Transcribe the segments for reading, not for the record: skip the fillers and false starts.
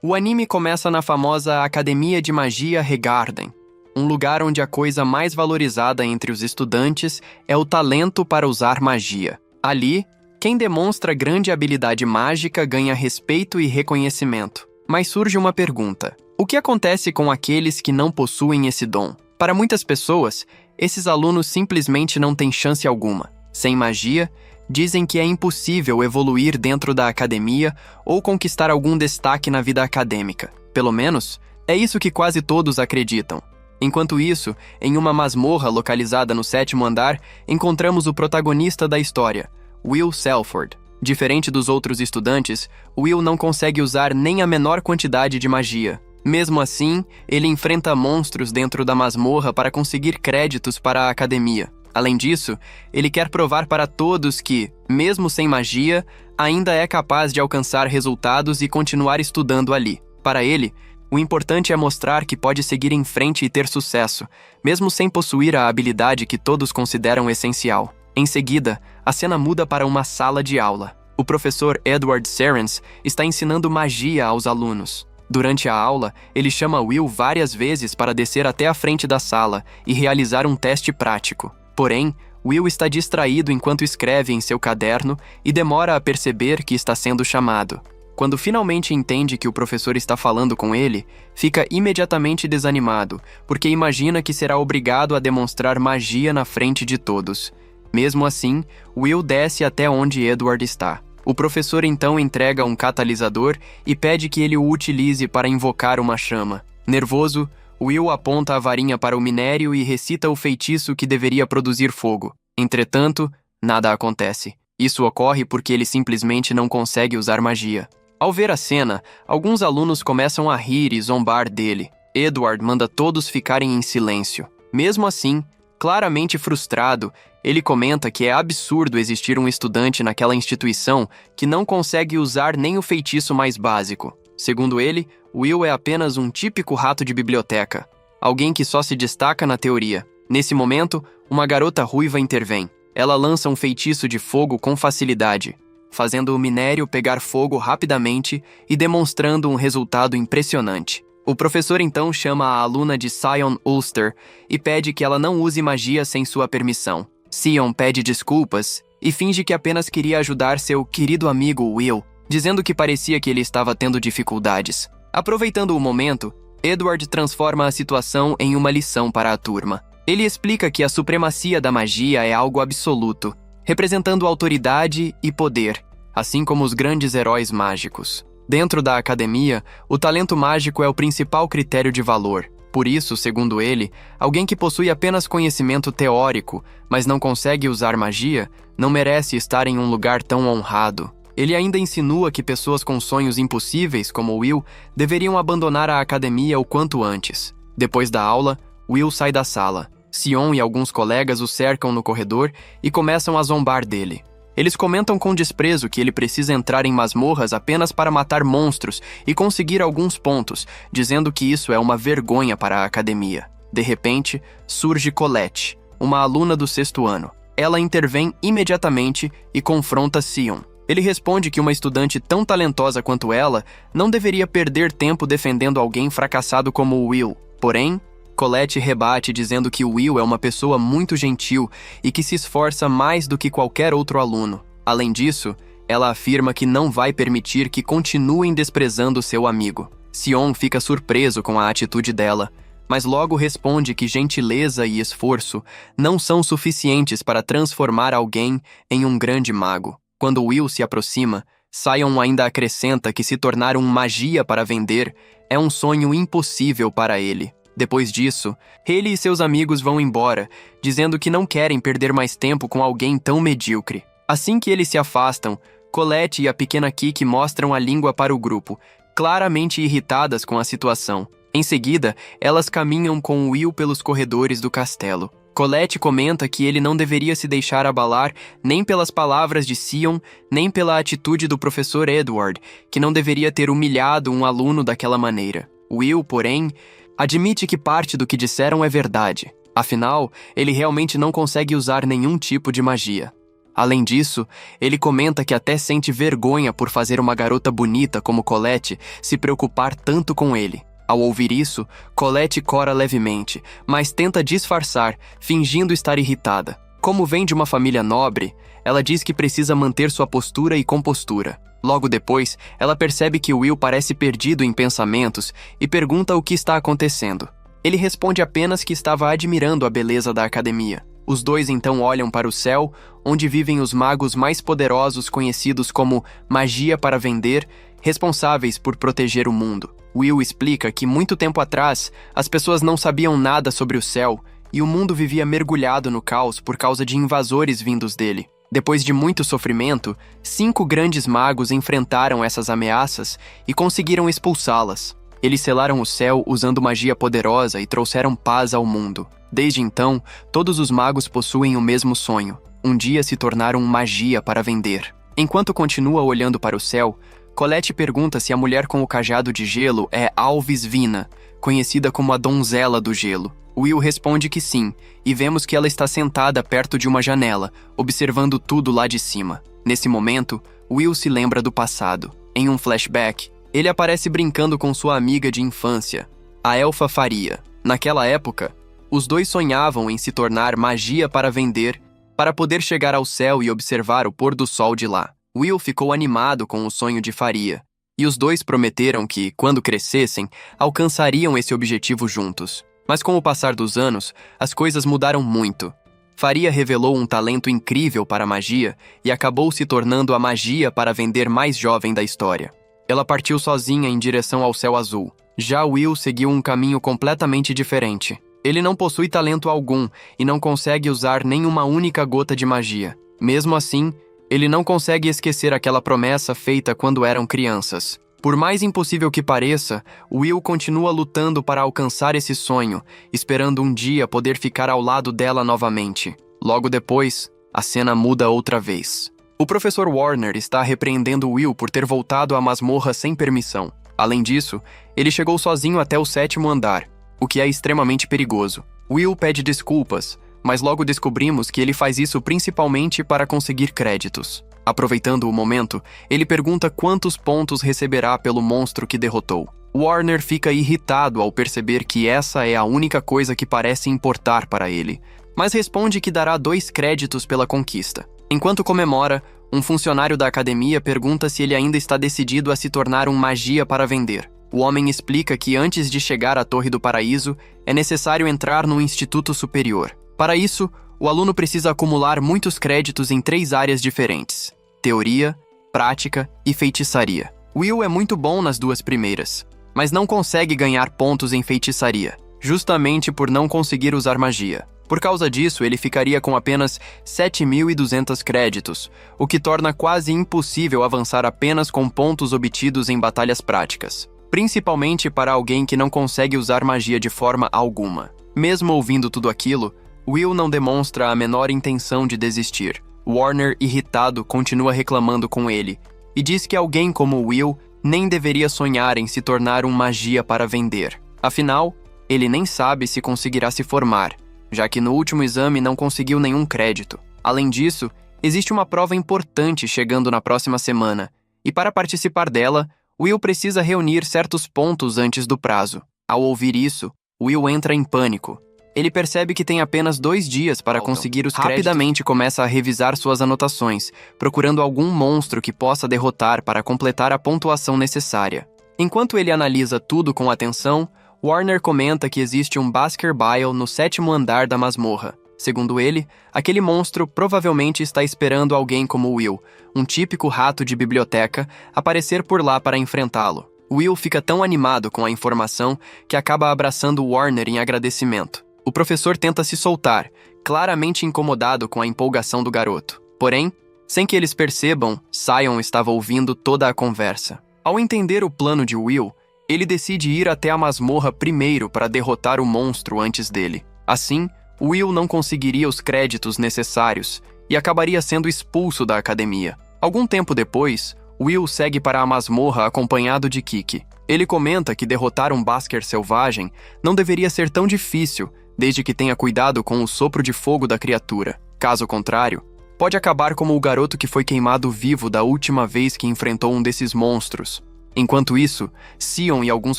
O anime começa na famosa Academia de Magia Regarden, um lugar onde a coisa mais valorizada entre os estudantes é o talento para usar magia. Ali, quem demonstra grande habilidade mágica ganha respeito e reconhecimento. Mas surge uma pergunta: o que acontece com aqueles que não possuem esse dom? Para muitas pessoas, esses alunos simplesmente não têm chance alguma. Sem magia, dizem que é impossível evoluir dentro da academia ou conquistar algum destaque na vida acadêmica. Pelo menos, é isso que quase todos acreditam. Enquanto isso, em uma masmorra localizada no 7º andar, encontramos o protagonista da história, Will Selford. Diferente dos outros estudantes, Will não consegue usar nem a menor quantidade de magia. Mesmo assim, ele enfrenta monstros dentro da masmorra para conseguir créditos para a academia. Além disso, ele quer provar para todos que, mesmo sem magia, ainda é capaz de alcançar resultados e continuar estudando ali. Para ele, o importante é mostrar que pode seguir em frente e ter sucesso, mesmo sem possuir a habilidade que todos consideram essencial. Em seguida, a cena muda para uma sala de aula. O professor Edward Serens está ensinando magia aos alunos. Durante a aula, ele chama Will várias vezes para descer até a frente da sala e realizar um teste prático. Porém, Will está distraído enquanto escreve em seu caderno e demora a perceber que está sendo chamado. Quando finalmente entende que o professor está falando com ele, fica imediatamente desanimado, porque imagina que será obrigado a demonstrar magia na frente de todos. Mesmo assim, Will desce até onde Edward está. O professor então entrega um catalisador e pede que ele o utilize para invocar uma chama. Nervoso, Will aponta a varinha para o minério e recita o feitiço que deveria produzir fogo. Entretanto, nada acontece. Isso ocorre porque ele simplesmente não consegue usar magia. Ao ver a cena, alguns alunos começam a rir e zombar dele. Edward manda todos ficarem em silêncio. Mesmo assim, claramente frustrado, ele comenta que é absurdo existir um estudante naquela instituição que não consegue usar nem o feitiço mais básico. Segundo ele, Will é apenas um típico rato de biblioteca, alguém que só se destaca na teoria. Nesse momento, uma garota ruiva intervém. Ela lança um feitiço de fogo com facilidade, fazendo o minério pegar fogo rapidamente e demonstrando um resultado impressionante. O professor então chama a aluna de Sion Ulster e pede que ela não use magia sem sua permissão. Sion pede desculpas e finge que apenas queria ajudar seu querido amigo Will, dizendo que parecia que ele estava tendo dificuldades. Aproveitando o momento, Edward transforma a situação em uma lição para a turma. Ele explica que a supremacia da magia é algo absoluto, representando autoridade e poder, assim como os grandes heróis mágicos. Dentro da academia, o talento mágico é o principal critério de valor. Por isso, segundo ele, alguém que possui apenas conhecimento teórico, mas não consegue usar magia, não merece estar em um lugar tão honrado. Ele ainda insinua que pessoas com sonhos impossíveis, como Will, deveriam abandonar a academia o quanto antes. Depois da aula, Will sai da sala. Sion e alguns colegas o cercam no corredor e começam a zombar dele. Eles comentam com desprezo que ele precisa entrar em masmorras apenas para matar monstros e conseguir alguns pontos, dizendo que isso é uma vergonha para a academia. De repente, surge Colette, uma aluna do 6º ano. Ela intervém imediatamente e confronta Sion. Ele responde que uma estudante tão talentosa quanto ela não deveria perder tempo defendendo alguém fracassado como Will. Porém, Colette rebate dizendo que Will é uma pessoa muito gentil e que se esforça mais do que qualquer outro aluno. Além disso, ela afirma que não vai permitir que continuem desprezando seu amigo. Sion fica surpreso com a atitude dela, mas logo responde que gentileza e esforço não são suficientes para transformar alguém em um grande mago. Quando Will se aproxima, Sion ainda acrescenta que se tornar um magia para vender é um sonho impossível para ele. Depois disso, ele e seus amigos vão embora, dizendo que não querem perder mais tempo com alguém tão medíocre. Assim que eles se afastam, Colette e a pequena Kiki mostram a língua para o grupo, claramente irritadas com a situação. Em seguida, elas caminham com Will pelos corredores do castelo. Colette comenta que ele não deveria se deixar abalar nem pelas palavras de Sion, nem pela atitude do professor Edward, que não deveria ter humilhado um aluno daquela maneira. Will, porém, admite que parte do que disseram é verdade. Afinal, ele realmente não consegue usar nenhum tipo de magia. Além disso, ele comenta que até sente vergonha por fazer uma garota bonita como Colette se preocupar tanto com ele. Ao ouvir isso, Colette cora levemente, mas tenta disfarçar, fingindo estar irritada. Como vem de uma família nobre, ela diz que precisa manter sua postura e compostura. Logo depois, ela percebe que Will parece perdido em pensamentos e pergunta o que está acontecendo. Ele responde apenas que estava admirando a beleza da academia. Os dois então olham para o céu, onde vivem os magos mais poderosos conhecidos como magia para vender, responsáveis por proteger o mundo. Will explica que muito tempo atrás, as pessoas não sabiam nada sobre o céu e o mundo vivia mergulhado no caos por causa de invasores vindos dele. Depois de muito sofrimento, 5 grandes magos enfrentaram essas ameaças e conseguiram expulsá-las. Eles selaram o céu usando magia poderosa e trouxeram paz ao mundo. Desde então, todos os magos possuem o mesmo sonho: um dia se tornar magia para vender. Enquanto continua olhando para o céu, Colette pergunta se a mulher com o cajado de gelo é Alvis Vina, conhecida como a Donzela do Gelo. Will responde que sim, e vemos que ela está sentada perto de uma janela, observando tudo lá de cima. Nesse momento, Will se lembra do passado. Em um flashback, ele aparece brincando com sua amiga de infância, a elfa Faria. Naquela época, os dois sonhavam em se tornar magia para vender, para poder chegar ao céu e observar o pôr do sol de lá. Will ficou animado com o sonho de Faria, e os dois prometeram que, quando crescessem, alcançariam esse objetivo juntos. Mas com o passar dos anos, as coisas mudaram muito. Faria revelou um talento incrível para a magia e acabou se tornando a magia para vender mais jovem da história. Ela partiu sozinha em direção ao céu azul. Já Will seguiu um caminho completamente diferente. Ele não possui talento algum e não consegue usar nenhuma única gota de magia. Mesmo assim, ele não consegue esquecer aquela promessa feita quando eram crianças. Por mais impossível que pareça, Will continua lutando para alcançar esse sonho, esperando um dia poder ficar ao lado dela novamente. Logo depois, a cena muda outra vez. O professor Warner está repreendendo Will por ter voltado à masmorra sem permissão. Além disso, ele chegou sozinho até o 7º andar, o que é extremamente perigoso. Will pede desculpas, mas logo descobrimos que ele faz isso principalmente para conseguir créditos. Aproveitando o momento, ele pergunta quantos pontos receberá pelo monstro que derrotou. Warner fica irritado ao perceber que essa é a única coisa que parece importar para ele, mas responde que dará 2 créditos pela conquista. Enquanto comemora, um funcionário da academia pergunta se ele ainda está decidido a se tornar magia para vender. O homem explica que antes de chegar à Torre do Paraíso, é necessário entrar no Instituto Superior. Para isso, o aluno precisa acumular muitos créditos em 3 áreas diferentes: teoria, prática e feitiçaria. Will é muito bom nas 2 primeiras, mas não consegue ganhar pontos em feitiçaria, justamente por não conseguir usar magia. Por causa disso, ele ficaria com apenas 7.200 créditos, o que torna quase impossível avançar apenas com pontos obtidos em batalhas práticas, principalmente para alguém que não consegue usar magia de forma alguma. Mesmo ouvindo tudo aquilo, Will não demonstra a menor intenção de desistir. Warner, irritado, continua reclamando com ele e diz que alguém como Will nem deveria sonhar em se tornar magia para vender. Afinal, ele nem sabe se conseguirá se formar, já que no último exame não conseguiu nenhum crédito. Além disso, existe uma prova importante chegando na próxima semana, e para participar dela, Will precisa reunir certos pontos antes do prazo. Ao ouvir isso, Will entra em pânico. Ele percebe que tem apenas 2 dias para conseguir os créditos. Rapidamente começa a revisar suas anotações, procurando algum monstro que possa derrotar para completar a pontuação necessária. Enquanto ele analisa tudo com atenção, Warner comenta que existe Baskerville no 7º andar da masmorra. Segundo ele, aquele monstro provavelmente está esperando alguém como Will, um típico rato de biblioteca, aparecer por lá para enfrentá-lo. Will fica tão animado com a informação que acaba abraçando Warner em agradecimento. O professor tenta se soltar, claramente incomodado com a empolgação do garoto. Porém, sem que eles percebam, Sion estava ouvindo toda a conversa. Ao entender o plano de Will, ele decide ir até a masmorra primeiro para derrotar o monstro antes dele. Assim, Will não conseguiria os créditos necessários e acabaria sendo expulso da academia. Algum tempo depois, Will segue para a masmorra acompanhado de Kiki. Ele comenta que derrotar Basker selvagem não deveria ser tão difícil, desde que tenha cuidado com o sopro de fogo da criatura. Caso contrário, Pode acabar como o garoto que foi queimado vivo da última vez que enfrentou um desses monstros. Enquanto isso, Sion e alguns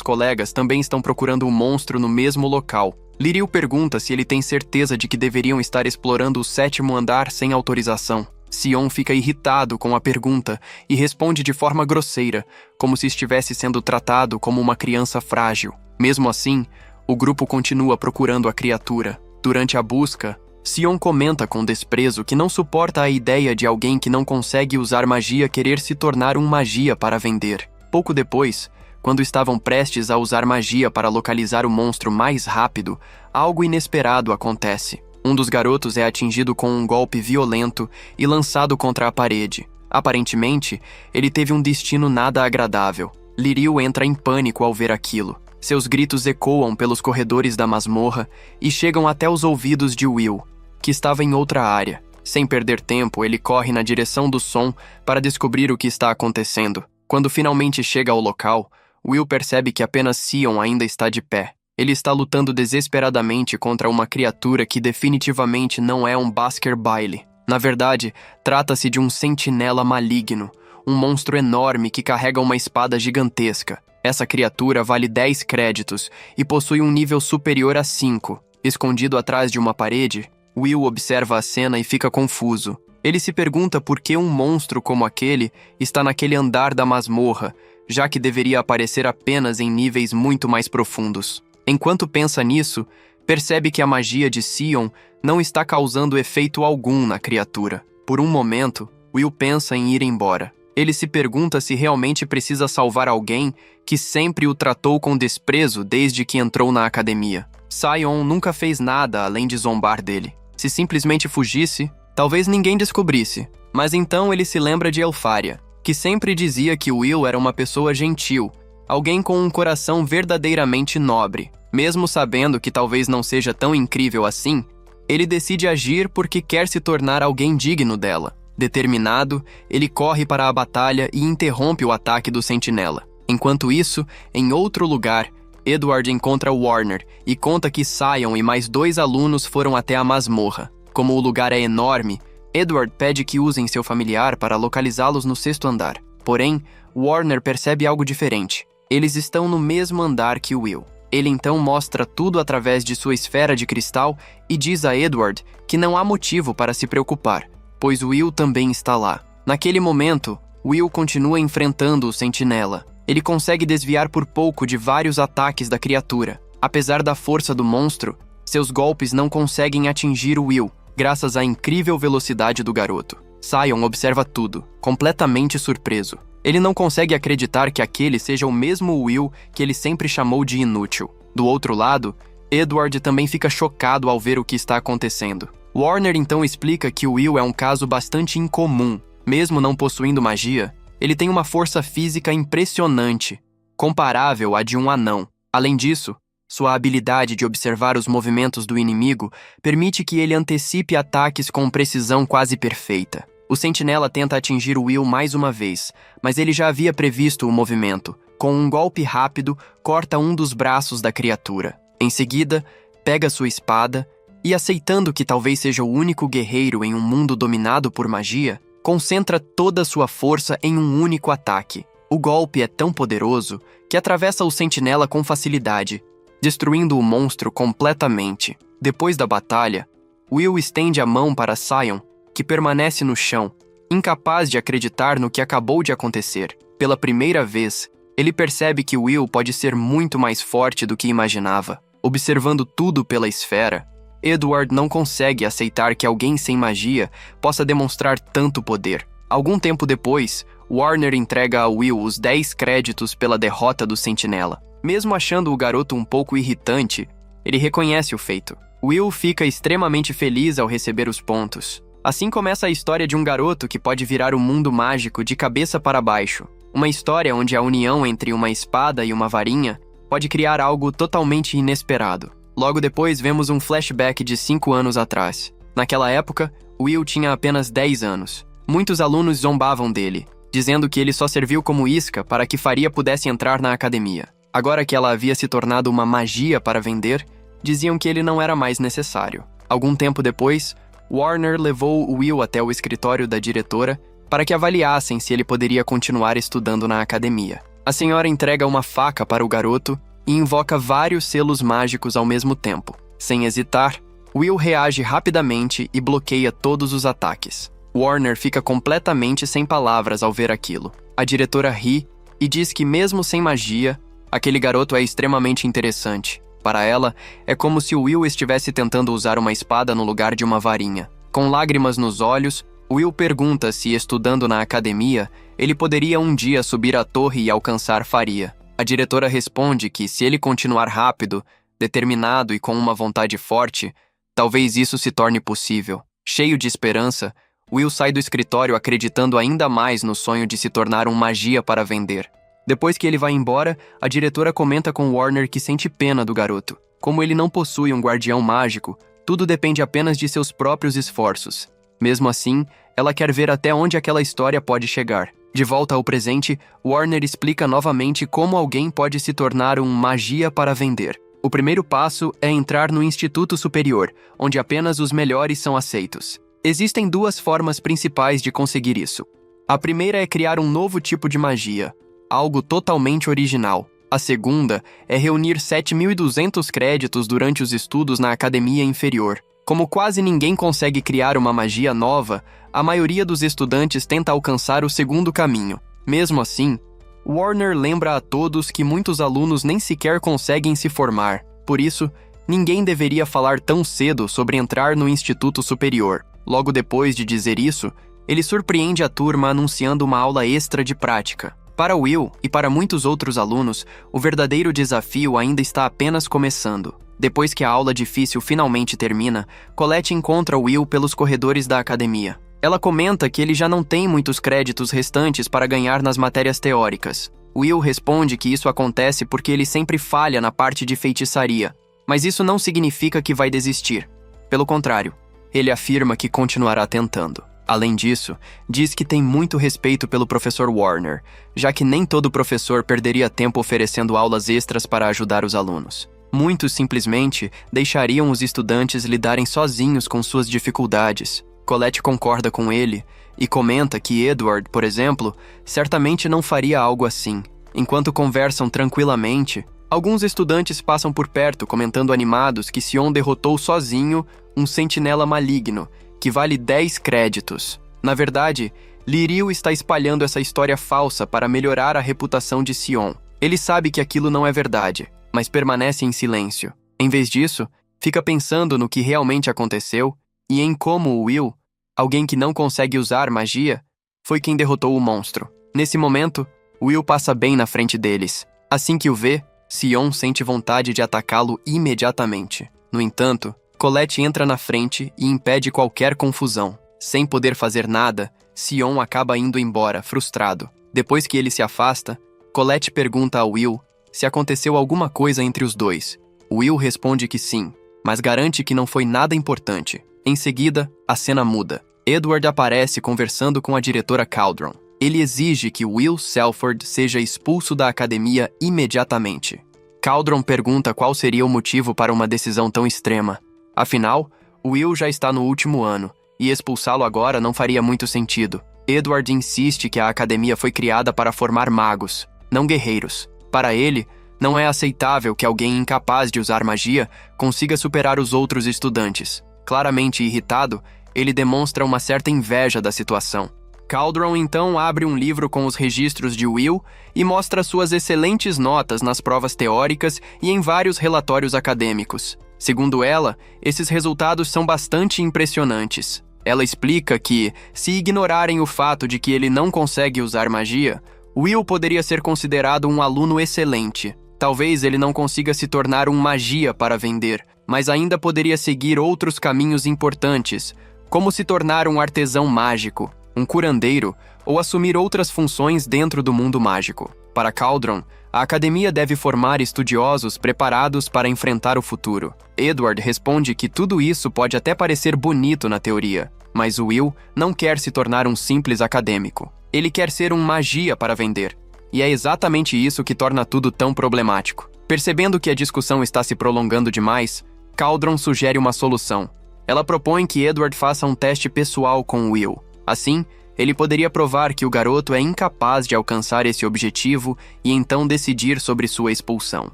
colegas também estão procurando um monstro no mesmo local. Liril pergunta se ele tem certeza de que deveriam estar explorando o 7º andar sem autorização. Sion fica irritado com a pergunta e responde de forma grosseira, como se estivesse sendo tratado como uma criança frágil. Mesmo assim, o grupo continua procurando a criatura. Durante a busca, Sion comenta com desprezo que não suporta a ideia de alguém que não consegue usar magia querer se tornar um magia para vender. Pouco depois, quando estavam prestes a usar magia para localizar o monstro mais rápido, algo inesperado acontece. Um dos garotos é atingido com um golpe violento e lançado contra a parede. Aparentemente, ele teve um destino nada agradável. Liril entra em pânico ao ver aquilo. Seus gritos ecoam pelos corredores da masmorra e chegam até os ouvidos de Will, que estava em outra área. Sem perder tempo, ele corre na direção do som para descobrir o que está acontecendo. Quando finalmente chega ao local, Will percebe que apenas Sion ainda está de pé. Ele está lutando desesperadamente contra uma criatura que definitivamente não é um Baskerville. Na verdade, trata-se de um sentinela maligno, um monstro enorme que carrega uma espada gigantesca. Essa criatura vale 10 créditos e possui um nível superior a 5. Escondido atrás de uma parede, Will observa a cena e fica confuso. Ele se pergunta por que um monstro como aquele está naquele andar da masmorra, já que deveria aparecer apenas em níveis muito mais profundos. Enquanto pensa nisso, percebe que a magia de Sion não está causando efeito algum na criatura. Por um momento, Will pensa em ir embora. Ele se pergunta se realmente precisa salvar alguém que sempre o tratou com desprezo desde que entrou na academia. Sion nunca fez nada além de zombar dele. Se simplesmente fugisse, talvez ninguém descobrisse. Mas então ele se lembra de Elfaria, que sempre dizia que Will era uma pessoa gentil, alguém com um coração verdadeiramente nobre. Mesmo sabendo que talvez não seja tão incrível assim, ele decide agir porque quer se tornar alguém digno dela. Determinado, ele corre para a batalha e interrompe o ataque do sentinela. Enquanto isso, em outro lugar, Edward encontra Warner e conta que Sion e mais 2 alunos foram até a masmorra. Como o lugar é enorme, Edward pede que usem seu familiar para localizá-los no 6º andar. Porém, Warner percebe algo diferente. Eles estão no mesmo andar que Will. Ele então mostra tudo através de sua esfera de cristal e diz a Edward que não há motivo para se preocupar, pois Will também está lá. Naquele momento, Will continua enfrentando o sentinela. Ele consegue desviar por pouco de vários ataques da criatura. Apesar da força do monstro, seus golpes não conseguem atingir Will, graças à incrível velocidade do garoto. Sion observa tudo, completamente surpreso. Ele não consegue acreditar que aquele seja o mesmo Will que ele sempre chamou de inútil. Do outro lado, Edward também fica chocado ao ver o que está acontecendo. Warner então explica que Will é um caso bastante incomum. Mesmo não possuindo magia, ele tem uma força física impressionante, comparável à de um anão. Além disso, sua habilidade de observar os movimentos do inimigo permite que ele antecipe ataques com precisão quase perfeita. O sentinela tenta atingir Will mais uma vez, mas ele já havia previsto o movimento. Com um golpe rápido, corta um dos braços da criatura. Em seguida, pega sua espada e, aceitando que talvez seja o único guerreiro em um mundo dominado por magia, concentra toda a sua força em um único ataque. O golpe é tão poderoso que atravessa o sentinela com facilidade, destruindo o monstro completamente. Depois da batalha, Will estende a mão para Sion, que permanece no chão, incapaz de acreditar no que acabou de acontecer. Pela primeira vez, ele percebe que Will pode ser muito mais forte do que imaginava. Observando tudo pela esfera, Edward não consegue aceitar que alguém sem magia possa demonstrar tanto poder. Algum tempo depois, Warner entrega a Will os 10 créditos pela derrota do sentinela. Mesmo achando o garoto um pouco irritante, ele reconhece o feito. Will fica extremamente feliz ao receber os pontos. Assim começa a história de um garoto que pode virar o mundo mágico de cabeça para baixo. Uma história onde a união entre uma espada e uma varinha pode criar algo totalmente inesperado. Logo depois, vemos um flashback de 5 anos atrás. Naquela época, Will tinha apenas 10 anos. Muitos alunos zombavam dele, dizendo que ele só serviu como isca para que Faria pudesse entrar na academia. Agora que ela havia se tornado uma magia para vender, diziam que ele não era mais necessário. Algum tempo depois, Warner levou Will até o escritório da diretora para que avaliassem se ele poderia continuar estudando na academia. A senhora entrega uma faca para o garoto e invoca vários selos mágicos ao mesmo tempo. Sem hesitar, Will reage rapidamente e bloqueia todos os ataques. Warner fica completamente sem palavras ao ver aquilo. A diretora ri e diz que mesmo sem magia, aquele garoto é extremamente interessante. Para ela, é como se Will estivesse tentando usar uma espada no lugar de uma varinha. Com lágrimas nos olhos, Will pergunta se, estudando na academia, ele poderia um dia subir a torre e alcançar Faria. A diretora responde que, se ele continuar rápido, determinado e com uma vontade forte, talvez isso se torne possível. Cheio de esperança, Will sai do escritório acreditando ainda mais no sonho de se tornar um magia para vender. Depois que ele vai embora, a diretora comenta com Warner que sente pena do garoto. Como ele não possui um guardião mágico, tudo depende apenas de seus próprios esforços. Mesmo assim, ela quer ver até onde aquela história pode chegar. De volta ao presente, Warner explica novamente como alguém pode se tornar um magia para vender. O primeiro passo é entrar no Instituto Superior, onde apenas os melhores são aceitos. Existem duas formas principais de conseguir isso. A primeira é criar um novo tipo de magia, algo totalmente original. A segunda é reunir 7.200 créditos durante os estudos na academia inferior. Como quase ninguém consegue criar uma magia nova, a maioria dos estudantes tenta alcançar o segundo caminho. Mesmo assim, Warner lembra a todos que muitos alunos nem sequer conseguem se formar. Por isso, ninguém deveria falar tão cedo sobre entrar no Instituto Superior. Logo depois de dizer isso, ele surpreende a turma anunciando uma aula extra de prática. Para Will e para muitos outros alunos, o verdadeiro desafio ainda está apenas começando. Depois que a aula difícil finalmente termina, Colette encontra Will pelos corredores da academia. Ela comenta que ele já não tem muitos créditos restantes para ganhar nas matérias teóricas. Will responde que isso acontece porque ele sempre falha na parte de feitiçaria, mas isso não significa que vai desistir. Pelo contrário, ele afirma que continuará tentando. Além disso, diz que tem muito respeito pelo professor Warner, já que nem todo professor perderia tempo oferecendo aulas extras para ajudar os alunos. Muitos simplesmente deixariam os estudantes lidarem sozinhos com suas dificuldades. Colette concorda com ele e comenta que Edward, por exemplo, certamente não faria algo assim. Enquanto conversam tranquilamente, alguns estudantes passam por perto comentando animados que Sion derrotou sozinho um sentinela maligno, que vale 10 créditos. Na verdade, Liriel está espalhando essa história falsa para melhorar a reputação de Sion. Ele sabe que aquilo não é verdade, mas permanece em silêncio. Em vez disso, fica pensando no que realmente aconteceu e em como Will, alguém que não consegue usar magia, foi quem derrotou o monstro. Nesse momento, Will passa bem na frente deles. Assim que o vê, Sion sente vontade de atacá-lo imediatamente. No entanto, Colette entra na frente e impede qualquer confusão. Sem poder fazer nada, Sion acaba indo embora, frustrado. Depois que ele se afasta, Colette pergunta a Will se aconteceu alguma coisa entre os dois. Will responde que sim, mas garante que não foi nada importante. Em seguida, a cena muda. Edward aparece conversando com a diretora Caldron. Ele exige que Will Selford seja expulso da academia imediatamente. Caldron pergunta qual seria o motivo para uma decisão tão extrema. Afinal, Will já está no último ano, e expulsá-lo agora não faria muito sentido. Edward insiste que a academia foi criada para formar magos, não guerreiros. Para ele, não é aceitável que alguém incapaz de usar magia consiga superar os outros estudantes. Claramente irritado, ele demonstra uma certa inveja da situação. Caldron então abre um livro com os registros de Will e mostra suas excelentes notas nas provas teóricas e em vários relatórios acadêmicos. Segundo ela, esses resultados são bastante impressionantes. Ela explica que, se ignorarem o fato de que ele não consegue usar magia, Will poderia ser considerado um aluno excelente. Talvez ele não consiga se tornar um magia para vender, mas ainda poderia seguir outros caminhos importantes, como se tornar um artesão mágico, um curandeiro ou assumir outras funções dentro do mundo mágico. Para Caldron, a academia deve formar estudiosos preparados para enfrentar o futuro. Edward responde que tudo isso pode até parecer bonito na teoria, mas Will não quer se tornar um simples acadêmico. Ele quer ser um magia para vender. E é exatamente isso que torna tudo tão problemático. Percebendo que a discussão está se prolongando demais, Caldron sugere uma solução. Ela propõe que Edward faça um teste pessoal com Will. Assim, ele poderia provar que o garoto é incapaz de alcançar esse objetivo e então decidir sobre sua expulsão.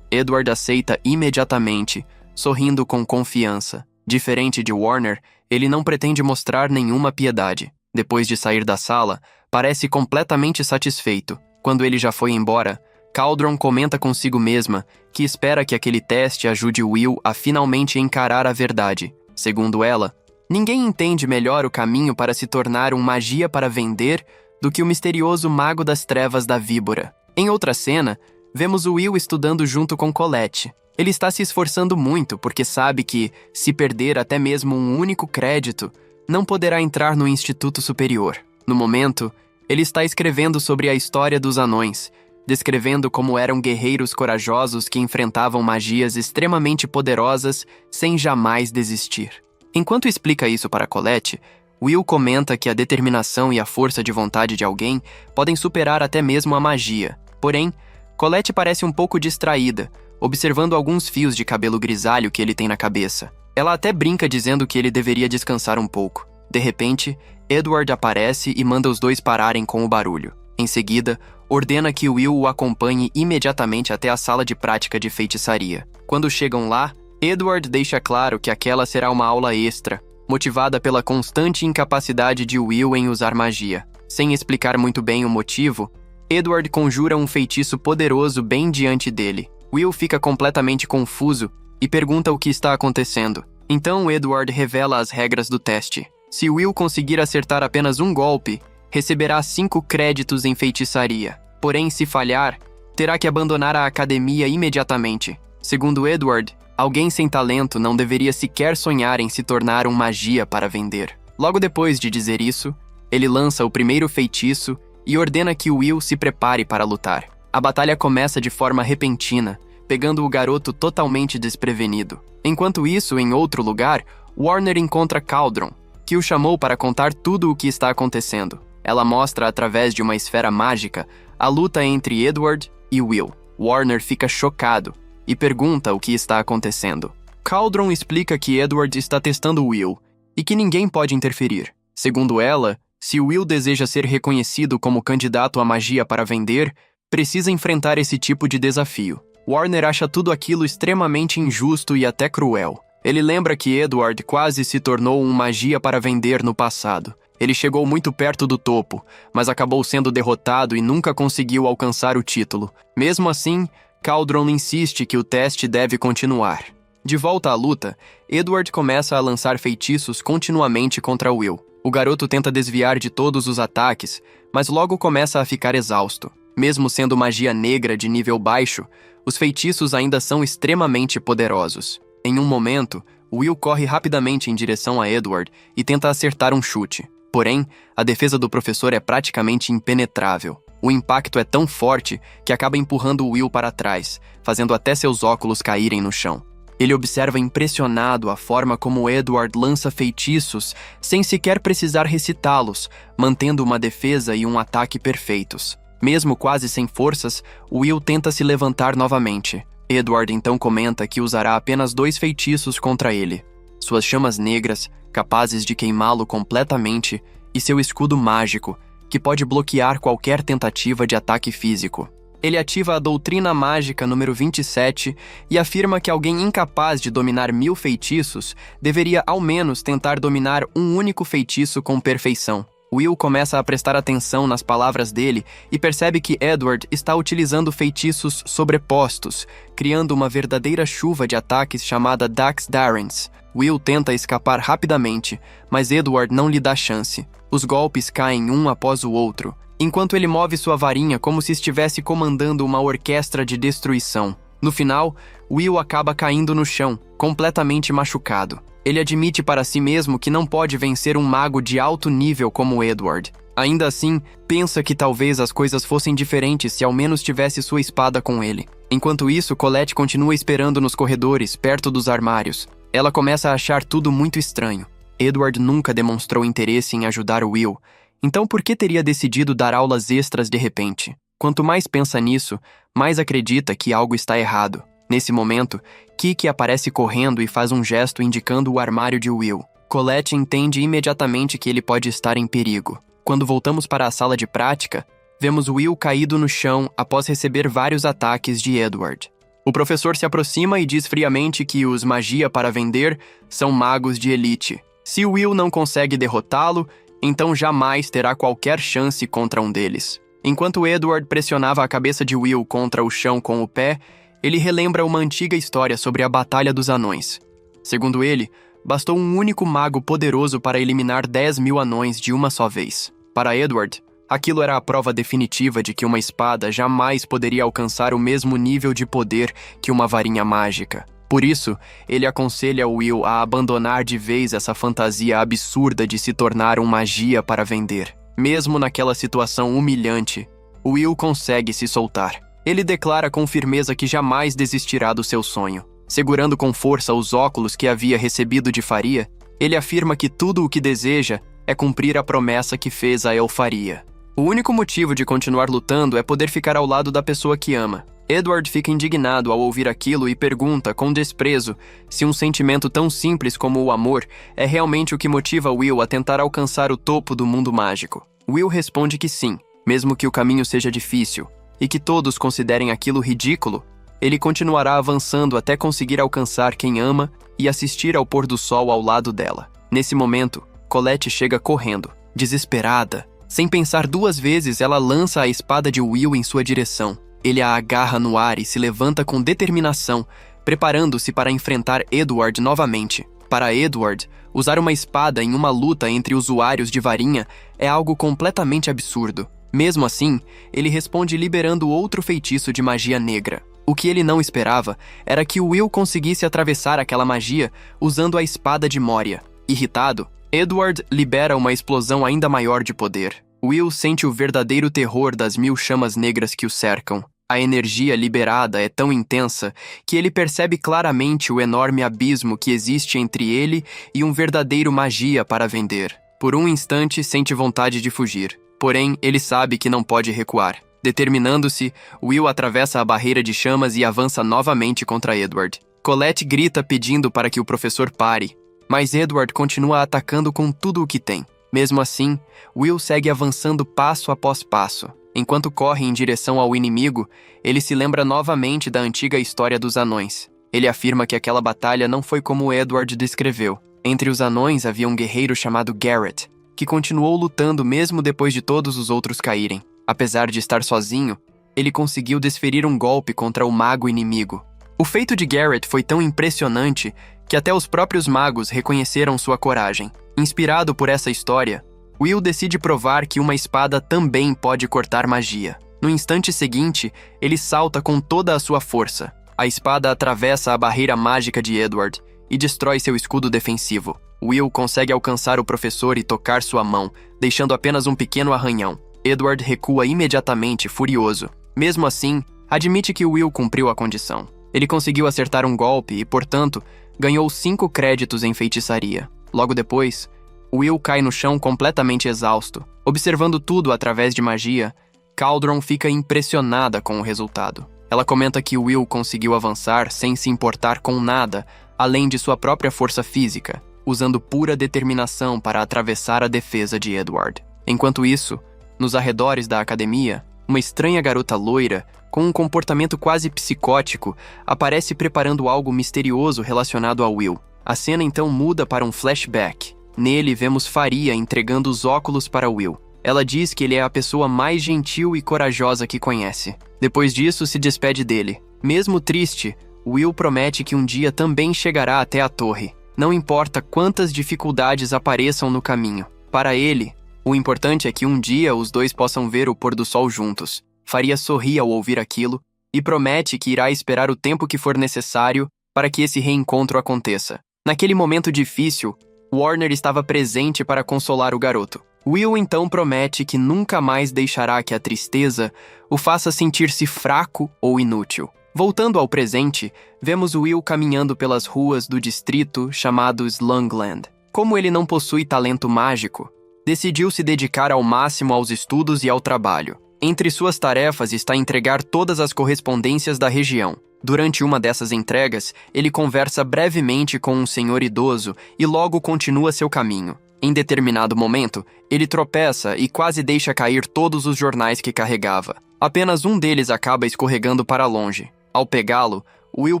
Edward aceita imediatamente, sorrindo com confiança. Diferente de Warner, ele não pretende mostrar nenhuma piedade. Depois de sair da sala, parece completamente satisfeito. Quando ele já foi embora, Cauldron comenta consigo mesma que espera que aquele teste ajude Will a finalmente encarar a verdade. Segundo ela, ninguém entende melhor o caminho para se tornar um magia para vender do que o misterioso mago das trevas da víbora. Em outra cena, vemos o Will estudando junto com Colette. Ele está se esforçando muito porque sabe que, se perder até mesmo um único crédito, não poderá entrar no Instituto Superior. No momento, ele está escrevendo sobre a história dos anões, descrevendo como eram guerreiros corajosos que enfrentavam magias extremamente poderosas sem jamais desistir. Enquanto explica isso para Colette, Will comenta que a determinação e a força de vontade de alguém podem superar até mesmo a magia. Porém, Colette parece um pouco distraída, observando alguns fios de cabelo grisalho que ele tem na cabeça. Ela até brinca dizendo que ele deveria descansar um pouco. De repente, Edward aparece e manda os dois pararem com o barulho. Em seguida, ordena que Will o acompanhe imediatamente até a sala de prática de feitiçaria. Quando chegam lá, Edward deixa claro que aquela será uma aula extra, motivada pela constante incapacidade de Will em usar magia. Sem explicar muito bem o motivo, Edward conjura um feitiço poderoso bem diante dele. Will fica completamente confuso e pergunta o que está acontecendo. Então Edward revela as regras do teste. Se Will conseguir acertar apenas um golpe, receberá 5 créditos em feitiçaria. Porém, se falhar, terá que abandonar a academia imediatamente. Segundo Edward, alguém sem talento não deveria sequer sonhar em se tornar um magia para vender. Logo depois de dizer isso, ele lança o primeiro feitiço e ordena que Will se prepare para lutar. A batalha começa de forma repentina, pegando o garoto totalmente desprevenido. Enquanto isso, em outro lugar, Warner encontra Cauldron, que o chamou para contar tudo o que está acontecendo. Ela mostra através de uma esfera mágica a luta entre Edward e Will. Warner fica chocado e pergunta o que está acontecendo. Cauldron explica que Edward está testando Will e que ninguém pode interferir. Segundo ela, se Will deseja ser reconhecido como candidato à magia para vender, precisa enfrentar esse tipo de desafio. Warner acha tudo aquilo extremamente injusto e até cruel. Ele lembra que Edward quase se tornou um magia para vender no passado. Ele chegou muito perto do topo, mas acabou sendo derrotado e nunca conseguiu alcançar o título. Mesmo assim, Cauldron insiste que o teste deve continuar. De volta à luta, Edward começa a lançar feitiços continuamente contra Will. O garoto tenta desviar de todos os ataques, mas logo começa a ficar exausto. Mesmo sendo magia negra de nível baixo, os feitiços ainda são extremamente poderosos. Em um momento, Will corre rapidamente em direção a Edward e tenta acertar um chute. Porém, a defesa do professor é praticamente impenetrável. O impacto é tão forte que acaba empurrando Will para trás, fazendo até seus óculos caírem no chão. Ele observa impressionado a forma como Edward lança feitiços sem sequer precisar recitá-los, mantendo uma defesa e um ataque perfeitos. Mesmo quase sem forças, Will tenta se levantar novamente. Edward então comenta que usará apenas 2 feitiços contra ele. Suas chamas negras, capazes de queimá-lo completamente, e seu escudo mágico, que pode bloquear qualquer tentativa de ataque físico. Ele ativa a doutrina mágica número 27 e afirma que alguém incapaz de dominar 1000 feitiços deveria ao menos tentar dominar um único feitiço com perfeição. Will começa a prestar atenção nas palavras dele e percebe que Edward está utilizando feitiços sobrepostos, criando uma verdadeira chuva de ataques chamada Dax Darrens. Will tenta escapar rapidamente, mas Edward não lhe dá chance. Os golpes caem um após o outro, enquanto ele move sua varinha como se estivesse comandando uma orquestra de destruição. No final, Will acaba caindo no chão, completamente machucado. Ele admite para si mesmo que não pode vencer um mago de alto nível como Edward. Ainda assim, pensa que talvez as coisas fossem diferentes se ao menos tivesse sua espada com ele. Enquanto isso, Colette continua esperando nos corredores, perto dos armários. Ela começa a achar tudo muito estranho. Edward nunca demonstrou interesse em ajudar Will, então por que teria decidido dar aulas extras de repente? Quanto mais pensa nisso, mais acredita que algo está errado. Nesse momento, Kiki aparece correndo e faz um gesto indicando o armário de Will. Colette entende imediatamente que ele pode estar em perigo. Quando voltamos para a sala de prática, vemos Will caído no chão após receber vários ataques de Edward. O professor se aproxima e diz friamente que os magia para vender são magos de elite. Se Will não consegue derrotá-lo, então jamais terá qualquer chance contra um deles. Enquanto Edward pressionava a cabeça de Will contra o chão com o pé, ele relembra uma antiga história sobre a Batalha dos Anões. Segundo ele, bastou um único mago poderoso para eliminar 10.000 anões de uma só vez. Para Edward, aquilo era a prova definitiva de que uma espada jamais poderia alcançar o mesmo nível de poder que uma varinha mágica. Por isso, ele aconselha Will a abandonar de vez essa fantasia absurda de se tornar um magia para vender. Mesmo naquela situação humilhante, Will consegue se soltar. Ele declara com firmeza que jamais desistirá do seu sonho. Segurando com força os óculos que havia recebido de Faria, ele afirma que tudo o que deseja é cumprir a promessa que fez a Elfaria. O único motivo de continuar lutando é poder ficar ao lado da pessoa que ama. Edward fica indignado ao ouvir aquilo e pergunta, com desprezo, se um sentimento tão simples como o amor é realmente o que motiva Will a tentar alcançar o topo do mundo mágico. Will responde que sim, mesmo que o caminho seja difícil, e que todos considerem aquilo ridículo, ele continuará avançando até conseguir alcançar quem ama e assistir ao pôr do sol ao lado dela. Nesse momento, Colette chega correndo, desesperada. Sem pensar duas vezes, ela lança a espada de Will em sua direção. Ele a agarra no ar e se levanta com determinação, preparando-se para enfrentar Edward novamente. Para Edward, usar uma espada em uma luta entre usuários de varinha é algo completamente absurdo. Mesmo assim, ele responde liberando outro feitiço de magia negra. O que ele não esperava era que Will conseguisse atravessar aquela magia usando a espada de Moria. Irritado, Edward libera uma explosão ainda maior de poder. Will sente o verdadeiro terror das 1000 chamas negras que o cercam. A energia liberada é tão intensa que ele percebe claramente o enorme abismo que existe entre ele e um verdadeiro magia para vender. Por um instante, sente vontade de fugir. Porém, ele sabe que não pode recuar. Determinando-se, Will atravessa a barreira de chamas e avança novamente contra Edward. Colette grita pedindo para que o professor pare, mas Edward continua atacando com tudo o que tem. Mesmo assim, Will segue avançando passo após passo. Enquanto corre em direção ao inimigo, ele se lembra novamente da antiga história dos anões. Ele afirma que aquela batalha não foi como Edward descreveu. Entre os anões havia um guerreiro chamado Garrett, que continuou lutando mesmo depois de todos os outros caírem. Apesar de estar sozinho, ele conseguiu desferir um golpe contra o mago inimigo. O feito de Garrett foi tão impressionante que até os próprios magos reconheceram sua coragem. Inspirado por essa história, Will decide provar que uma espada também pode cortar magia. No instante seguinte, ele salta com toda a sua força. A espada atravessa a barreira mágica de Edward e destrói seu escudo defensivo. Will consegue alcançar o professor e tocar sua mão, deixando apenas um pequeno arranhão. Edward recua imediatamente, furioso. Mesmo assim, admite que Will cumpriu a condição. Ele conseguiu acertar um golpe e, portanto, ganhou 5 créditos em feitiçaria. Logo depois, Will cai no chão completamente exausto. Observando tudo através de magia, Cauldron fica impressionada com o resultado. Ela comenta que Will conseguiu avançar sem se importar com nada, além de sua própria força física, usando pura determinação para atravessar a defesa de Edward. Enquanto isso, nos arredores da academia, uma estranha garota loira, com um comportamento quase psicótico, aparece preparando algo misterioso relacionado a Will. A cena então muda para um flashback. Nele, vemos Faria entregando os óculos para Will. Ela diz que ele é a pessoa mais gentil e corajosa que conhece. Depois disso, se despede dele. Mesmo triste, Will promete que um dia também chegará até a torre. Não importa quantas dificuldades apareçam no caminho. Para ele, o importante é que um dia os dois possam ver o pôr do sol juntos. Faria sorri ao ouvir aquilo e promete que irá esperar o tempo que for necessário para que esse reencontro aconteça. Naquele momento difícil, Warner estava presente para consolar o garoto. Will então promete que nunca mais deixará que a tristeza o faça sentir-se fraco ou inútil. Voltando ao presente, vemos Will caminhando pelas ruas do distrito chamado Slungland. Como ele não possui talento mágico, decidiu se dedicar ao máximo aos estudos e ao trabalho. Entre suas tarefas está entregar todas as correspondências da região. Durante uma dessas entregas, ele conversa brevemente com um senhor idoso e logo continua seu caminho. Em determinado momento, ele tropeça e quase deixa cair todos os jornais que carregava. Apenas um deles acaba escorregando para longe. Ao pegá-lo, Will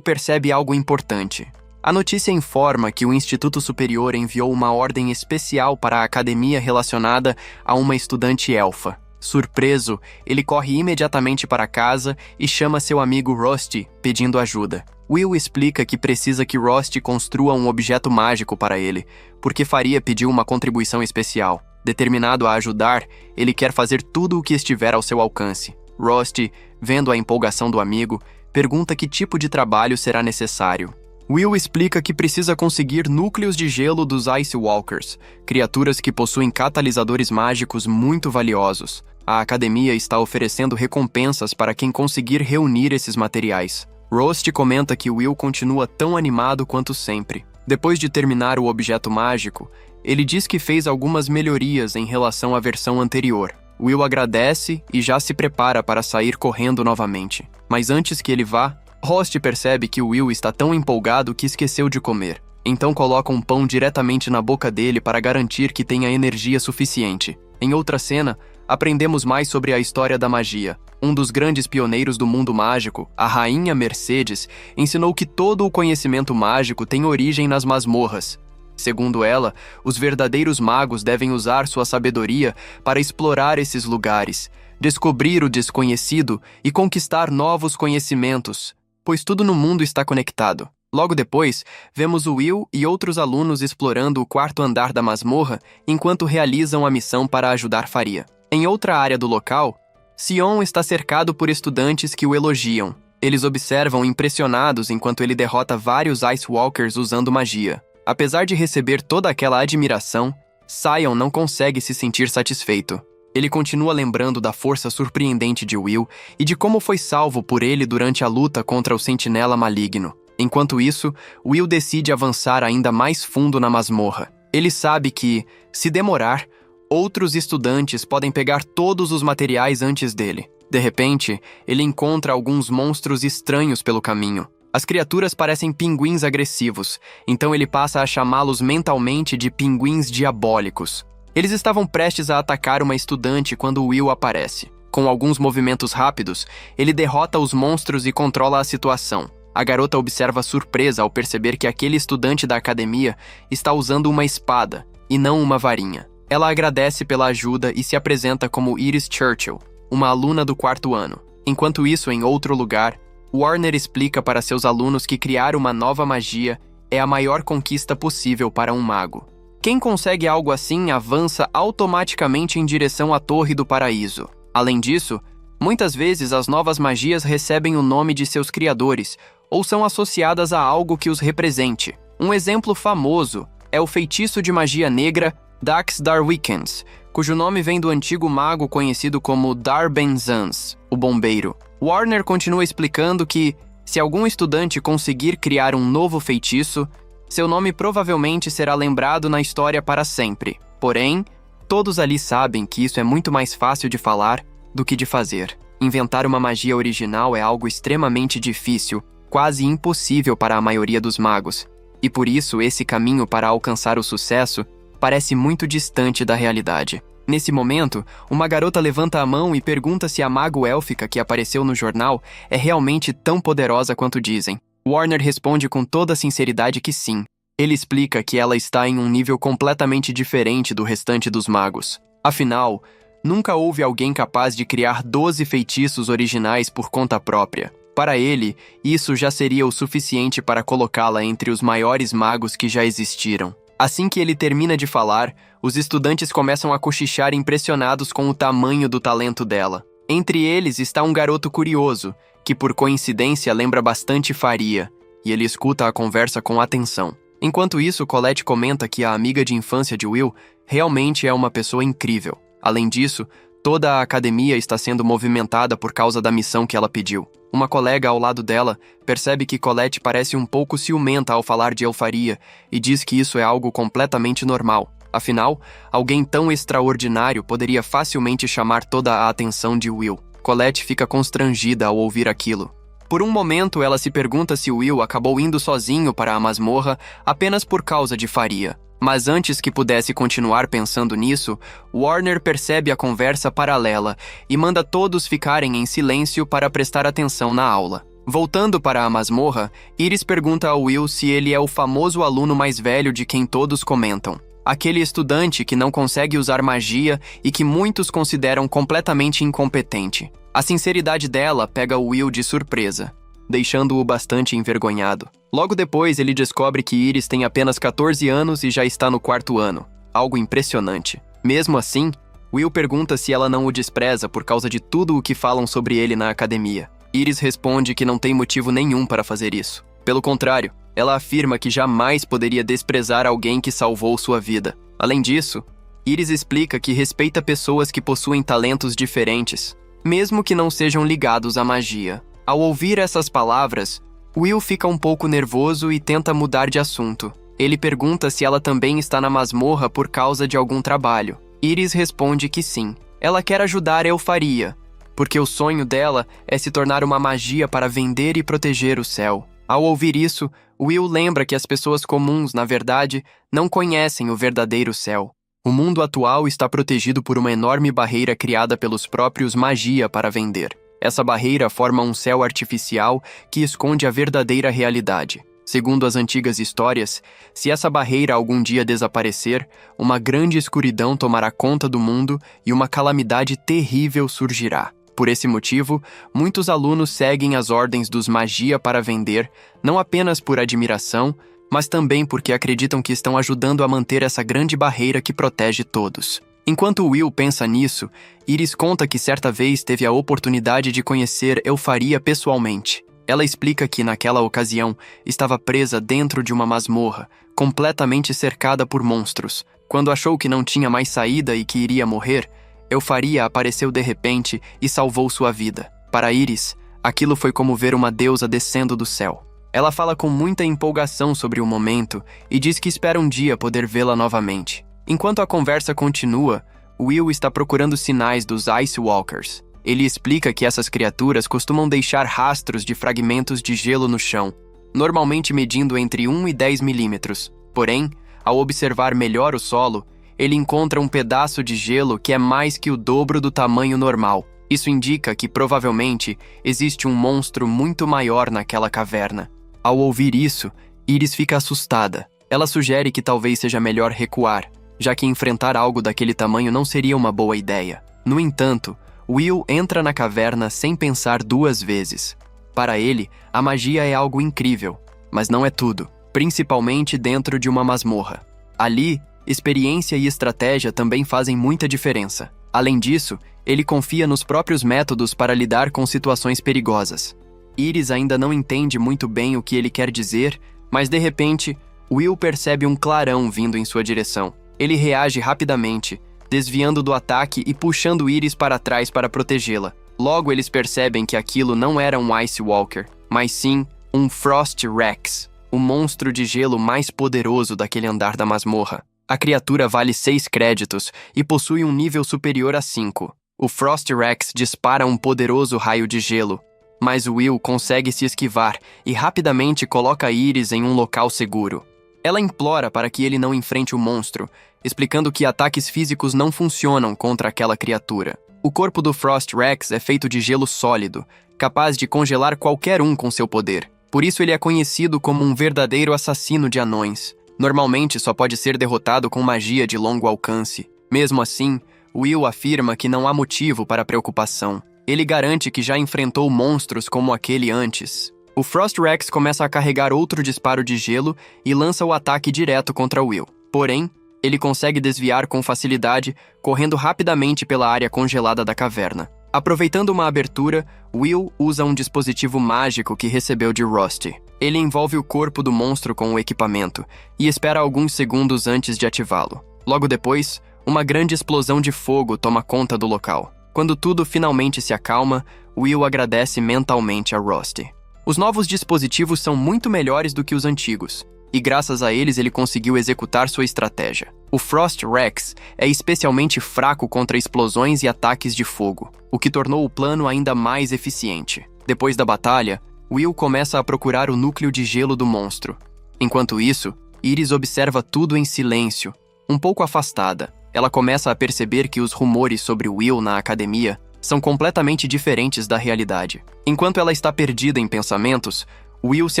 percebe algo importante. A notícia informa que o Instituto Superior enviou uma ordem especial para a academia relacionada a uma estudante elfa. Surpreso, ele corre imediatamente para casa e chama seu amigo Rusty, pedindo ajuda. Will explica que precisa que Rusty construa um objeto mágico para ele, porque Faria pediu uma contribuição especial. Determinado a ajudar, ele quer fazer tudo o que estiver ao seu alcance. Rusty, vendo a empolgação do amigo, pergunta que tipo de trabalho será necessário. Will explica que precisa conseguir núcleos de gelo dos Ice Walkers, criaturas que possuem catalisadores mágicos muito valiosos. A academia está oferecendo recompensas para quem conseguir reunir esses materiais. Rusty comenta que Will continua tão animado quanto sempre. Depois de terminar o objeto mágico, ele diz que fez algumas melhorias em relação à versão anterior. Will agradece e já se prepara para sair correndo novamente. Mas antes que ele vá, Rusty percebe que Will está tão empolgado que esqueceu de comer. Então coloca um pão diretamente na boca dele para garantir que tenha energia suficiente. Em outra cena, aprendemos mais sobre a história da magia. Um dos grandes pioneiros do mundo mágico, a Rainha Mercedes, ensinou que todo o conhecimento mágico tem origem nas masmorras. Segundo ela, os verdadeiros magos devem usar sua sabedoria para explorar esses lugares, descobrir o desconhecido e conquistar novos conhecimentos, pois tudo no mundo está conectado. Logo depois, vemos Will e outros alunos explorando o quarto andar da masmorra enquanto realizam a missão para ajudar Faria. Em outra área do local, Sion está cercado por estudantes que o elogiam. Eles observam impressionados enquanto ele derrota vários Ice Walkers usando magia. Apesar de receber toda aquela admiração, Sion não consegue se sentir satisfeito. Ele continua lembrando da força surpreendente de Will e de como foi salvo por ele durante a luta contra o Sentinela Maligno. Enquanto isso, Will decide avançar ainda mais fundo na masmorra. Ele sabe que, se demorar, outros estudantes podem pegar todos os materiais antes dele. De repente, ele encontra alguns monstros estranhos pelo caminho. As criaturas parecem pinguins agressivos, então ele passa a chamá-los mentalmente de pinguins diabólicos. Eles estavam prestes a atacar uma estudante quando Will aparece. Com alguns movimentos rápidos, ele derrota os monstros e controla a situação. A garota observa surpresa ao perceber que aquele estudante da academia está usando uma espada, e não uma varinha. Ela agradece pela ajuda e se apresenta como Iris Churchill, uma aluna do 4º ano. Enquanto isso, em outro lugar, Warner explica para seus alunos que criar uma nova magia é a maior conquista possível para um mago. Quem consegue algo assim avança automaticamente em direção à Torre do Paraíso. Além disso, muitas vezes as novas magias recebem o nome de seus criadores ou são associadas a algo que os represente. Um exemplo famoso é o feitiço de magia negra Dax Darwikens, cujo nome vem do antigo mago conhecido como Darbenzans, o bombeiro. Warner continua explicando que, se algum estudante conseguir criar um novo feitiço, seu nome provavelmente será lembrado na história para sempre. Porém, todos ali sabem que isso é muito mais fácil de falar do que de fazer. Inventar uma magia original é algo extremamente difícil, quase impossível para a maioria dos magos. E por isso, esse caminho para alcançar o sucesso parece muito distante da realidade. Nesse momento, uma garota levanta a mão e pergunta se a mago élfica que apareceu no jornal é realmente tão poderosa quanto dizem. Warner responde com toda a sinceridade que sim. Ele explica que ela está em um nível completamente diferente do restante dos magos. Afinal, nunca houve alguém capaz de criar 12 feitiços originais por conta própria. Para ele, isso já seria o suficiente para colocá-la entre os maiores magos que já existiram. Assim que ele termina de falar, os estudantes começam a cochichar impressionados com o tamanho do talento dela. Entre eles está um garoto curioso, que por coincidência lembra bastante Faria, e ele escuta a conversa com atenção. Enquanto isso, Colette comenta que a amiga de infância de Will realmente é uma pessoa incrível. Além disso, toda a academia está sendo movimentada por causa da missão que ela pediu. Uma colega ao lado dela percebe que Colette parece um pouco ciumenta ao falar de Elfaria e diz que isso é algo completamente normal. Afinal, alguém tão extraordinário poderia facilmente chamar toda a atenção de Will. Colette fica constrangida ao ouvir aquilo. Por um momento, ela se pergunta se Will acabou indo sozinho para a masmorra apenas por causa de Faria. Mas antes que pudesse continuar pensando nisso, Warner percebe a conversa paralela e manda todos ficarem em silêncio para prestar atenção na aula. Voltando para a masmorra, Iris pergunta a Will se ele é o famoso aluno mais velho de quem todos comentam. Aquele estudante que não consegue usar magia e que muitos consideram completamente incompetente. A sinceridade dela pega Will de surpresa, deixando-o bastante envergonhado. Logo depois, ele descobre que Iris tem apenas 14 anos e já está no 4º ano. Algo impressionante. Mesmo assim, Will pergunta se ela não o despreza por causa de tudo o que falam sobre ele na academia. Iris responde que não tem motivo nenhum para fazer isso. Pelo contrário, ela afirma que jamais poderia desprezar alguém que salvou sua vida. Além disso, Iris explica que respeita pessoas que possuem talentos diferentes, mesmo que não sejam ligados à magia. Ao ouvir essas palavras, Will fica um pouco nervoso e tenta mudar de assunto. Ele pergunta se ela também está na masmorra por causa de algum trabalho. Iris responde que sim. Ela quer ajudar Elfaria, porque o sonho dela é se tornar uma magia para vender e proteger o céu. Ao ouvir isso, Will lembra que as pessoas comuns, na verdade, não conhecem o verdadeiro céu. O mundo atual está protegido por uma enorme barreira criada pelos próprios magia para vender. Essa barreira forma um céu artificial que esconde a verdadeira realidade. Segundo as antigas histórias, se essa barreira algum dia desaparecer, uma grande escuridão tomará conta do mundo e uma calamidade terrível surgirá. Por esse motivo, muitos alunos seguem as ordens dos magia para vender, não apenas por admiração, mas também porque acreditam que estão ajudando a manter essa grande barreira que protege todos. Enquanto Will pensa nisso, Iris conta que certa vez teve a oportunidade de conhecer Elfaria pessoalmente. Ela explica que, naquela ocasião, estava presa dentro de uma masmorra, completamente cercada por monstros. Quando achou que não tinha mais saída e que iria morrer, Elfaria apareceu de repente e salvou sua vida. Para Iris, aquilo foi como ver uma deusa descendo do céu. Ela fala com muita empolgação sobre o momento e diz que espera um dia poder vê-la novamente. Enquanto a conversa continua, Will está procurando sinais dos Ice Walkers. Ele explica que essas criaturas costumam deixar rastros de fragmentos de gelo no chão, normalmente medindo entre 1 e 10 milímetros. Porém, ao observar melhor o solo, ele encontra um pedaço de gelo que é mais que o dobro do tamanho normal. Isso indica que, provavelmente, existe um monstro muito maior naquela caverna. Ao ouvir isso, Iris fica assustada. Ela sugere que talvez seja melhor recuar, já que enfrentar algo daquele tamanho não seria uma boa ideia. No entanto, Will entra na caverna sem pensar 2 vezes. Para ele, a magia é algo incrível, mas não é tudo, principalmente dentro de uma masmorra. Ali, experiência e estratégia também fazem muita diferença. Além disso, ele confia nos próprios métodos para lidar com situações perigosas. Iris ainda não entende muito bem o que ele quer dizer, mas de repente, Will percebe um clarão vindo em sua direção. Ele reage rapidamente, desviando do ataque e puxando Iris para trás para protegê-la. Logo eles percebem que aquilo não era um Ice Walker, mas sim um Frost Rex, o monstro de gelo mais poderoso daquele andar da masmorra. A criatura vale 6 créditos e possui um nível superior a 5. O Frost Rex dispara um poderoso raio de gelo, mas Will consegue se esquivar e rapidamente coloca Iris em um local seguro. Ela implora para que ele não enfrente o monstro, explicando que ataques físicos não funcionam contra aquela criatura. O corpo do Frost Rex é feito de gelo sólido, capaz de congelar qualquer um com seu poder. Por isso ele é conhecido como um verdadeiro assassino de anões. Normalmente só pode ser derrotado com magia de longo alcance. Mesmo assim, Will afirma que não há motivo para preocupação. Ele garante que já enfrentou monstros como aquele antes. O Frost Rex começa a carregar outro disparo de gelo e lança o ataque direto contra Will. Porém, ele consegue desviar com facilidade, correndo rapidamente pela área congelada da caverna. Aproveitando uma abertura, Will usa um dispositivo mágico que recebeu de Rusty. Ele envolve o corpo do monstro com o equipamento e espera alguns segundos antes de ativá-lo. Logo depois, uma grande explosão de fogo toma conta do local. Quando tudo finalmente se acalma, Will agradece mentalmente a Rusty. Os novos dispositivos são muito melhores do que os antigos, e graças a eles ele conseguiu executar sua estratégia. O Frost Rex é especialmente fraco contra explosões e ataques de fogo, o que tornou o plano ainda mais eficiente. Depois da batalha, Will começa a procurar o núcleo de gelo do monstro. Enquanto isso, Iris observa tudo em silêncio, um pouco afastada. Ela começa a perceber que os rumores sobre Will na academia são completamente diferentes da realidade. Enquanto ela está perdida em pensamentos, Will se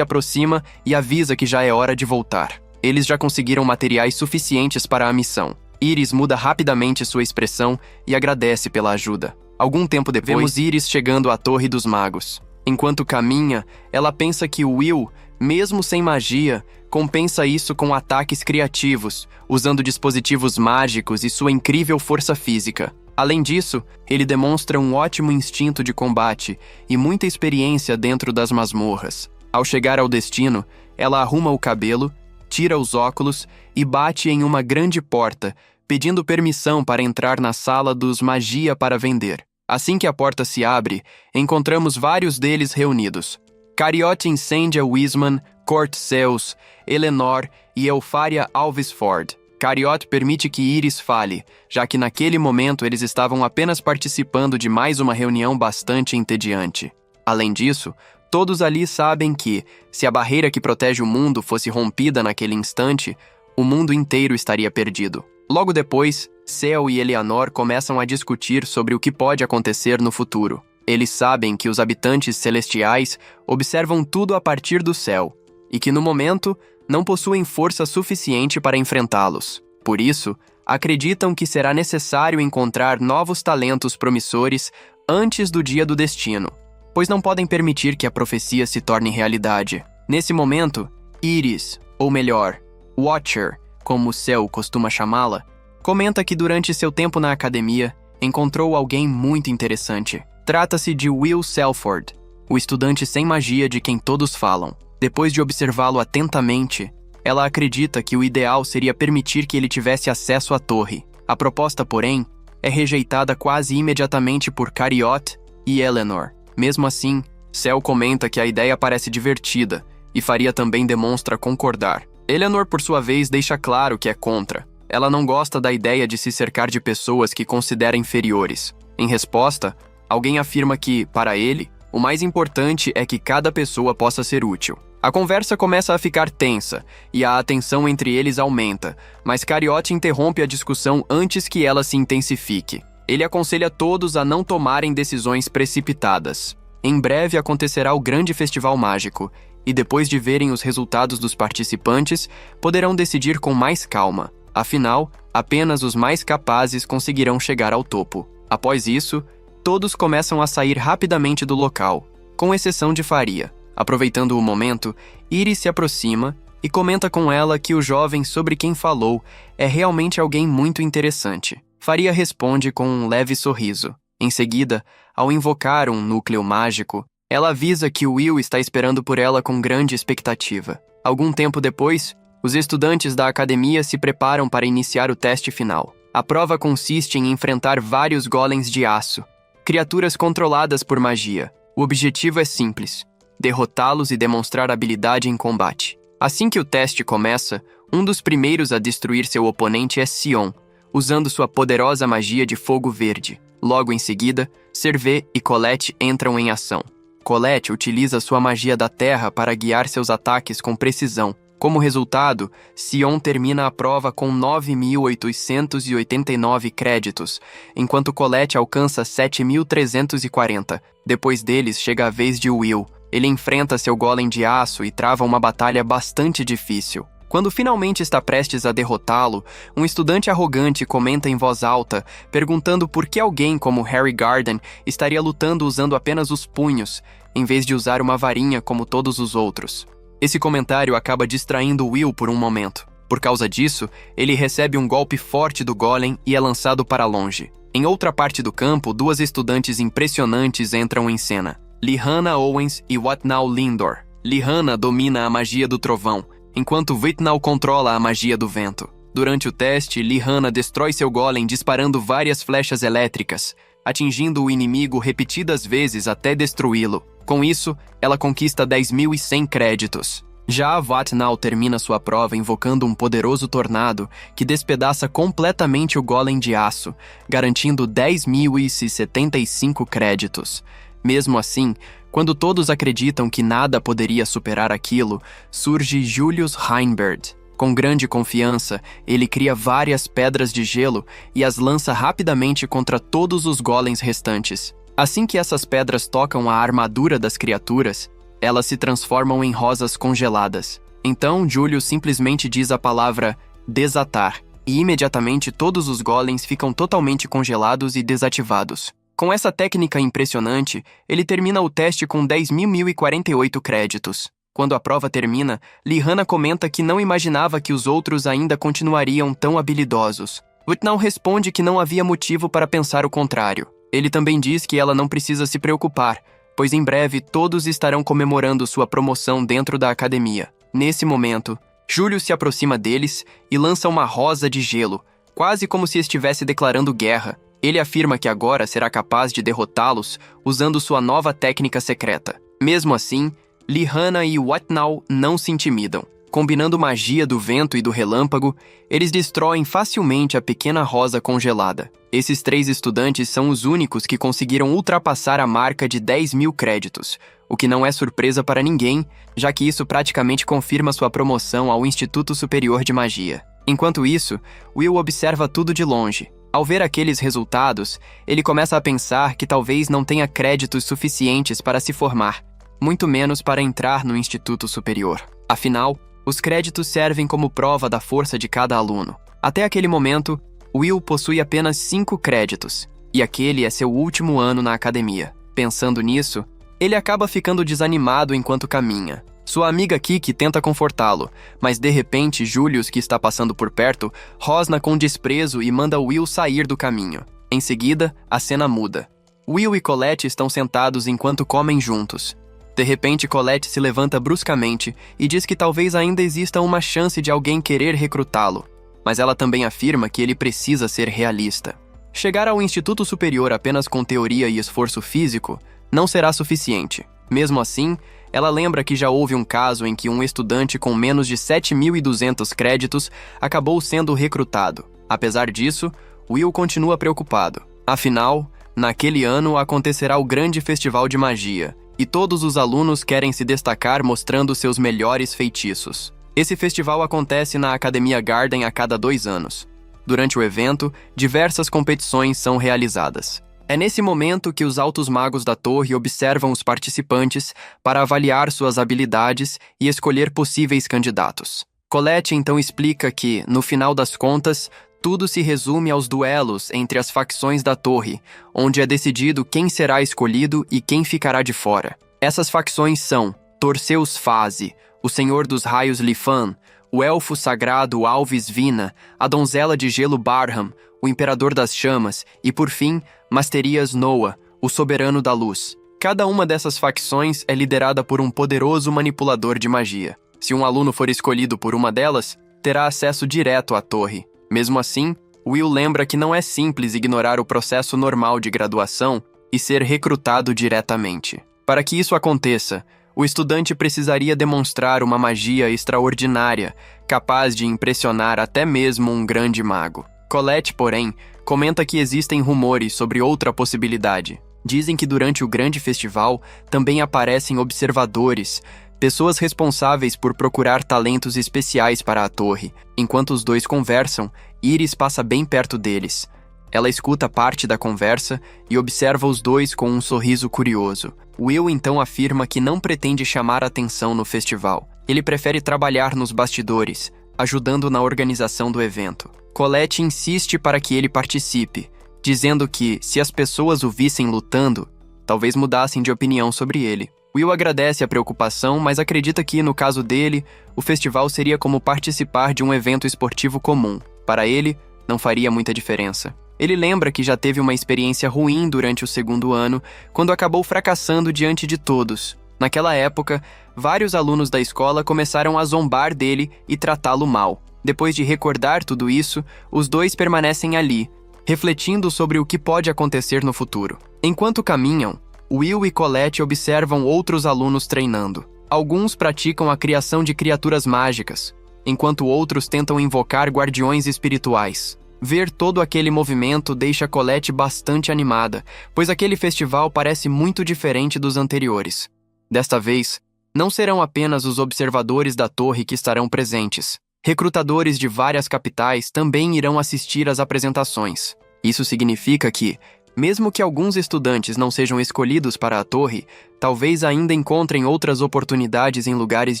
aproxima e avisa que já é hora de voltar. Eles já conseguiram materiais suficientes para a missão. Iris muda rapidamente sua expressão e agradece pela ajuda. Algum tempo depois, vemos Iris chegando à Torre dos Magos. Enquanto caminha, ela pensa que Will, mesmo sem magia, compensa isso com ataques criativos, usando dispositivos mágicos e sua incrível força física. Além disso, ele demonstra um ótimo instinto de combate e muita experiência dentro das masmorras. Ao chegar ao destino, ela arruma o cabelo, tira os óculos e bate em uma grande porta, pedindo permissão para entrar na sala dos Magia para Vender. Assim que a porta se abre, encontramos vários deles reunidos. Cariote incendia Wiseman, Court Zeus, Eleanor e Elfaria Alvesford. Cariote permite que Iris fale, já que naquele momento eles estavam apenas participando de mais uma reunião bastante entediante. Além disso, todos ali sabem que, se a barreira que protege o mundo fosse rompida naquele instante, o mundo inteiro estaria perdido. Logo depois, Cel e Eleanor começam a discutir sobre o que pode acontecer no futuro. Eles sabem que os habitantes celestiais observam tudo a partir do céu, e que no momento não possuem força suficiente para enfrentá-los. Por isso, acreditam que será necessário encontrar novos talentos promissores antes do dia do destino, pois não podem permitir que a profecia se torne realidade. Nesse momento, Iris, ou melhor, Watcher, como Cel costuma chamá-la, comenta que durante seu tempo na academia, encontrou alguém muito interessante. Trata-se de Will Selford, o estudante sem magia de quem todos falam. Depois de observá-lo atentamente, ela acredita que o ideal seria permitir que ele tivesse acesso à torre. A proposta, porém, é rejeitada quase imediatamente por Cariote e Eleanor. Mesmo assim, Cel comenta que a ideia parece divertida, e Faria também demonstra concordar. Eleanor, por sua vez, deixa claro que é contra. Ela não gosta da ideia de se cercar de pessoas que considera inferiores. Em resposta, alguém afirma que, para ele, o mais importante é que cada pessoa possa ser útil. A conversa começa a ficar tensa, e a atenção entre eles aumenta, mas Cariote interrompe a discussão antes que ela se intensifique. Ele aconselha todos a não tomarem decisões precipitadas. Em breve acontecerá o grande festival mágico, e depois de verem os resultados dos participantes, poderão decidir com mais calma. Afinal, apenas os mais capazes conseguirão chegar ao topo. Após isso, todos começam a sair rapidamente do local, com exceção de Faria. Aproveitando o momento, Iris se aproxima e comenta com ela que o jovem sobre quem falou é realmente alguém muito interessante. Faria responde com um leve sorriso. Em seguida, ao invocar um núcleo mágico, ela avisa que Will está esperando por ela com grande expectativa. Algum tempo depois, os estudantes da academia se preparam para iniciar o teste final. A prova consiste em enfrentar vários golems de aço, criaturas controladas por magia. O objetivo é simples: derrotá-los e demonstrar habilidade em combate. Assim que o teste começa, um dos primeiros a destruir seu oponente é Sion, usando sua poderosa magia de fogo verde. Logo em seguida, Servé e Colette entram em ação. Colette utiliza sua magia da terra para guiar seus ataques com precisão. Como resultado, Sion termina a prova com 9.889 créditos, enquanto Colette alcança 7.340. Depois deles, chega a vez de Will. Ele enfrenta seu golem de aço e trava uma batalha bastante difícil. Quando finalmente está prestes a derrotá-lo, um estudante arrogante comenta em voz alta, perguntando por que alguém como Harry Garden estaria lutando usando apenas os punhos, em vez de usar uma varinha como todos os outros. Esse comentário acaba distraindo Will por um momento. Por causa disso, ele recebe um golpe forte do golem e é lançado para longe. Em outra parte do campo, duas estudantes impressionantes entram em cena: Lihanna Owens e Whatnau Lindor. Lihanna domina a magia do trovão, enquanto Whatnau controla a magia do vento. Durante o teste, Lihanna destrói seu golem disparando várias flechas elétricas, atingindo o inimigo repetidas vezes até destruí-lo. Com isso, ela conquista 10.100 créditos. Já a Whatnau termina sua prova invocando um poderoso tornado que despedaça completamente o golem de aço, garantindo 10.075 créditos. Mesmo assim, Quando todos acreditam que nada poderia superar aquilo, surge Julius Heinberg. Com grande confiança, ele cria várias pedras de gelo e as lança rapidamente contra todos os golems restantes. Assim que essas pedras tocam a armadura das criaturas, elas se transformam em rosas congeladas. Então, Julius simplesmente diz a palavra desatar, e imediatamente todos os golems ficam totalmente congelados e desativados. Com essa técnica impressionante, ele termina o teste com 10.048 créditos. Quando a prova termina, Lihana comenta que não imaginava que os outros ainda continuariam tão habilidosos. Whitnall responde que não havia motivo para pensar o contrário. Ele também diz que ela não precisa se preocupar, pois em breve todos estarão comemorando sua promoção dentro da academia. Nesse momento, Júlio se aproxima deles e lança uma rosa de gelo, quase como se estivesse declarando guerra. Ele afirma que agora será capaz de derrotá-los usando sua nova técnica secreta. Mesmo assim, Lihana e Whitnall não se intimidam. Combinando magia do vento e do relâmpago, eles destroem facilmente a pequena rosa congelada. Esses 3 estudantes são os únicos que conseguiram ultrapassar a marca de 10.000 créditos, o que não é surpresa para ninguém, já que isso praticamente confirma sua promoção ao Instituto Superior de Magia. Enquanto isso, Will observa tudo de longe. Ao ver aqueles resultados, ele começa a pensar que talvez não tenha créditos suficientes para se formar, muito menos para entrar no Instituto Superior. Afinal, os créditos servem como prova da força de cada aluno. Até aquele momento, Will possui apenas 5 créditos, e aquele é seu último ano na academia. Pensando nisso, ele acaba ficando desanimado enquanto caminha. Sua amiga Kiki tenta confortá-lo, mas de repente Julius, que está passando por perto, rosna com desprezo e manda Will sair do caminho. Em seguida, a cena muda. Will e Colette estão sentados enquanto comem juntos. De repente, Colette se levanta bruscamente e diz que talvez ainda exista uma chance de alguém querer recrutá-lo, mas ela também afirma que ele precisa ser realista. Chegar ao Instituto Superior apenas com teoria e esforço físico não será suficiente. Mesmo assim, ela lembra que já houve um caso em que um estudante com menos de 7.200 créditos acabou sendo recrutado. Apesar disso, Will continua preocupado. Afinal, naquele ano acontecerá o grande festival de magia, e todos os alunos querem se destacar mostrando seus melhores feitiços. Esse festival acontece na Academia Garden a cada 2 anos. Durante o evento, diversas competições são realizadas. É nesse momento que os altos magos da torre observam os participantes para avaliar suas habilidades e escolher possíveis candidatos. Colette então explica que, no final das contas, tudo se resume aos duelos entre as facções da torre, onde é decidido quem será escolhido e quem ficará de fora. Essas facções são Torceus Faze, o Senhor dos Raios Lifan, o Elfo Sagrado Alvis Vina, a Donzela de Gelo Barham, o Imperador das Chamas e, por fim, Masterias Noah, o Soberano da Luz. Cada uma dessas facções é liderada por um poderoso manipulador de magia. Se um aluno for escolhido por uma delas, terá acesso direto à torre. Mesmo assim, Will lembra que não é simples ignorar o processo normal de graduação e ser recrutado diretamente. Para que isso aconteça, o estudante precisaria demonstrar uma magia extraordinária, capaz de impressionar até mesmo um grande mago. Colette, porém, comenta que existem rumores sobre outra possibilidade. Dizem que durante o grande festival também aparecem observadores, pessoas responsáveis por procurar talentos especiais para a torre. Enquanto os dois conversam, Iris passa bem perto deles. Ela escuta parte da conversa e observa os dois com um sorriso curioso. Will então afirma que não pretende chamar atenção no festival. Ele prefere trabalhar nos bastidores, ajudando na organização do evento. Colette insiste para que ele participe, dizendo que, se as pessoas o vissem lutando, talvez mudassem de opinião sobre ele. Will agradece a preocupação, mas acredita que, no caso dele, o festival seria como participar de um evento esportivo comum. Para ele, não faria muita diferença. Ele lembra que já teve uma experiência ruim durante o 2º ano, quando acabou fracassando diante de todos. Naquela época, vários alunos da escola começaram a zombar dele e tratá-lo mal. Depois de recordar tudo isso, os dois permanecem ali, refletindo sobre o que pode acontecer no futuro. Enquanto caminham, Will e Colette observam outros alunos treinando. Alguns praticam a criação de criaturas mágicas, enquanto outros tentam invocar guardiões espirituais. Ver todo aquele movimento deixa Colette bastante animada, pois aquele festival parece muito diferente dos anteriores. Desta vez, não serão apenas os observadores da torre que estarão presentes. Recrutadores de várias capitais também irão assistir às apresentações. Isso significa que, mesmo que alguns estudantes não sejam escolhidos para a torre, talvez ainda encontrem outras oportunidades em lugares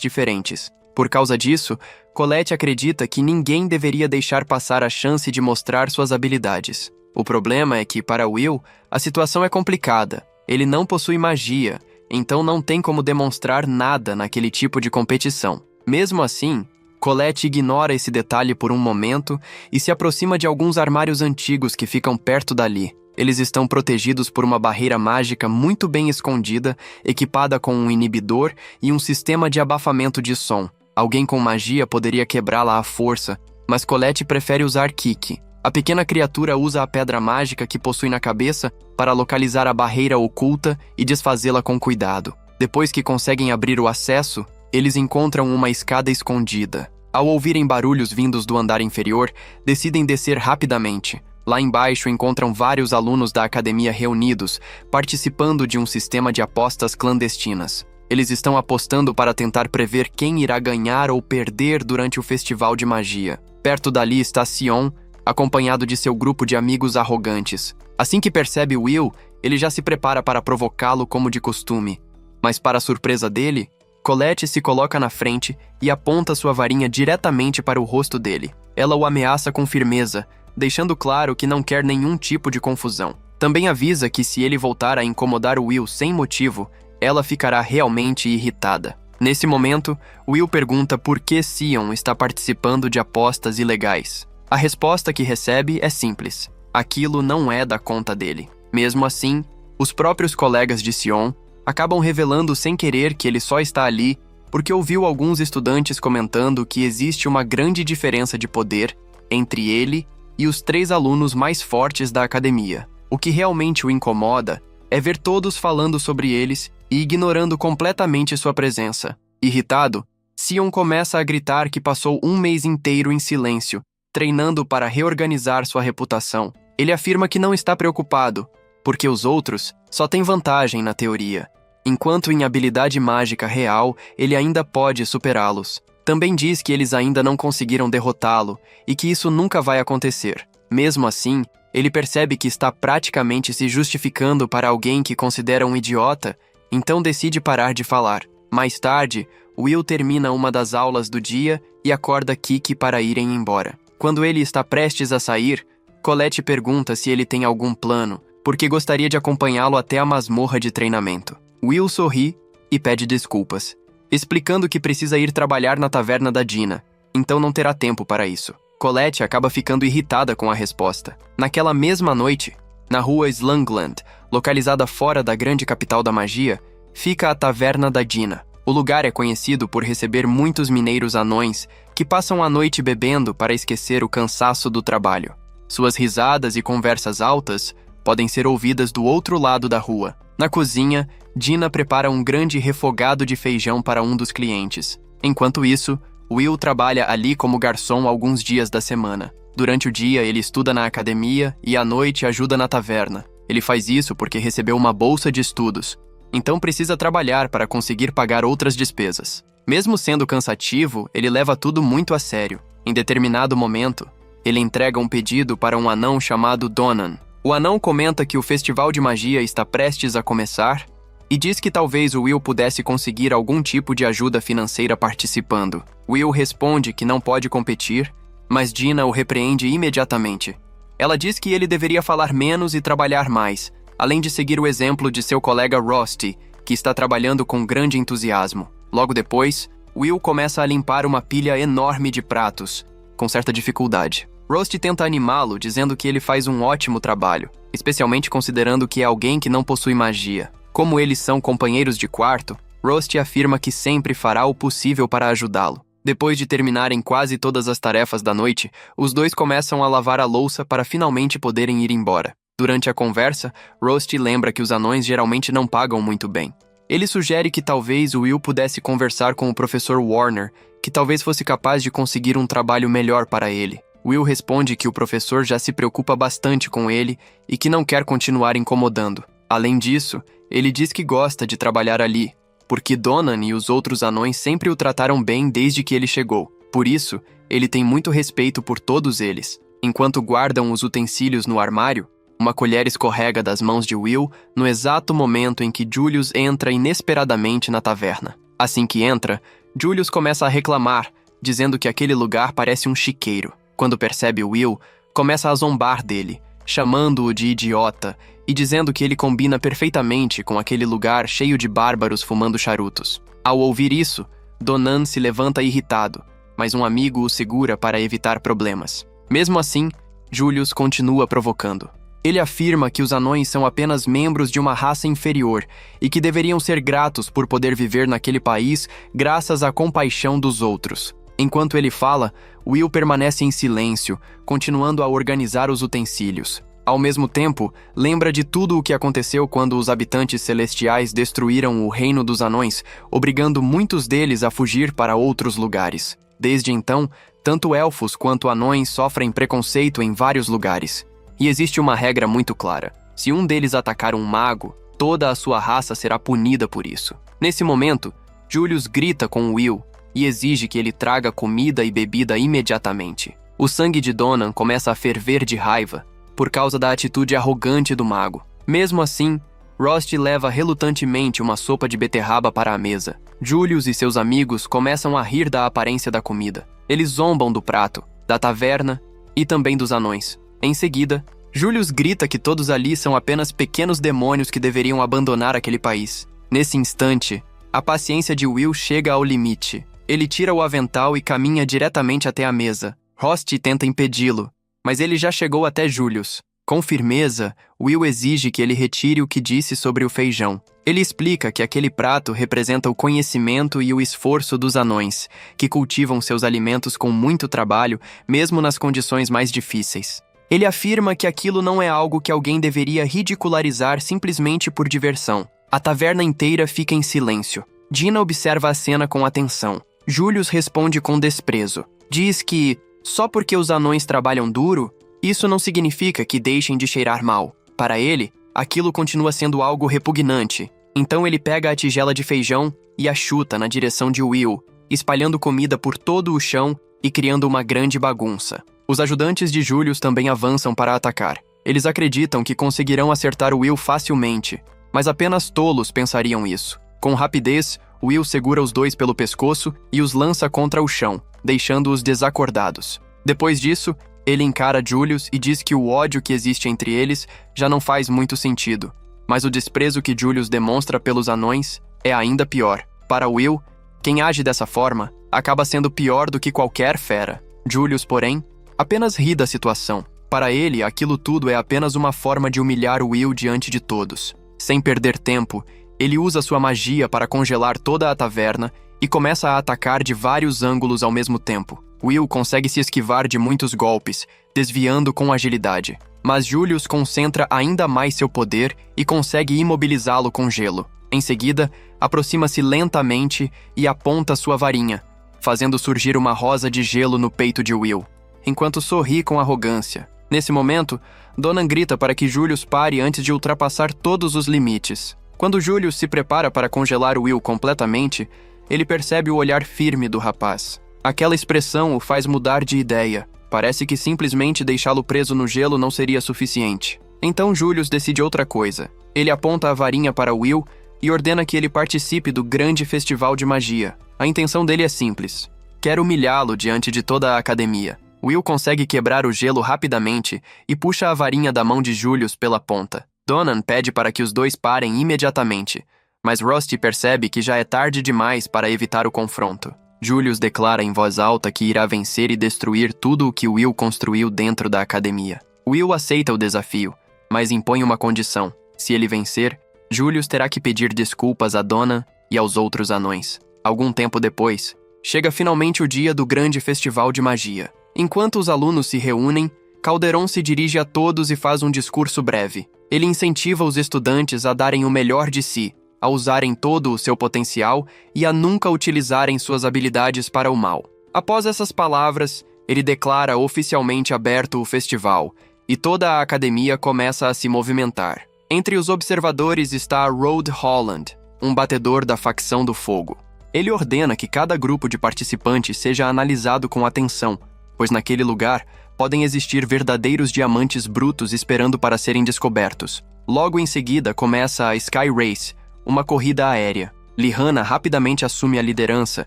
diferentes. Por causa disso, Colette acredita que ninguém deveria deixar passar a chance de mostrar suas habilidades. O problema é que, para Will, a situação é complicada. Ele não possui magia, então não tem como demonstrar nada naquele tipo de competição. Mesmo assim, Colette ignora esse detalhe por um momento e se aproxima de alguns armários antigos que ficam perto dali. Eles estão protegidos por uma barreira mágica muito bem escondida, equipada com um inibidor e um sistema de abafamento de som. Alguém com magia poderia quebrá-la à força, mas Colette prefere usar Kiki. A pequena criatura usa a pedra mágica que possui na cabeça para localizar a barreira oculta e desfazê-la com cuidado. Depois que conseguem abrir o acesso, eles encontram uma escada escondida. Ao ouvirem barulhos vindos do andar inferior, decidem descer rapidamente. Lá embaixo encontram vários alunos da academia reunidos, participando de um sistema de apostas clandestinas. Eles estão apostando para tentar prever quem irá ganhar ou perder durante o festival de magia. Perto dali está Sion, acompanhado de seu grupo de amigos arrogantes. Assim que percebe Will, ele já se prepara para provocá-lo como de costume. Mas para surpresa dele, Colette se coloca na frente e aponta sua varinha diretamente para o rosto dele. Ela o ameaça com firmeza, deixando claro que não quer nenhum tipo de confusão. Também avisa que se ele voltar a incomodar Will sem motivo, ela ficará realmente irritada. Nesse momento, Will pergunta por que Sion está participando de apostas ilegais. A resposta que recebe é simples: aquilo não é da conta dele. Mesmo assim, os próprios colegas de Sion acabam revelando sem querer que ele só está ali porque ouviu alguns estudantes comentando que existe uma grande diferença de poder entre ele e os 3 alunos mais fortes da academia. O que realmente o incomoda é ver todos falando sobre eles e ignorando completamente sua presença. Irritado, Sion começa a gritar que passou um mês inteiro em silêncio, treinando para reorganizar sua reputação. Ele afirma que não está preocupado, porque os outros só têm vantagem na teoria, enquanto em habilidade mágica real ele ainda pode superá-los. Também diz que eles ainda não conseguiram derrotá-lo e que isso nunca vai acontecer. Mesmo assim, ele percebe que está praticamente se justificando para alguém que considera um idiota, então decide parar de falar. Mais tarde, Will termina uma das aulas do dia e acorda Kiki para irem embora. Quando ele está prestes a sair, Colette pergunta se ele tem algum plano, porque gostaria de acompanhá-lo até a masmorra de treinamento. Will sorri e pede desculpas, explicando que precisa ir trabalhar na taverna da Dina, então não terá tempo para isso. Colette acaba ficando irritada com a resposta. Naquela mesma noite, na rua Slangland, localizada fora da grande capital da magia, fica a taverna da Dina. O lugar é conhecido por receber muitos mineiros anões que passam a noite bebendo para esquecer o cansaço do trabalho. Suas risadas e conversas altas podem ser ouvidas do outro lado da rua. Na cozinha, Dina prepara um grande refogado de feijão para um dos clientes. Enquanto isso, Will trabalha ali como garçom alguns dias da semana. Durante o dia, ele estuda na academia e à noite ajuda na taverna. Ele faz isso porque recebeu uma bolsa de estudos, então precisa trabalhar para conseguir pagar outras despesas. Mesmo sendo cansativo, ele leva tudo muito a sério. Em determinado momento, ele entrega um pedido para um anão chamado Donan. O anão comenta que o festival de magia está prestes a começar e diz que talvez o Will pudesse conseguir algum tipo de ajuda financeira participando. Will responde que não pode competir, mas Dina o repreende imediatamente. Ela diz que ele deveria falar menos e trabalhar mais, além de seguir o exemplo de seu colega Rusty, que está trabalhando com grande entusiasmo. Logo depois, Will começa a limpar uma pilha enorme de pratos, com certa dificuldade. Rusty tenta animá-lo, dizendo que ele faz um ótimo trabalho, especialmente considerando que é alguém que não possui magia. Como eles são companheiros de quarto, Rusty afirma que sempre fará o possível para ajudá-lo. Depois de terminarem quase todas as tarefas da noite, os dois começam a lavar a louça para finalmente poderem ir embora. Durante a conversa, Rusty lembra que os anões geralmente não pagam muito bem. Ele sugere que talvez o Will pudesse conversar com o professor Warner, que talvez fosse capaz de conseguir um trabalho melhor para ele. Will responde que o professor já se preocupa bastante com ele e que não quer continuar incomodando. Além disso, ele diz que gosta de trabalhar ali, porque Donan e os outros anões sempre o trataram bem desde que ele chegou. Por isso, ele tem muito respeito por todos eles. Enquanto guardam os utensílios no armário, uma colher escorrega das mãos de Will no exato momento em que Julius entra inesperadamente na taverna. Assim que entra, Julius começa a reclamar, dizendo que aquele lugar parece um chiqueiro. Quando percebe Will, começa a zombar dele, chamando-o de idiota e dizendo que ele combina perfeitamente com aquele lugar cheio de bárbaros fumando charutos. Ao ouvir isso, Donan se levanta irritado, mas um amigo o segura para evitar problemas. Mesmo assim, Julius continua provocando. Ele afirma que os anões são apenas membros de uma raça inferior e que deveriam ser gratos por poder viver naquele país graças à compaixão dos outros. Enquanto ele fala, Will permanece em silêncio, continuando a organizar os utensílios. Ao mesmo tempo, lembra de tudo o que aconteceu quando os habitantes celestiais destruíram o reino dos anões, obrigando muitos deles a fugir para outros lugares. Desde então, tanto elfos quanto anões sofrem preconceito em vários lugares. E existe uma regra muito clara: se um deles atacar um mago, toda a sua raça será punida por isso. Nesse momento, Julius grita com Will e exige que ele traga comida e bebida imediatamente. O sangue de Donan começa a ferver de raiva por causa da atitude arrogante do mago. Mesmo assim, Rost leva relutantemente uma sopa de beterraba para a mesa. Julius e seus amigos começam a rir da aparência da comida. Eles zombam do prato, da taverna e também dos anões. Em seguida, Julius grita que todos ali são apenas pequenos demônios que deveriam abandonar aquele país. Nesse instante, a paciência de Will chega ao limite. Ele tira o avental e caminha diretamente até a mesa. Rost tenta impedi-lo, mas ele já chegou até Julius. Com firmeza, Will exige que ele retire o que disse sobre o feijão. Ele explica que aquele prato representa o conhecimento e o esforço dos anões, que cultivam seus alimentos com muito trabalho, mesmo nas condições mais difíceis. Ele afirma que aquilo não é algo que alguém deveria ridicularizar simplesmente por diversão. A taverna inteira fica em silêncio. Dina observa a cena com atenção. Julius responde com desprezo. Diz que, só porque os anões trabalham duro, isso não significa que deixem de cheirar mal. Para ele, aquilo continua sendo algo repugnante. Então ele pega a tigela de feijão e a chuta na direção de Will, espalhando comida por todo o chão e criando uma grande bagunça. Os ajudantes de Julius também avançam para atacar. Eles acreditam que conseguirão acertar Will facilmente, mas apenas tolos pensariam isso. Com rapidez, Will segura os dois pelo pescoço e os lança contra o chão, deixando-os desacordados. Depois disso, ele encara Julius e diz que o ódio que existe entre eles já não faz muito sentido, mas o desprezo que Julius demonstra pelos anões é ainda pior. Para Will, quem age dessa forma acaba sendo pior do que qualquer fera. Julius, porém, apenas ri da situação. Para ele, aquilo tudo é apenas uma forma de humilhar Will diante de todos. Sem perder tempo, ele usa sua magia para congelar toda a taverna e começa a atacar de vários ângulos ao mesmo tempo. Will consegue se esquivar de muitos golpes, desviando com agilidade. Mas Julius concentra ainda mais seu poder e consegue imobilizá-lo com gelo. Em seguida, aproxima-se lentamente e aponta sua varinha, fazendo surgir uma rosa de gelo no peito de Will, enquanto sorri com arrogância. Nesse momento, Donan grita para que Julius pare antes de ultrapassar todos os limites. Quando Julius se prepara para congelar Will completamente, ele percebe o olhar firme do rapaz. Aquela expressão o faz mudar de ideia. Parece que simplesmente deixá-lo preso no gelo não seria suficiente. Então Julius decide outra coisa. Ele aponta a varinha para Will e ordena que ele participe do grande festival de magia. A intenção dele é simples. Quer humilhá-lo diante de toda a academia. Will consegue quebrar o gelo rapidamente e puxa a varinha da mão de Julius pela ponta. Donan pede para que os dois parem imediatamente, mas Rost percebe que já é tarde demais para evitar o confronto. Julius declara em voz alta que irá vencer e destruir tudo o que Will construiu dentro da academia. Will aceita o desafio, mas impõe uma condição. Se ele vencer, Julius terá que pedir desculpas a Donan e aos outros anões. Algum tempo depois, chega finalmente o dia do grande festival de magia. Enquanto os alunos se reúnem, Calderon se dirige a todos e faz um discurso breve. Ele incentiva os estudantes a darem o melhor de si, a usarem todo o seu potencial e a nunca utilizarem suas habilidades para o mal. Após essas palavras, ele declara oficialmente aberto o festival, e toda a academia começa a se movimentar. Entre os observadores está Rod Holland, um batedor da facção do fogo. Ele ordena que cada grupo de participantes seja analisado com atenção, pois naquele lugar podem existir verdadeiros diamantes brutos esperando para serem descobertos. Logo em seguida começa a Sky Race, uma corrida aérea. Lihana rapidamente assume a liderança,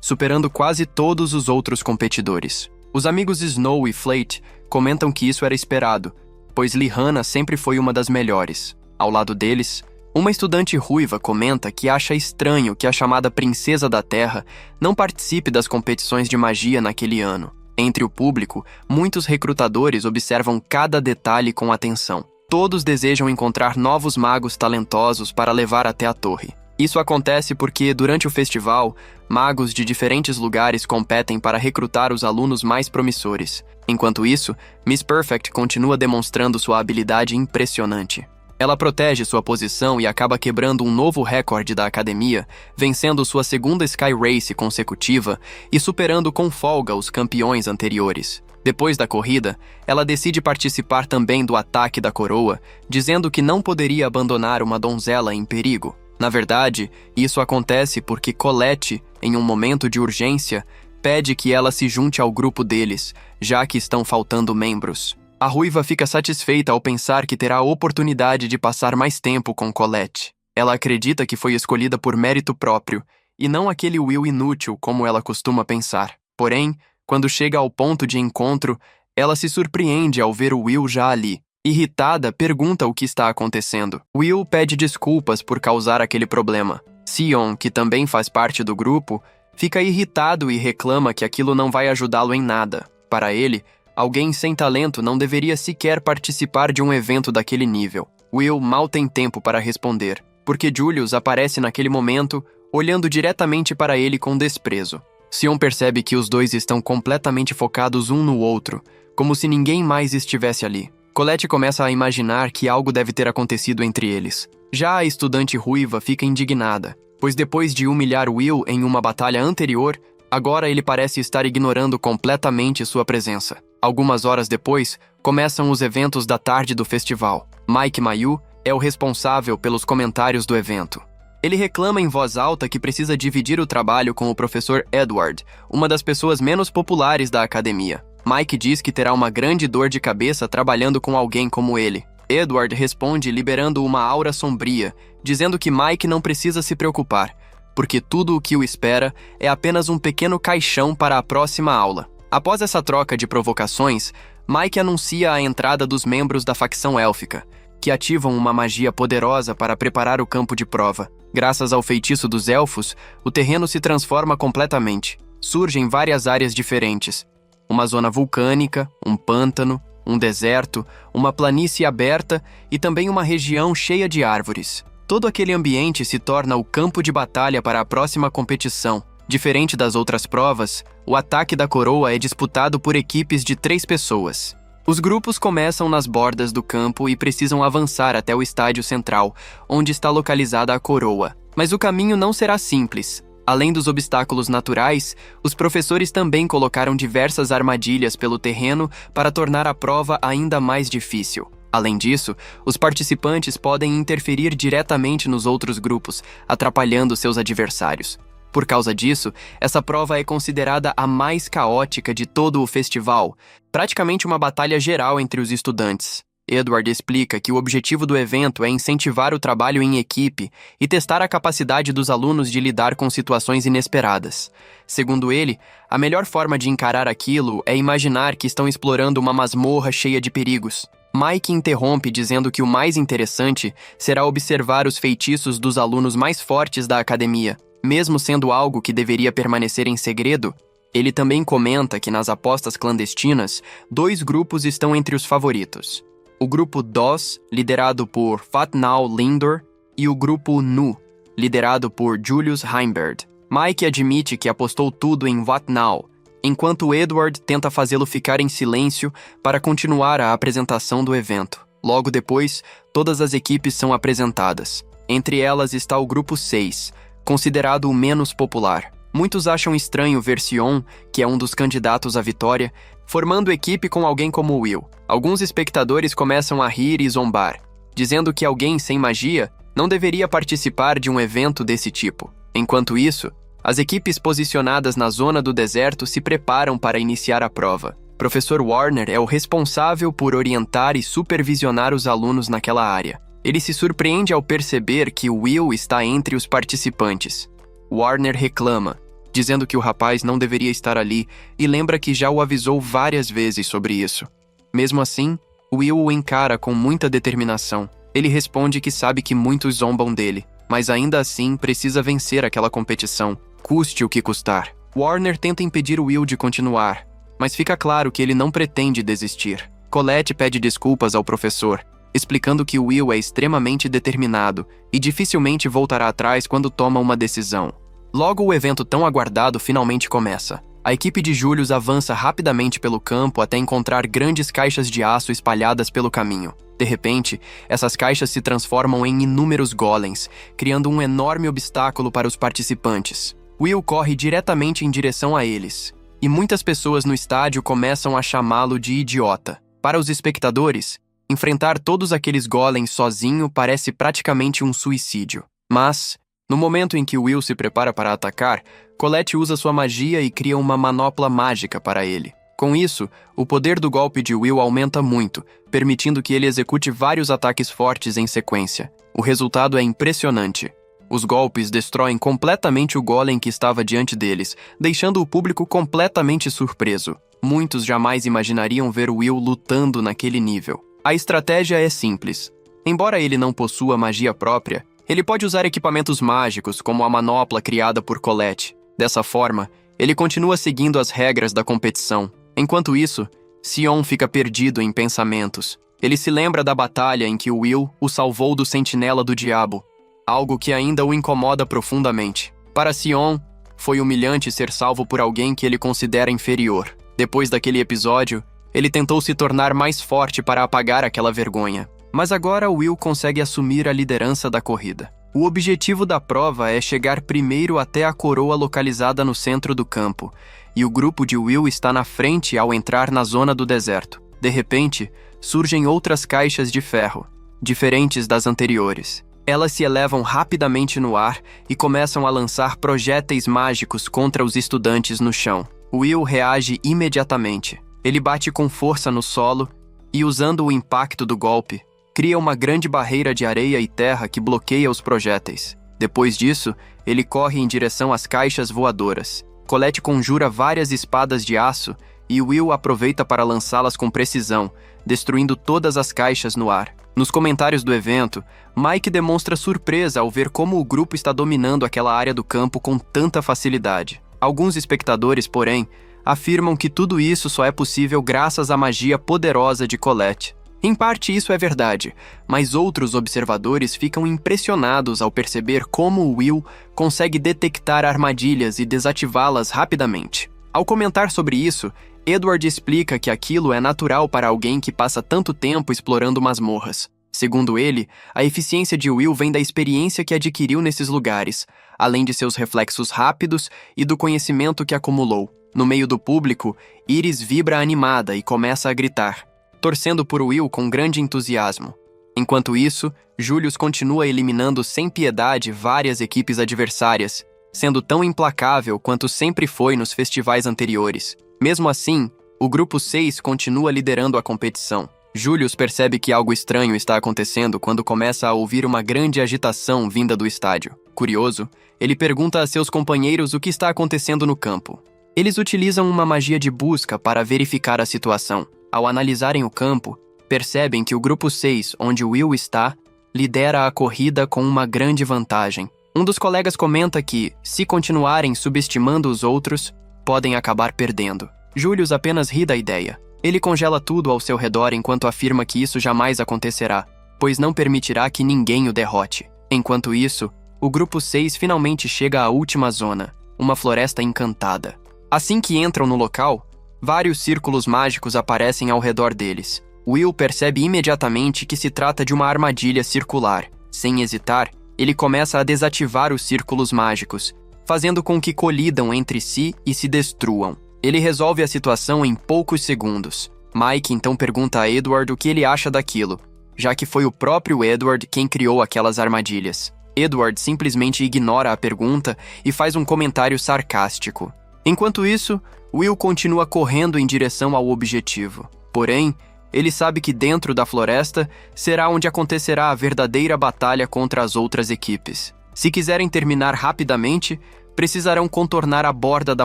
superando quase todos os outros competidores. Os amigos Snow e Flate comentam que isso era esperado, pois Lihana sempre foi uma das melhores. Ao lado deles, uma estudante ruiva comenta que acha estranho que a chamada Princesa da Terra não participe das competições de magia naquele ano. Entre o público, muitos recrutadores observam cada detalhe com atenção. Todos desejam encontrar novos magos talentosos para levar até a torre. Isso acontece porque, durante o festival, magos de diferentes lugares competem para recrutar os alunos mais promissores. Enquanto isso, Miss Perfect continua demonstrando sua habilidade impressionante. Ela protege sua posição e acaba quebrando um novo recorde da academia, vencendo sua segunda Sky Race consecutiva e superando com folga os campeões anteriores. Depois da corrida, ela decide participar também do ataque da coroa, dizendo que não poderia abandonar uma donzela em perigo. Na verdade, isso acontece porque Colette, em um momento de urgência, pede que ela se junte ao grupo deles, já que estão faltando membros. A ruiva fica satisfeita ao pensar que terá a oportunidade de passar mais tempo com Colette. Ela acredita que foi escolhida por mérito próprio, e não aquele Will inútil como ela costuma pensar. Porém, quando chega ao ponto de encontro, ela se surpreende ao ver o Will já ali. Irritada, pergunta o que está acontecendo. Will pede desculpas por causar aquele problema. Sion, que também faz parte do grupo, fica irritado e reclama que aquilo não vai ajudá-lo em nada. Para ele, alguém sem talento não deveria sequer participar de um evento daquele nível. Will mal tem tempo para responder, porque Julius aparece naquele momento, olhando diretamente para ele com desprezo. Sion percebe que os dois estão completamente focados um no outro, como se ninguém mais estivesse ali. Colette começa a imaginar que algo deve ter acontecido entre eles. Já a estudante ruiva fica indignada, pois depois de humilhar Will em uma batalha anterior, agora ele parece estar ignorando completamente sua presença. Algumas horas depois, começam os eventos da tarde do festival. Mike Mayu é o responsável pelos comentários do evento. Ele reclama em voz alta que precisa dividir o trabalho com o professor Edward, uma das pessoas menos populares da academia. Mike diz que terá uma grande dor de cabeça trabalhando com alguém como ele. Edward responde liberando uma aura sombria, dizendo que Mike não precisa se preocupar, porque tudo o que o espera é apenas um pequeno caixão para a próxima aula. Após essa troca de provocações, Mike anuncia a entrada dos membros da facção élfica, que ativam uma magia poderosa para preparar o campo de prova. Graças ao feitiço dos elfos, o terreno se transforma completamente. Surgem várias áreas diferentes. Uma zona vulcânica, um pântano, um deserto, uma planície aberta e também uma região cheia de árvores. Todo aquele ambiente se torna o campo de batalha para a próxima competição. Diferente das outras provas, o ataque da coroa é disputado por equipes de 3 pessoas. Os grupos começam nas bordas do campo e precisam avançar até o estádio central, onde está localizada a coroa. Mas o caminho não será simples. Além dos obstáculos naturais, os professores também colocaram diversas armadilhas pelo terreno para tornar a prova ainda mais difícil. Além disso, os participantes podem interferir diretamente nos outros grupos, atrapalhando seus adversários. Por causa disso, essa prova é considerada a mais caótica de todo o festival, praticamente uma batalha geral entre os estudantes. Edward explica que o objetivo do evento é incentivar o trabalho em equipe e testar a capacidade dos alunos de lidar com situações inesperadas. Segundo ele, a melhor forma de encarar aquilo é imaginar que estão explorando uma masmorra cheia de perigos. Mike interrompe dizendo que o mais interessante será observar os feitiços dos alunos mais fortes da academia. Mesmo sendo algo que deveria permanecer em segredo, ele também comenta que nas apostas clandestinas, 2 grupos estão entre os favoritos. O grupo DOS, liderado por Fatnal Lindor, e o grupo Nu, liderado por Julius Heimbert. Mike admite que apostou tudo em Vatnal, enquanto Edward tenta fazê-lo ficar em silêncio para continuar a apresentação do evento. Logo depois, todas as equipes são apresentadas. Entre elas está o grupo 6, considerado o menos popular. Muitos acham estranho ver Sion, que é um dos candidatos à vitória, formando equipe com alguém como Will. Alguns espectadores começam a rir e zombar, dizendo que alguém sem magia não deveria participar de um evento desse tipo. Enquanto isso, as equipes posicionadas na zona do deserto se preparam para iniciar a prova. Professor Warner é o responsável por orientar e supervisionar os alunos naquela área. Ele se surpreende ao perceber que Will está entre os participantes. Warner reclama, dizendo que o rapaz não deveria estar ali e lembra que já o avisou várias vezes sobre isso. Mesmo assim, Will o encara com muita determinação. Ele responde que sabe que muitos zombam dele, mas ainda assim precisa vencer aquela competição, custe o que custar. Warner tenta impedir Will de continuar, mas fica claro que ele não pretende desistir. Colette pede desculpas ao professor, explicando que Will é extremamente determinado e dificilmente voltará atrás quando toma uma decisão. Logo, o evento tão aguardado finalmente começa. A equipe de Julius avança rapidamente pelo campo até encontrar grandes caixas de aço espalhadas pelo caminho. De repente, essas caixas se transformam em inúmeros golems, criando um enorme obstáculo para os participantes. Will corre diretamente em direção a eles, e muitas pessoas no estádio começam a chamá-lo de idiota. Para os espectadores, enfrentar todos aqueles golems sozinho parece praticamente um suicídio. Mas, no momento em que Will se prepara para atacar, Colette usa sua magia e cria uma manopla mágica para ele. Com isso, o poder do golpe de Will aumenta muito, permitindo que ele execute vários ataques fortes em sequência. O resultado é impressionante. Os golpes destroem completamente o golem que estava diante deles, deixando o público completamente surpreso. Muitos jamais imaginariam ver Will lutando naquele nível. A estratégia é simples. Embora ele não possua magia própria, ele pode usar equipamentos mágicos, como a manopla criada por Colette. Dessa forma, ele continua seguindo as regras da competição. Enquanto isso, Sion fica perdido em pensamentos. Ele se lembra da batalha em que Will o salvou do sentinela do diabo, algo que ainda o incomoda profundamente. Para Sion, foi humilhante ser salvo por alguém que ele considera inferior. Depois daquele episódio, ele tentou se tornar mais forte para apagar aquela vergonha. Mas agora Will consegue assumir a liderança da corrida. O objetivo da prova é chegar primeiro até a coroa localizada no centro do campo, e o grupo de Will está na frente ao entrar na zona do deserto. De repente, surgem outras caixas de ferro, diferentes das anteriores. Elas se elevam rapidamente no ar e começam a lançar projéteis mágicos contra os estudantes no chão. Will reage imediatamente. Ele bate com força no solo e, usando o impacto do golpe, cria uma grande barreira de areia e terra que bloqueia os projéteis. Depois disso, ele corre em direção às caixas voadoras. Colette conjura várias espadas de aço e Will aproveita para lançá-las com precisão, destruindo todas as caixas no ar. Nos comentários do evento, Mike demonstra surpresa ao ver como o grupo está dominando aquela área do campo com tanta facilidade. Alguns espectadores, porém, afirmam que tudo isso só é possível graças à magia poderosa de Colette. Em parte isso é verdade, mas outros observadores ficam impressionados ao perceber como Will consegue detectar armadilhas e desativá-las rapidamente. Ao comentar sobre isso, Edward explica que aquilo é natural para alguém que passa tanto tempo explorando masmorras. Segundo ele, a eficiência de Will vem da experiência que adquiriu nesses lugares, além de seus reflexos rápidos e do conhecimento que acumulou. No meio do público, Iris vibra animada e começa a gritar, torcendo por Will com grande entusiasmo. Enquanto isso, Julius continua eliminando sem piedade várias equipes adversárias, sendo tão implacável quanto sempre foi nos festivais anteriores. Mesmo assim, o grupo 6 continua liderando a competição. Julius percebe que algo estranho está acontecendo quando começa a ouvir uma grande agitação vinda do estádio. Curioso, ele pergunta a seus companheiros o que está acontecendo no campo. Eles utilizam uma magia de busca para verificar a situação. Ao analisarem o campo, percebem que o grupo 6, onde Will está, lidera a corrida com uma grande vantagem. Um dos colegas comenta que, se continuarem subestimando os outros, podem acabar perdendo. Julius apenas ri da ideia. Ele congela tudo ao seu redor enquanto afirma que isso jamais acontecerá, pois não permitirá que ninguém o derrote. Enquanto isso, o grupo 6 finalmente chega à última zona, uma floresta encantada. Assim que entram no local, vários círculos mágicos aparecem ao redor deles. Will percebe imediatamente que se trata de uma armadilha circular. Sem hesitar, ele começa a desativar os círculos mágicos, fazendo com que colidam entre si e se destruam. Ele resolve a situação em poucos segundos. Mike então pergunta a Edward o que ele acha daquilo, já que foi o próprio Edward quem criou aquelas armadilhas. Edward simplesmente ignora a pergunta e faz um comentário sarcástico. Enquanto isso, Will continua correndo em direção ao objetivo. Porém, ele sabe que dentro da floresta será onde acontecerá a verdadeira batalha contra as outras equipes. Se quiserem terminar rapidamente, precisarão contornar a borda da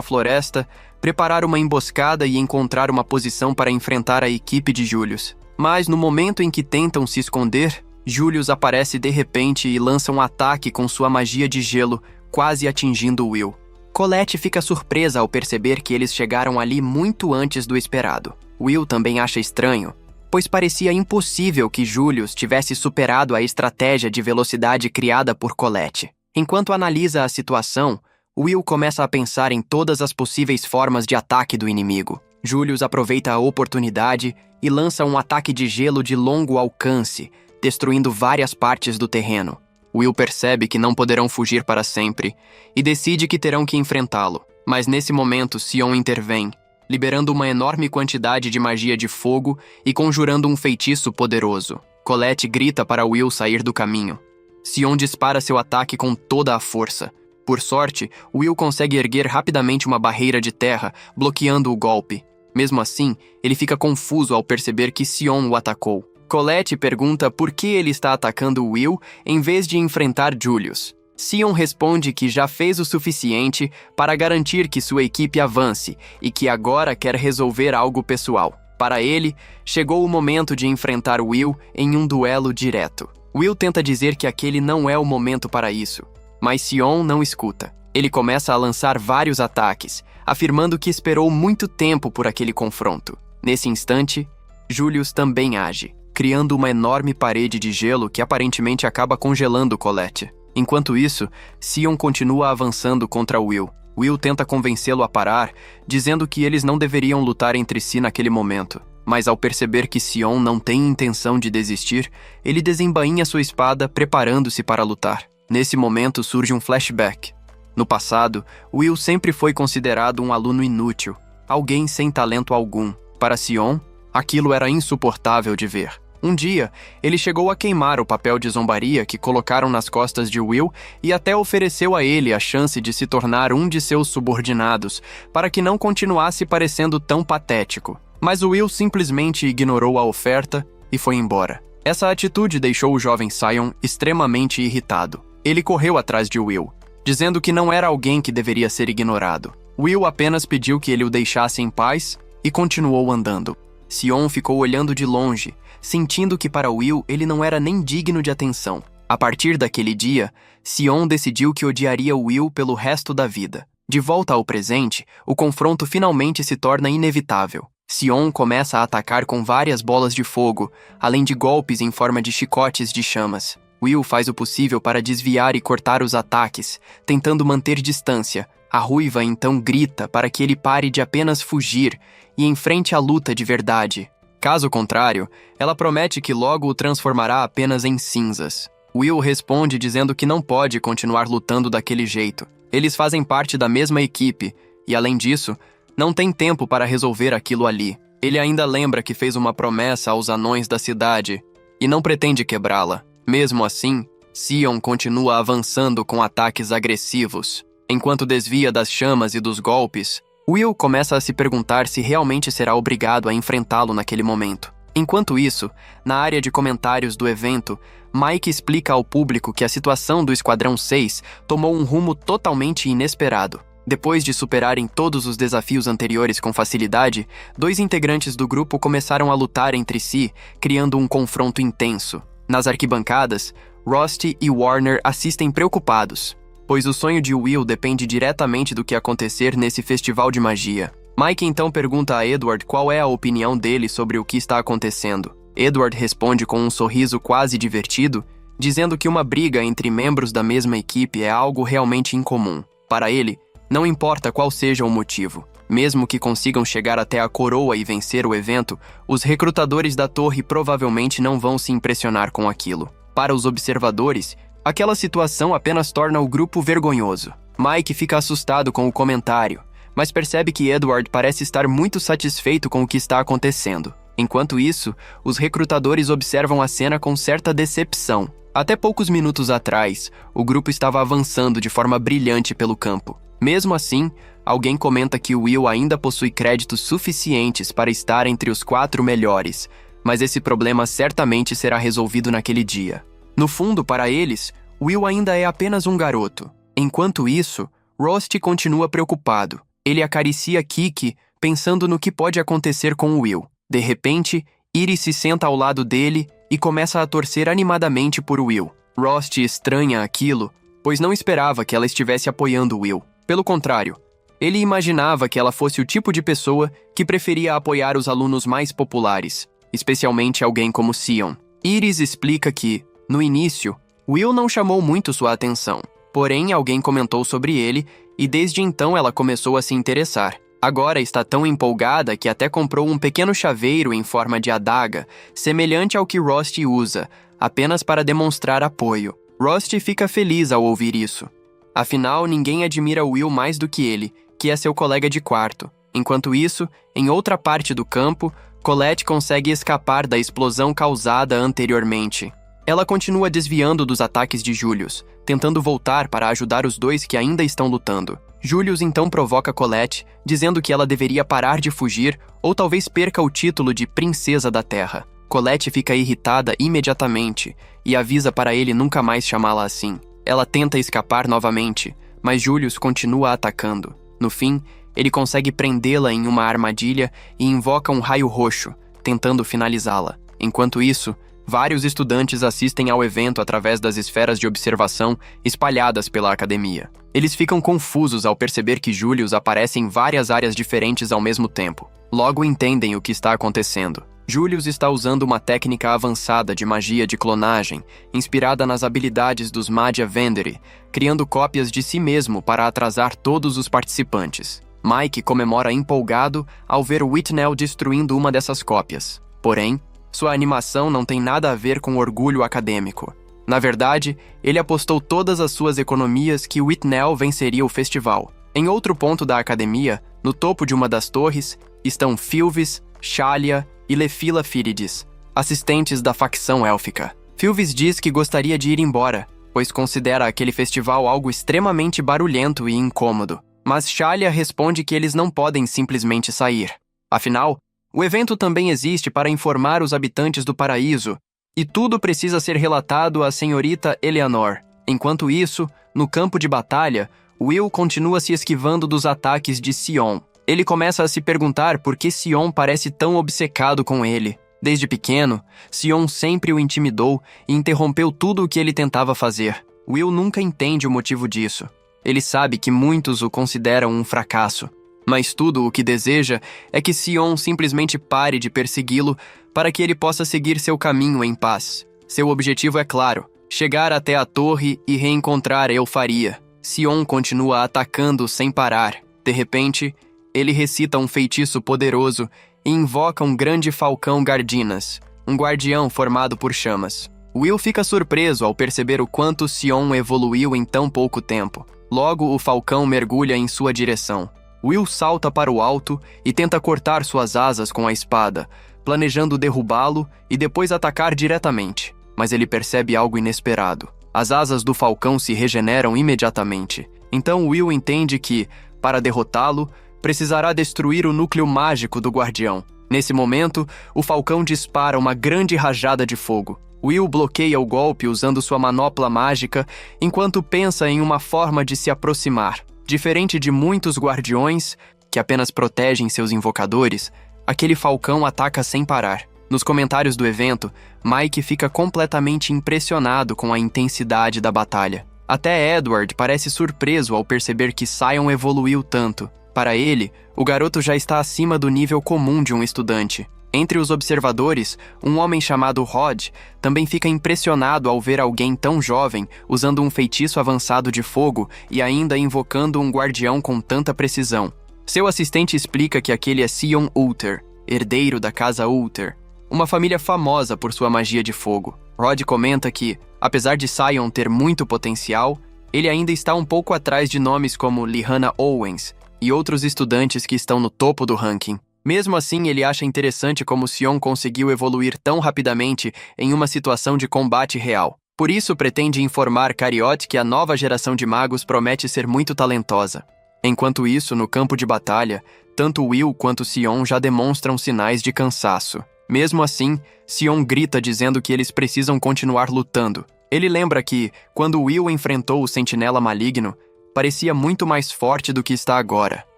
floresta, preparar uma emboscada e encontrar uma posição para enfrentar a equipe de Julius. Mas no momento em que tentam se esconder, Julius aparece de repente e lança um ataque com sua magia de gelo, quase atingindo Will. Colette fica surpresa ao perceber que eles chegaram ali muito antes do esperado. Will também acha estranho, pois parecia impossível que Julius tivesse superado a estratégia de velocidade criada por Colette. Enquanto analisa a situação, Will começa a pensar em todas as possíveis formas de ataque do inimigo. Julius aproveita a oportunidade e lança um ataque de gelo de longo alcance, destruindo várias partes do terreno. Will percebe que não poderão fugir para sempre e decide que terão que enfrentá-lo. Mas nesse momento, Sion intervém, liberando uma enorme quantidade de magia de fogo e conjurando um feitiço poderoso. Colette grita para Will sair do caminho. Sion dispara seu ataque com toda a força. Por sorte, Will consegue erguer rapidamente uma barreira de terra, bloqueando o golpe. Mesmo assim, ele fica confuso ao perceber que Sion o atacou. Colette pergunta por que ele está atacando Will em vez de enfrentar Julius. Sion responde que já fez o suficiente para garantir que sua equipe avance e que agora quer resolver algo pessoal. Para ele, chegou o momento de enfrentar Will em um duelo direto. Will tenta dizer que aquele não é o momento para isso, mas Sion não escuta. Ele começa a lançar vários ataques, afirmando que esperou muito tempo por aquele confronto. Nesse instante, Julius também age, criando uma enorme parede de gelo que aparentemente acaba congelando Colette. Enquanto isso, Sion continua avançando contra Will. Will tenta convencê-lo a parar, dizendo que eles não deveriam lutar entre si naquele momento. Mas ao perceber que Sion não tem intenção de desistir, ele desembainha sua espada, preparando-se para lutar. Nesse momento surge um flashback. No passado, Will sempre foi considerado um aluno inútil, alguém sem talento algum. Para Sion, aquilo era insuportável de ver. Um dia, ele chegou a queimar o papel de zombaria que colocaram nas costas de Will e até ofereceu a ele a chance de se tornar um de seus subordinados, para que não continuasse parecendo tão patético. Mas Will simplesmente ignorou a oferta e foi embora. Essa atitude deixou o jovem Sion extremamente irritado. Ele correu atrás de Will, dizendo que não era alguém que deveria ser ignorado. Will apenas pediu que ele o deixasse em paz e continuou andando. Sion ficou olhando de longe, sentindo que para Will ele não era nem digno de atenção. A partir daquele dia, Sion decidiu que odiaria Will pelo resto da vida. De volta ao presente, o confronto finalmente se torna inevitável. Sion começa a atacar com várias bolas de fogo, além de golpes em forma de chicotes de chamas. Will faz o possível para desviar e cortar os ataques, tentando manter distância. A ruiva então grita para que ele pare de apenas fugir e enfrente a luta de verdade. Caso contrário, ela promete que logo o transformará apenas em cinzas. Will responde dizendo que não pode continuar lutando daquele jeito. Eles fazem parte da mesma equipe e, além disso, não tem tempo para resolver aquilo ali. Ele ainda lembra que fez uma promessa aos anões da cidade e não pretende quebrá-la. Mesmo assim, Sion continua avançando com ataques agressivos. Enquanto desvia das chamas e dos golpes, Will começa a se perguntar se realmente será obrigado a enfrentá-lo naquele momento. Enquanto isso, na área de comentários do evento, Mike explica ao público que a situação do Esquadrão 6 tomou um rumo totalmente inesperado. Depois de superarem todos os desafios anteriores com facilidade, 2 integrantes do grupo começaram a lutar entre si, criando um confronto intenso. Nas arquibancadas, Rusty e Warner assistem preocupados, pois o sonho de Will depende diretamente do que acontecer nesse festival de magia. Mike então pergunta a Edward qual é a opinião dele sobre o que está acontecendo. Edward responde com um sorriso quase divertido, dizendo que uma briga entre membros da mesma equipe é algo realmente incomum. Para ele, não importa qual seja o motivo. Mesmo que consigam chegar até a coroa e vencer o evento, os recrutadores da torre provavelmente não vão se impressionar com aquilo. Para os observadores, aquela situação apenas torna o grupo vergonhoso. Mike fica assustado com o comentário, mas percebe que Edward parece estar muito satisfeito com o que está acontecendo. Enquanto isso, os recrutadores observam a cena com certa decepção. Até poucos minutos atrás, o grupo estava avançando de forma brilhante pelo campo. Mesmo assim, alguém comenta que Will ainda possui créditos suficientes para estar entre os 4 melhores, mas esse problema certamente será resolvido naquele dia. No fundo, para eles, Will ainda é apenas um garoto. Enquanto isso, Rusty continua preocupado. Ele acaricia Kiki, pensando no que pode acontecer com Will. De repente, Iris se senta ao lado dele e começa a torcer animadamente por Will. Rusty estranha aquilo, pois não esperava que ela estivesse apoiando Will. Pelo contrário, ele imaginava que ela fosse o tipo de pessoa que preferia apoiar os alunos mais populares, especialmente alguém como Sion. Iris explica que, no início, Will não chamou muito sua atenção, porém alguém comentou sobre ele e desde então ela começou a se interessar. Agora está tão empolgada que até comprou um pequeno chaveiro em forma de adaga, semelhante ao que Rusty usa, apenas para demonstrar apoio. Rusty fica feliz ao ouvir isso. Afinal, ninguém admira Will mais do que ele, que é seu colega de quarto. Enquanto isso, em outra parte do campo, Colette consegue escapar da explosão causada anteriormente. Ela continua desviando dos ataques de Julius, tentando voltar para ajudar os dois que ainda estão lutando. Julius então provoca Colette, dizendo que ela deveria parar de fugir ou talvez perca o título de Princesa da Terra. Colette fica irritada imediatamente e avisa para ele nunca mais chamá-la assim. Ela tenta escapar novamente, mas Julius continua atacando. No fim, ele consegue prendê-la em uma armadilha e invoca um raio roxo, tentando finalizá-la. Enquanto isso, vários estudantes assistem ao evento através das esferas de observação espalhadas pela academia. Eles ficam confusos ao perceber que Julius aparece em várias áreas diferentes ao mesmo tempo. Logo entendem o que está acontecendo. Julius está usando uma técnica avançada de magia de clonagem, inspirada nas habilidades dos Madhya Vendari, criando cópias de si mesmo para atrasar todos os participantes. Mike comemora empolgado ao ver Whitnell destruindo uma dessas cópias. Porém, sua animação não tem nada a ver com orgulho acadêmico. Na verdade, ele apostou todas as suas economias que Whitnell venceria o festival. Em outro ponto da academia, no topo de uma das torres, estão Philvis, Shalia e Lefila Firides, assistentes da facção élfica. Philvis diz que gostaria de ir embora, pois considera aquele festival algo extremamente barulhento e incômodo. Mas Shalia responde que eles não podem simplesmente sair. Afinal, o evento também existe para informar os habitantes do paraíso, e tudo precisa ser relatado à senhorita Eleanor. Enquanto isso, no campo de batalha, Will continua se esquivando dos ataques de Sion. Ele começa a se perguntar por que Sion parece tão obcecado com ele. Desde pequeno, Sion sempre o intimidou e interrompeu tudo o que ele tentava fazer. Will nunca entende o motivo disso. Ele sabe que muitos o consideram um fracasso, mas tudo o que deseja é que Sion simplesmente pare de persegui-lo para que ele possa seguir seu caminho em paz. Seu objetivo é claro: chegar até a torre e reencontrar Elfaria. Sion continua atacando sem parar. De repente, ele recita um feitiço poderoso e invoca um grande falcão Gardinas, um guardião formado por chamas. Will fica surpreso ao perceber o quanto Sion evoluiu em tão pouco tempo. Logo, o falcão mergulha em sua direção. Will salta para o alto e tenta cortar suas asas com a espada, planejando derrubá-lo e depois atacar diretamente. Mas ele percebe algo inesperado. As asas do falcão se regeneram imediatamente. Então Will entende que, para derrotá-lo, precisará destruir o núcleo mágico do guardião. Nesse momento, o falcão dispara uma grande rajada de fogo. Will bloqueia o golpe usando sua manopla mágica enquanto pensa em uma forma de se aproximar. Diferente de muitos guardiões, que apenas protegem seus invocadores, aquele falcão ataca sem parar. Nos comentários do evento, Mike fica completamente impressionado com a intensidade da batalha. Até Edward parece surpreso ao perceber que Sion evoluiu tanto. Para ele, o garoto já está acima do nível comum de um estudante. Entre os observadores, um homem chamado Rod também fica impressionado ao ver alguém tão jovem usando um feitiço avançado de fogo e ainda invocando um guardião com tanta precisão. Seu assistente explica que aquele é Sion Ulter, herdeiro da casa Ulter, uma família famosa por sua magia de fogo. Rod comenta que, apesar de Sion ter muito potencial, Ele ainda está um pouco atrás de nomes como Lihana Owens e outros estudantes que estão no topo do ranking. Mesmo assim, ele acha interessante como Sion conseguiu evoluir tão rapidamente em uma situação de combate real. Por isso, pretende informar Cariot que a nova geração de magos promete ser muito talentosa. Enquanto isso, no campo de batalha, tanto Will quanto Sion já demonstram sinais de cansaço. Mesmo assim, Sion grita dizendo que eles precisam continuar lutando. Ele lembra que, quando Will enfrentou o Sentinela Maligno, parecia muito mais forte do que está agora.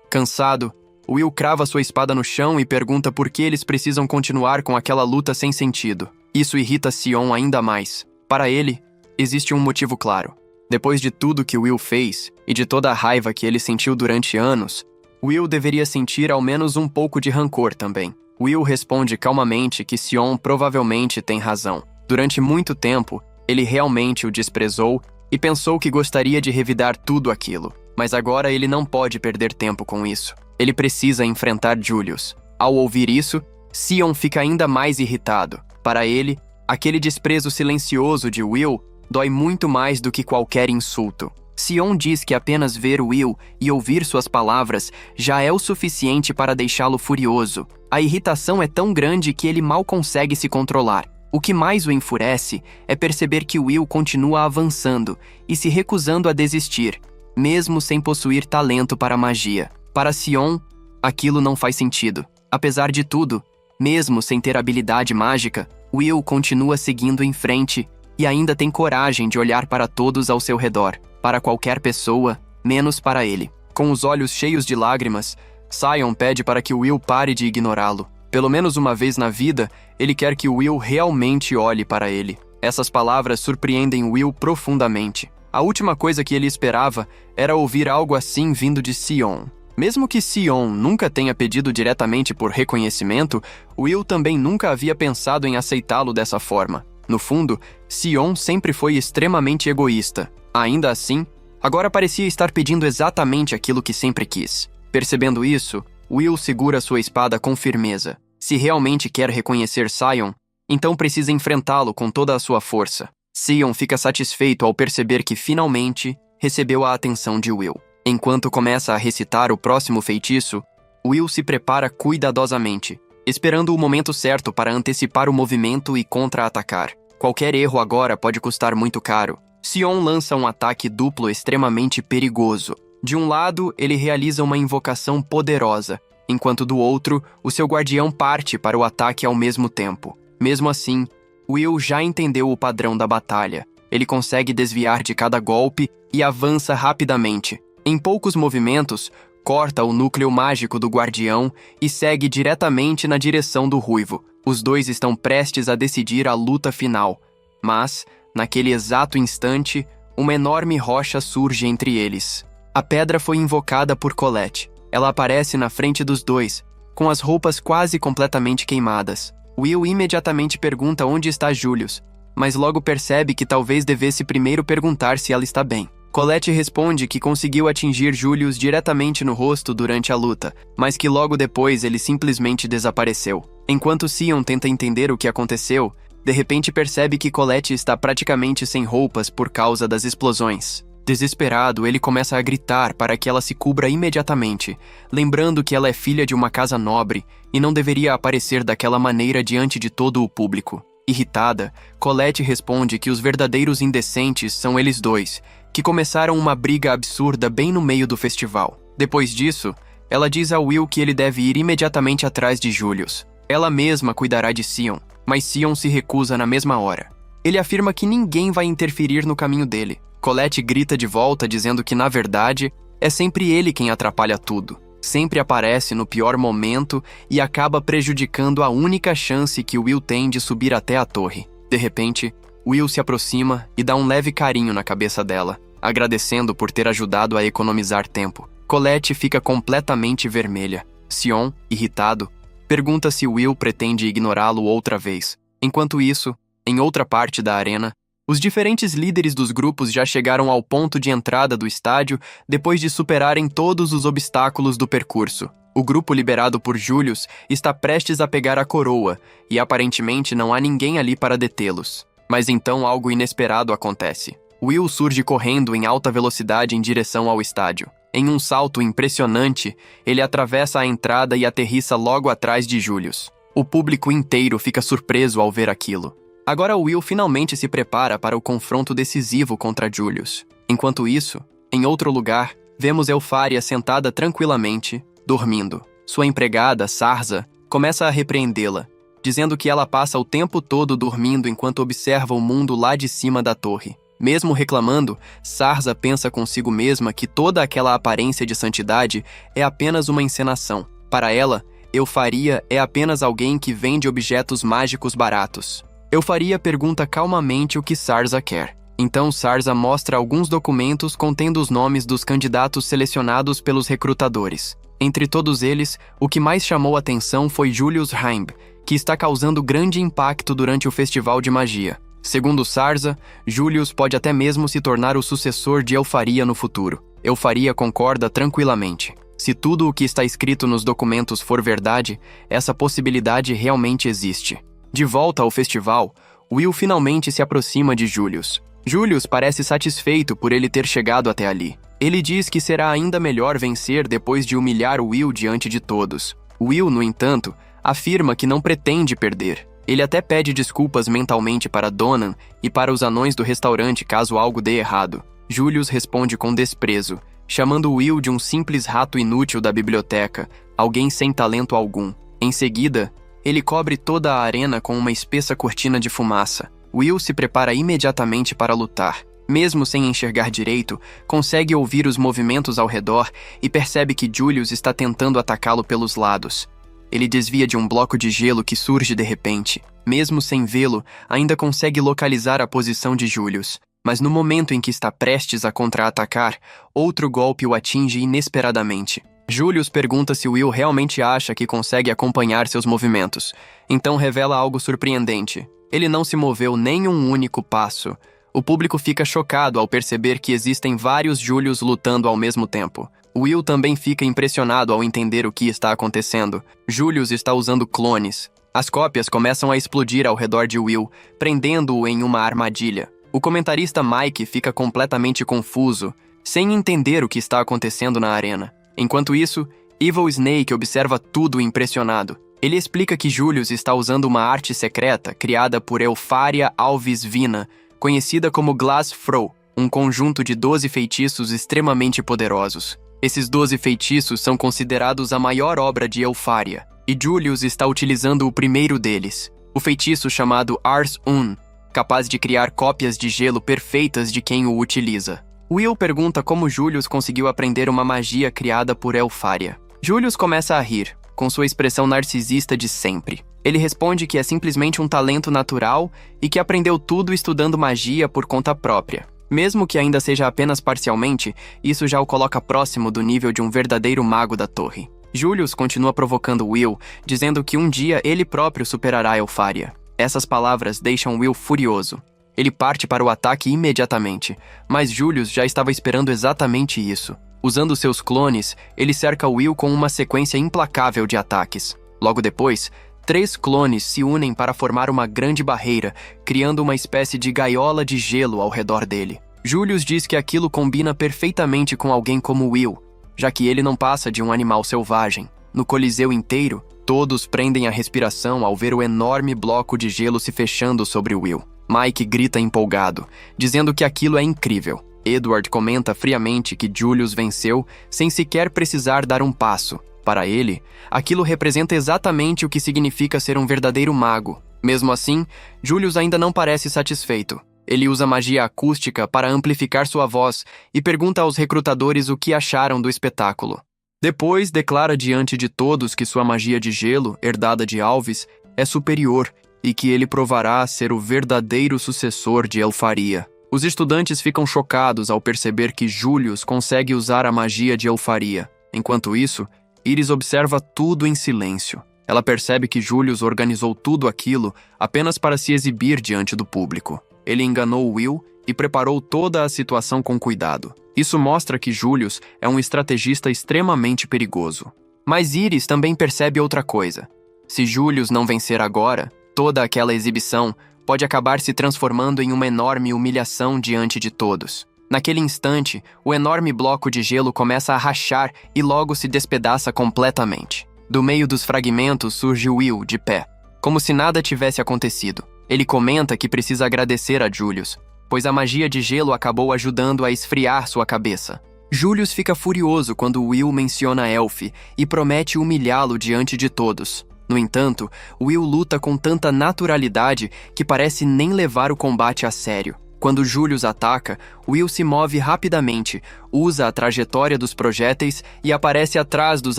Cansado, Will crava sua espada no chão e pergunta por que eles precisam continuar com aquela luta sem sentido. Isso irrita Sion ainda mais. Para ele, existe um motivo claro. Depois de tudo que Will fez e de toda a raiva que ele sentiu durante anos, Will deveria sentir ao menos um pouco de rancor também. Will responde calmamente que Sion provavelmente tem razão. Durante muito tempo, ele realmente o desprezou e pensou que gostaria de revidar tudo aquilo. Mas agora ele não pode perder tempo com isso. Ele precisa enfrentar Julius. Ao ouvir isso, Sion fica ainda mais irritado. Para ele, aquele desprezo silencioso de Will dói muito mais do que qualquer insulto. Sion diz que apenas ver Will e ouvir suas palavras já é o suficiente para deixá-lo furioso. A irritação é tão grande que ele mal consegue se controlar. O que mais o enfurece é perceber que Will continua avançando e se recusando a desistir, mesmo sem possuir talento para magia. Para Sion, aquilo não faz sentido. Apesar de tudo, mesmo sem ter habilidade mágica, Will continua seguindo em frente e ainda tem coragem de olhar para todos ao seu redor, para qualquer pessoa, menos para ele. Com os olhos cheios de lágrimas, Sion pede para que Will pare de ignorá-lo. Pelo menos uma vez na vida, ele quer que Will realmente olhe para ele. Essas palavras surpreendem Will profundamente. A última coisa que ele esperava era ouvir algo assim vindo de Sion. Mesmo que Sion nunca tenha pedido diretamente por reconhecimento, Will também nunca havia pensado em aceitá-lo dessa forma. No fundo, Sion sempre foi extremamente egoísta. Ainda assim, agora parecia estar pedindo exatamente aquilo que sempre quis. Percebendo isso, Will segura sua espada com firmeza. Se realmente quer reconhecer Sion, então precisa enfrentá-lo com toda a sua força. Sion fica satisfeito ao perceber que finalmente recebeu a atenção de Will. Enquanto começa a recitar o próximo feitiço, Will se prepara cuidadosamente, esperando o momento certo para antecipar o movimento e contra-atacar. Qualquer erro agora pode custar muito caro. Sion lança um ataque duplo extremamente perigoso. De um lado, ele realiza uma invocação poderosa, enquanto do outro, o seu guardião parte para o ataque ao mesmo tempo. Mesmo assim, Will já entendeu o padrão da batalha. Ele consegue desviar de cada golpe e avança rapidamente. Em poucos movimentos, corta o núcleo mágico do guardião e segue diretamente na direção do ruivo. Os dois estão prestes a decidir a luta final. Mas, naquele exato instante, uma enorme rocha surge entre eles. A pedra foi invocada por Colette. Ela aparece na frente dos dois, com as roupas quase completamente queimadas. Will imediatamente pergunta onde está Julius, mas logo percebe que talvez devesse primeiro perguntar se ela está bem. Colette responde que conseguiu atingir Julius diretamente no rosto durante a luta, mas que logo depois ele simplesmente desapareceu. Enquanto Sion tenta entender o que aconteceu, de repente percebe que Colette está praticamente sem roupas por causa das explosões. Desesperado, ele começa a gritar para que ela se cubra imediatamente, lembrando que ela é filha de uma casa nobre e não deveria aparecer daquela maneira diante de todo o público. Irritada, Colette responde que os verdadeiros indecentes são eles dois, que começaram uma briga absurda bem no meio do festival. Depois disso, ela diz a Will que ele deve ir imediatamente atrás de Julius. Ela mesma cuidará de Sion, mas Sion se recusa na mesma hora. Ele afirma que ninguém vai interferir no caminho dele. Colette grita de volta dizendo que, na verdade, é sempre ele quem atrapalha tudo. Sempre aparece no pior momento e acaba prejudicando a única chance que Will tem de subir até a torre. De repente, Will se aproxima e dá um leve carinho na cabeça dela, agradecendo por ter ajudado a economizar tempo. Colette fica completamente vermelha. Sion, irritado, pergunta se Will pretende ignorá-lo outra vez. Enquanto isso, em outra parte da arena, os diferentes líderes dos grupos já chegaram ao ponto de entrada do estádio depois de superarem todos os obstáculos do percurso. O grupo liderado por Julius está prestes a pegar a coroa e aparentemente não há ninguém ali para detê-los. Mas então algo inesperado acontece. Will surge correndo em alta velocidade em direção ao estádio. Em um salto impressionante, ele atravessa a entrada e aterrissa logo atrás de Julius. O público inteiro fica surpreso ao ver aquilo. Agora Will finalmente se prepara para o confronto decisivo contra Julius. Enquanto isso, em outro lugar, vemos Elfaria sentada tranquilamente, dormindo. Sua empregada, Sarza, começa a repreendê-la, dizendo que ela passa o tempo todo dormindo enquanto observa o mundo lá de cima da torre. Mesmo reclamando, Sarza pensa consigo mesma que toda aquela aparência de santidade é apenas uma encenação. Para ela, Elfaria é apenas alguém que vende objetos mágicos baratos. Elfaria pergunta calmamente o que Sarza quer. Então Sarza mostra alguns documentos contendo os nomes dos candidatos selecionados pelos recrutadores. Entre todos eles, o que mais chamou atenção foi Julius Heimb, que está causando grande impacto durante o Festival de Magia. Segundo Sarza, Julius pode até mesmo se tornar o sucessor de Elfaria no futuro. Elfaria concorda tranquilamente. Se tudo o que está escrito nos documentos for verdade, essa possibilidade realmente existe. De volta ao festival, Will finalmente se aproxima de Julius. Julius parece satisfeito por ele ter chegado até ali. Ele diz que será ainda melhor vencer depois de humilhar Will diante de todos. Will, no entanto, afirma que não pretende perder. Ele até pede desculpas mentalmente para Donan e para os anões do restaurante caso algo dê errado. Julius responde com desprezo, chamando Will de um simples rato inútil da biblioteca, alguém sem talento algum. Em seguida, ele cobre toda a arena com uma espessa cortina de fumaça. Will se prepara imediatamente para lutar. Mesmo sem enxergar direito, consegue ouvir os movimentos ao redor e percebe que Julius está tentando atacá-lo pelos lados. Ele desvia de um bloco de gelo que surge de repente. Mesmo sem vê-lo, ainda consegue localizar a posição de Julius. Mas no momento em que está prestes a contra-atacar, outro golpe o atinge inesperadamente. Julius pergunta se Will realmente acha que consegue acompanhar seus movimentos. Então revela algo surpreendente. Ele não se moveu nem um único passo. O público fica chocado ao perceber que existem vários Julius lutando ao mesmo tempo. Will também fica impressionado ao entender o que está acontecendo. Julius está usando clones. As cópias começam a explodir ao redor de Will, prendendo-o em uma armadilha. O comentarista Mike fica completamente confuso, sem entender o que está acontecendo na arena. Enquanto isso, Evil Snake observa tudo impressionado. Ele explica que Julius está usando uma arte secreta criada por Elfaria Alves Vina, conhecida como Glass Throw, um conjunto de 12 feitiços extremamente poderosos. Esses 12 feitiços são considerados a maior obra de Elfaria, e Julius está utilizando o primeiro deles, o feitiço chamado Ars Un, capaz de criar cópias de gelo perfeitas de quem o utiliza. Will pergunta como Julius conseguiu aprender uma magia criada por Elfaria. Julius começa a rir, com sua expressão narcisista de sempre. Ele responde que é simplesmente um talento natural e que aprendeu tudo estudando magia por conta própria. Mesmo que ainda seja apenas parcialmente, isso já o coloca próximo do nível de um verdadeiro mago da torre. Julius continua provocando Will, dizendo que um dia ele próprio superará Elfaria. Essas palavras deixam Will furioso. Ele parte para o ataque imediatamente, mas Julius já estava esperando exatamente isso. Usando seus clones, ele cerca Will com uma sequência implacável de ataques. Logo depois, 3 clones se unem para formar uma grande barreira, criando uma espécie de gaiola de gelo ao redor dele. Julius diz que aquilo combina perfeitamente com alguém como Will, já que ele não passa de um animal selvagem. No coliseu inteiro, todos prendem a respiração ao ver o enorme bloco de gelo se fechando sobre Will. Mike grita empolgado, dizendo que aquilo é incrível. Edward comenta friamente que Julius venceu sem sequer precisar dar um passo. Para ele, aquilo representa exatamente o que significa ser um verdadeiro mago. Mesmo assim, Julius ainda não parece satisfeito. Ele usa magia acústica para amplificar sua voz e pergunta aos recrutadores o que acharam do espetáculo. Depois, declara diante de todos que sua magia de gelo, herdada de Alves, é superior e que ele provará ser o verdadeiro sucessor de Elfaria. Os estudantes ficam chocados ao perceber que Julius consegue usar a magia de Elfaria. Enquanto isso, Iris observa tudo em silêncio. Ela percebe que Julius organizou tudo aquilo apenas para se exibir diante do público. Ele enganou Will e preparou toda a situação com cuidado. Isso mostra que Julius é um estrategista extremamente perigoso. Mas Iris também percebe outra coisa. Se Julius não vencer agora, toda aquela exibição, pode acabar se transformando em uma enorme humilhação diante de todos. Naquele instante, o enorme bloco de gelo começa a rachar e logo se despedaça completamente. Do meio dos fragmentos surge Will, de pé, como se nada tivesse acontecido. Ele comenta que precisa agradecer a Julius, pois a magia de gelo acabou ajudando a esfriar sua cabeça. Julius fica furioso quando Will menciona Elf e promete humilhá-lo diante de todos. No entanto, Will luta com tanta naturalidade que parece nem levar o combate a sério. Quando Julius ataca, Will se move rapidamente, usa a trajetória dos projéteis e aparece atrás dos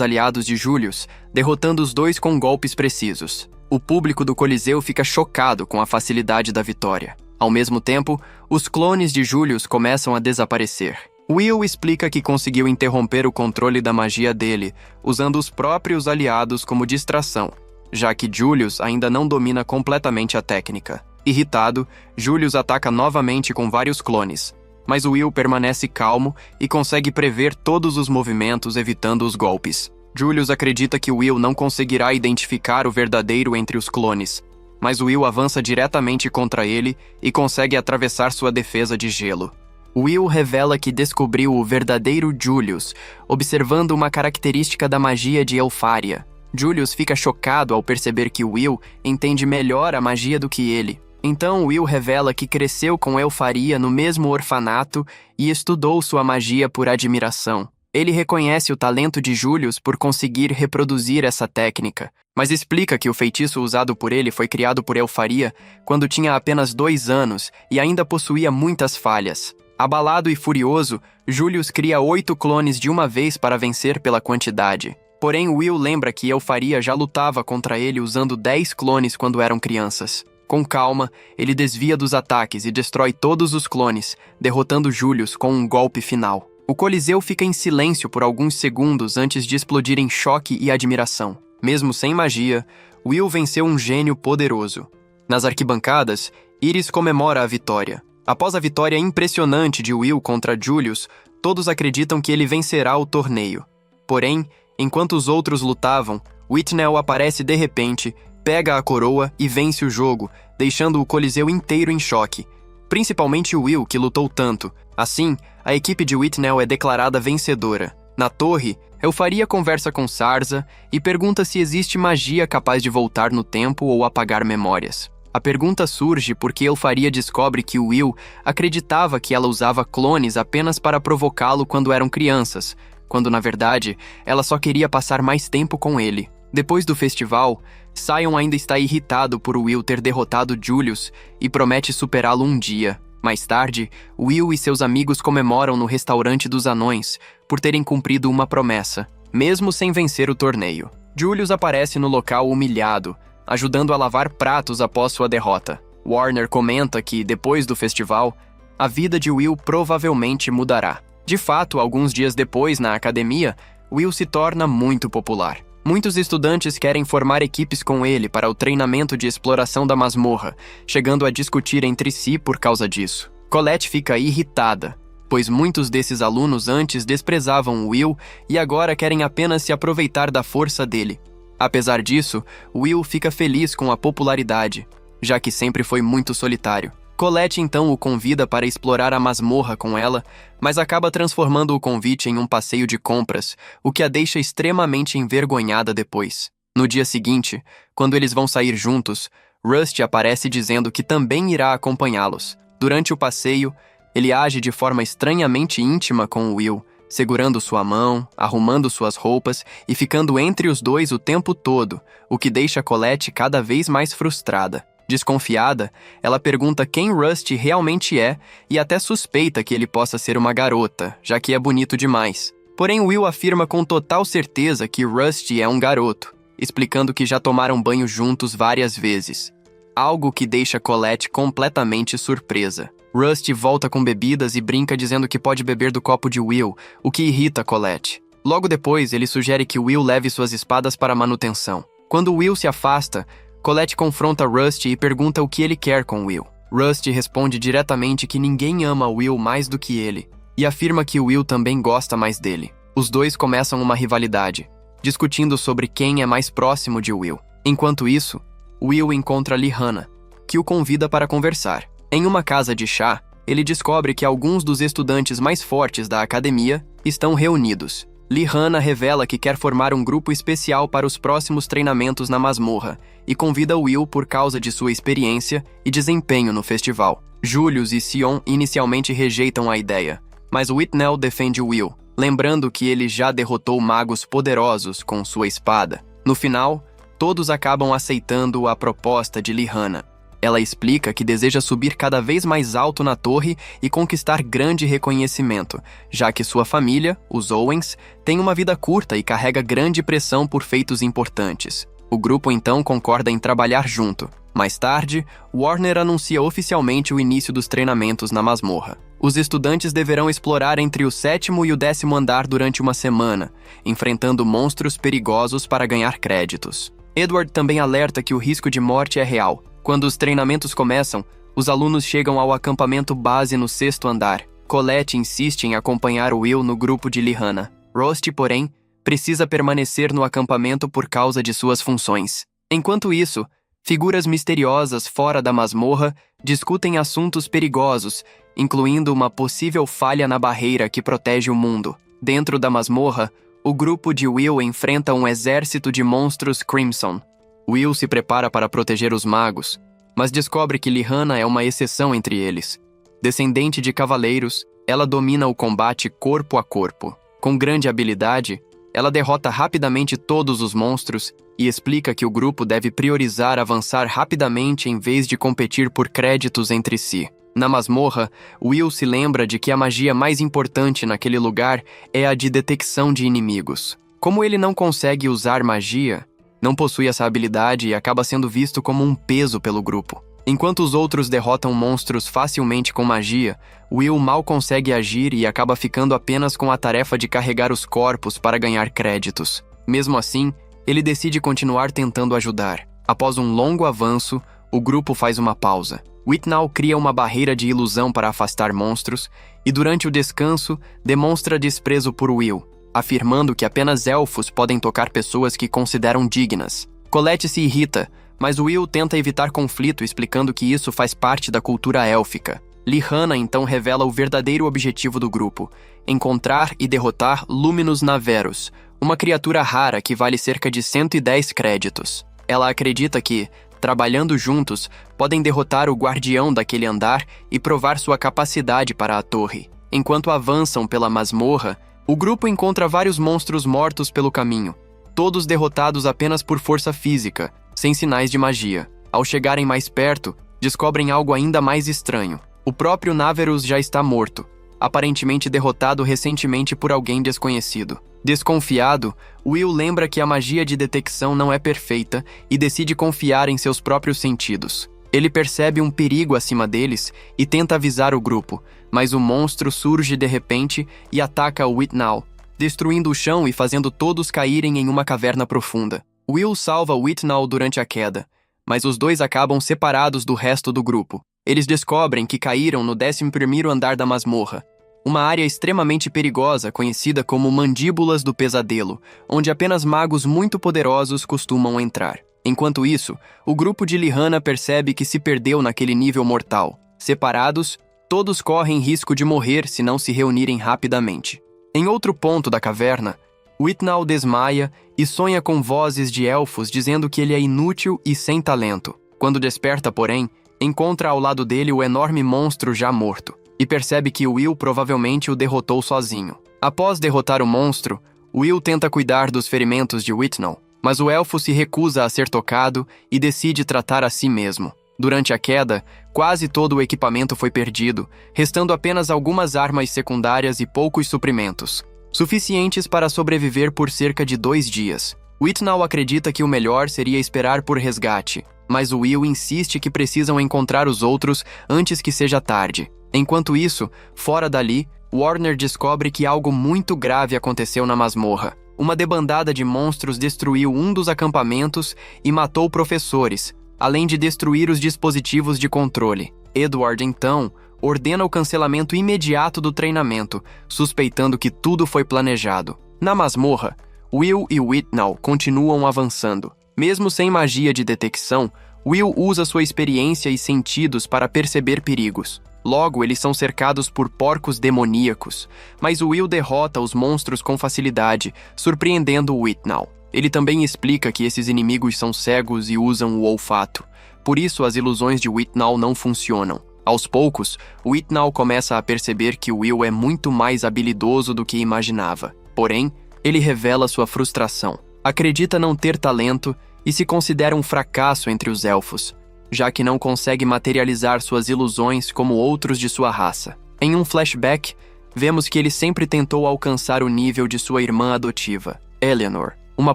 aliados de Julius, derrotando os dois com golpes precisos. O público do Coliseu fica chocado com a facilidade da vitória. Ao mesmo tempo, os clones de Julius começam a desaparecer. Will explica que conseguiu interromper o controle da magia dele, usando os próprios aliados como distração, já que Julius ainda não domina completamente a técnica. Irritado, Julius ataca novamente com vários clones, mas Will permanece calmo e consegue prever todos os movimentos, evitando os golpes. Julius acredita que Will não conseguirá identificar o verdadeiro entre os clones, mas Will avança diretamente contra ele e consegue atravessar sua defesa de gelo. Will revela que descobriu o verdadeiro Julius, observando uma característica da magia de Elfaria. Julius fica chocado ao perceber que Will entende melhor a magia do que ele. Então Will revela que cresceu com Elfaria no mesmo orfanato e estudou sua magia por admiração. Ele reconhece o talento de Julius por conseguir reproduzir essa técnica, mas explica que o feitiço usado por ele foi criado por Elfaria quando tinha apenas 2 anos e ainda possuía muitas falhas. Abalado e furioso, Julius cria 8 clones de uma vez para vencer pela quantidade. Porém, Will lembra que Elfaria já lutava contra ele usando 10 clones quando eram crianças. Com calma, ele desvia dos ataques e destrói todos os clones, derrotando Julius com um golpe final. O Coliseu fica em silêncio por alguns segundos antes de explodir em choque e admiração. Mesmo sem magia, Will venceu um gênio poderoso. Nas arquibancadas, Iris comemora a vitória. Após a vitória impressionante de Will contra Julius, todos acreditam que ele vencerá o torneio. Porém, enquanto os outros lutavam, Whitnell aparece de repente, pega a coroa e vence o jogo, deixando o Coliseu inteiro em choque. Principalmente Will, que lutou tanto. Assim, a equipe de Whitnell é declarada vencedora. Na torre, Elfaria conversa com Sarza e pergunta se existe magia capaz de voltar no tempo ou apagar memórias. A pergunta surge porque Elfaria descobre que Will acreditava que ela usava clones apenas para provocá-lo quando eram crianças, quando na verdade ela só queria passar mais tempo com ele. Depois do festival, Sion ainda está irritado por Will ter derrotado Julius e promete superá-lo um dia. Mais tarde, Will e seus amigos comemoram no restaurante dos anões por terem cumprido uma promessa, mesmo sem vencer o torneio. Julius aparece no local humilhado, ajudando a lavar pratos após sua derrota. Warner comenta que, depois do festival, a vida de Will provavelmente mudará. De fato, alguns dias depois, na academia, Will se torna muito popular. Muitos estudantes querem formar equipes com ele para o treinamento de exploração da masmorra, chegando a discutir entre si por causa disso. Colette fica irritada, pois muitos desses alunos antes desprezavam Will e agora querem apenas se aproveitar da força dele. Apesar disso, Will fica feliz com a popularidade, já que sempre foi muito solitário. Colette então o convida para explorar a masmorra com ela, mas acaba transformando o convite em um passeio de compras, o que a deixa extremamente envergonhada depois. No dia seguinte, quando eles vão sair juntos, Rusty aparece dizendo que também irá acompanhá-los. Durante o passeio, ele age de forma estranhamente íntima com Will, segurando sua mão, arrumando suas roupas e ficando entre os dois o tempo todo, o que deixa Colette cada vez mais frustrada. Desconfiada, ela pergunta quem Rusty realmente é e até suspeita que ele possa ser uma garota, já que é bonito demais. Porém, Will afirma com total certeza que Rusty é um garoto, explicando que já tomaram banho juntos várias vezes. Algo que deixa Colette completamente surpresa. Rusty volta com bebidas e brinca dizendo que pode beber do copo de Will, o que irrita Colette. Logo depois, ele sugere que Will leve suas espadas para manutenção. Quando Will se afasta, Colette confronta Rusty e pergunta o que ele quer com Will. Rusty responde diretamente que ninguém ama Will mais do que ele, e afirma que Will também gosta mais dele. Os dois começam uma rivalidade, discutindo sobre quem é mais próximo de Will. Enquanto isso, Will encontra Lihana, que o convida para conversar. Em uma casa de chá, ele descobre que alguns dos estudantes mais fortes da academia estão reunidos. Lihana revela que quer formar um grupo especial para os próximos treinamentos na masmorra e convida Will por causa de sua experiência e desempenho no festival. Julius e Sion inicialmente rejeitam a ideia, mas Whitnell defende Will, lembrando que ele já derrotou magos poderosos com sua espada. No final, todos acabam aceitando a proposta de Lihana. Ela explica que deseja subir cada vez mais alto na torre e conquistar grande reconhecimento, já que sua família, os Owens, tem uma vida curta e carrega grande pressão por feitos importantes. O grupo então concorda em trabalhar junto. Mais tarde, Warner anuncia oficialmente o início dos treinamentos na masmorra. Os estudantes deverão explorar entre o 7º e o 10º andar durante uma semana, enfrentando monstros perigosos para ganhar créditos. Edward também alerta que o risco de morte é real. Quando os treinamentos começam, os alunos chegam ao acampamento base no 6º andar. Colette insiste em acompanhar Will no grupo de Lihana. Rusty, porém, precisa permanecer no acampamento por causa de suas funções. Enquanto isso, figuras misteriosas fora da masmorra discutem assuntos perigosos, incluindo uma possível falha na barreira que protege o mundo. Dentro da masmorra, o grupo de Will enfrenta um exército de monstros Crimson. Will se prepara para proteger os magos, mas descobre que Lihana é uma exceção entre eles. Descendente de cavaleiros, ela domina o combate corpo a corpo. Com grande habilidade, ela derrota rapidamente todos os monstros e explica que o grupo deve priorizar avançar rapidamente em vez de competir por créditos entre si. Na masmorra, Will se lembra de que a magia mais importante naquele lugar é a de detecção de inimigos. Como ele não consegue usar magia, não possui essa habilidade e acaba sendo visto como um peso pelo grupo. Enquanto os outros derrotam monstros facilmente com magia, Will mal consegue agir e acaba ficando apenas com a tarefa de carregar os corpos para ganhar créditos. Mesmo assim, ele decide continuar tentando ajudar. Após um longo avanço, o grupo faz uma pausa. Whitnell cria uma barreira de ilusão para afastar monstros e, durante o descanso, demonstra desprezo por Will, afirmando que apenas elfos podem tocar pessoas que consideram dignas. Colette se irrita, mas Will tenta evitar conflito explicando que isso faz parte da cultura élfica. Lihana então revela o verdadeiro objetivo do grupo: encontrar e derrotar Luminous Naverus, uma criatura rara que vale cerca de 110 créditos. Ela acredita que, trabalhando juntos, podem derrotar o guardião daquele andar e provar sua capacidade para a torre. Enquanto avançam pela masmorra, o grupo encontra vários monstros mortos pelo caminho, todos derrotados apenas por força física, sem sinais de magia. Ao chegarem mais perto, descobrem algo ainda mais estranho. O próprio Naverus já está morto, aparentemente derrotado recentemente por alguém desconhecido. Desconfiado, Will lembra que a magia de detecção não é perfeita e decide confiar em seus próprios sentidos. Ele percebe um perigo acima deles e tenta avisar o grupo, mas o monstro surge de repente e ataca Whitnell, destruindo o chão e fazendo todos caírem em uma caverna profunda. Will salva Whitnell durante a queda, mas os dois acabam separados do resto do grupo. Eles descobrem que caíram no 11º andar da masmorra, uma área extremamente perigosa conhecida como Mandíbulas do Pesadelo, onde apenas magos muito poderosos costumam entrar. Enquanto isso, o grupo de Lihana percebe que se perdeu naquele nível mortal. Separados, todos correm risco de morrer se não se reunirem rapidamente. Em outro ponto da caverna, Whitnell desmaia e sonha com vozes de elfos dizendo que ele é inútil e sem talento. Quando desperta, porém, encontra ao lado dele o enorme monstro já morto, e percebe que Will provavelmente o derrotou sozinho. Após derrotar o monstro, Will tenta cuidar dos ferimentos de Whitnell, mas o elfo se recusa a ser tocado e decide tratar a si mesmo. Durante a queda, quase todo o equipamento foi perdido, restando apenas algumas armas secundárias e poucos suprimentos, suficientes para sobreviver por cerca de 2 dias. Whitnell acredita que o melhor seria esperar por resgate, mas Will insiste que precisam encontrar os outros antes que seja tarde. Enquanto isso, fora dali, Warner descobre que algo muito grave aconteceu na masmorra. Uma debandada de monstros destruiu um dos acampamentos e matou professores, além de destruir os dispositivos de controle. Edward, então, ordena o cancelamento imediato do treinamento, suspeitando que tudo foi planejado. Na masmorra, Will e Whitnell continuam avançando. Mesmo sem magia de detecção, Will usa sua experiência e sentidos para perceber perigos. Logo, eles são cercados por porcos demoníacos, mas Will derrota os monstros com facilidade, surpreendendo Withnaw. Ele também explica que esses inimigos são cegos e usam o olfato. Por isso, as ilusões de Withnaw não funcionam. Aos poucos, Withnaw começa a perceber que Will é muito mais habilidoso do que imaginava. Porém, ele revela sua frustração. Acredita não ter talento e se considera um fracasso entre os elfos, já que não consegue materializar suas ilusões como outros de sua raça. Em um flashback, vemos que ele sempre tentou alcançar o nível de sua irmã adotiva, Eleanor, uma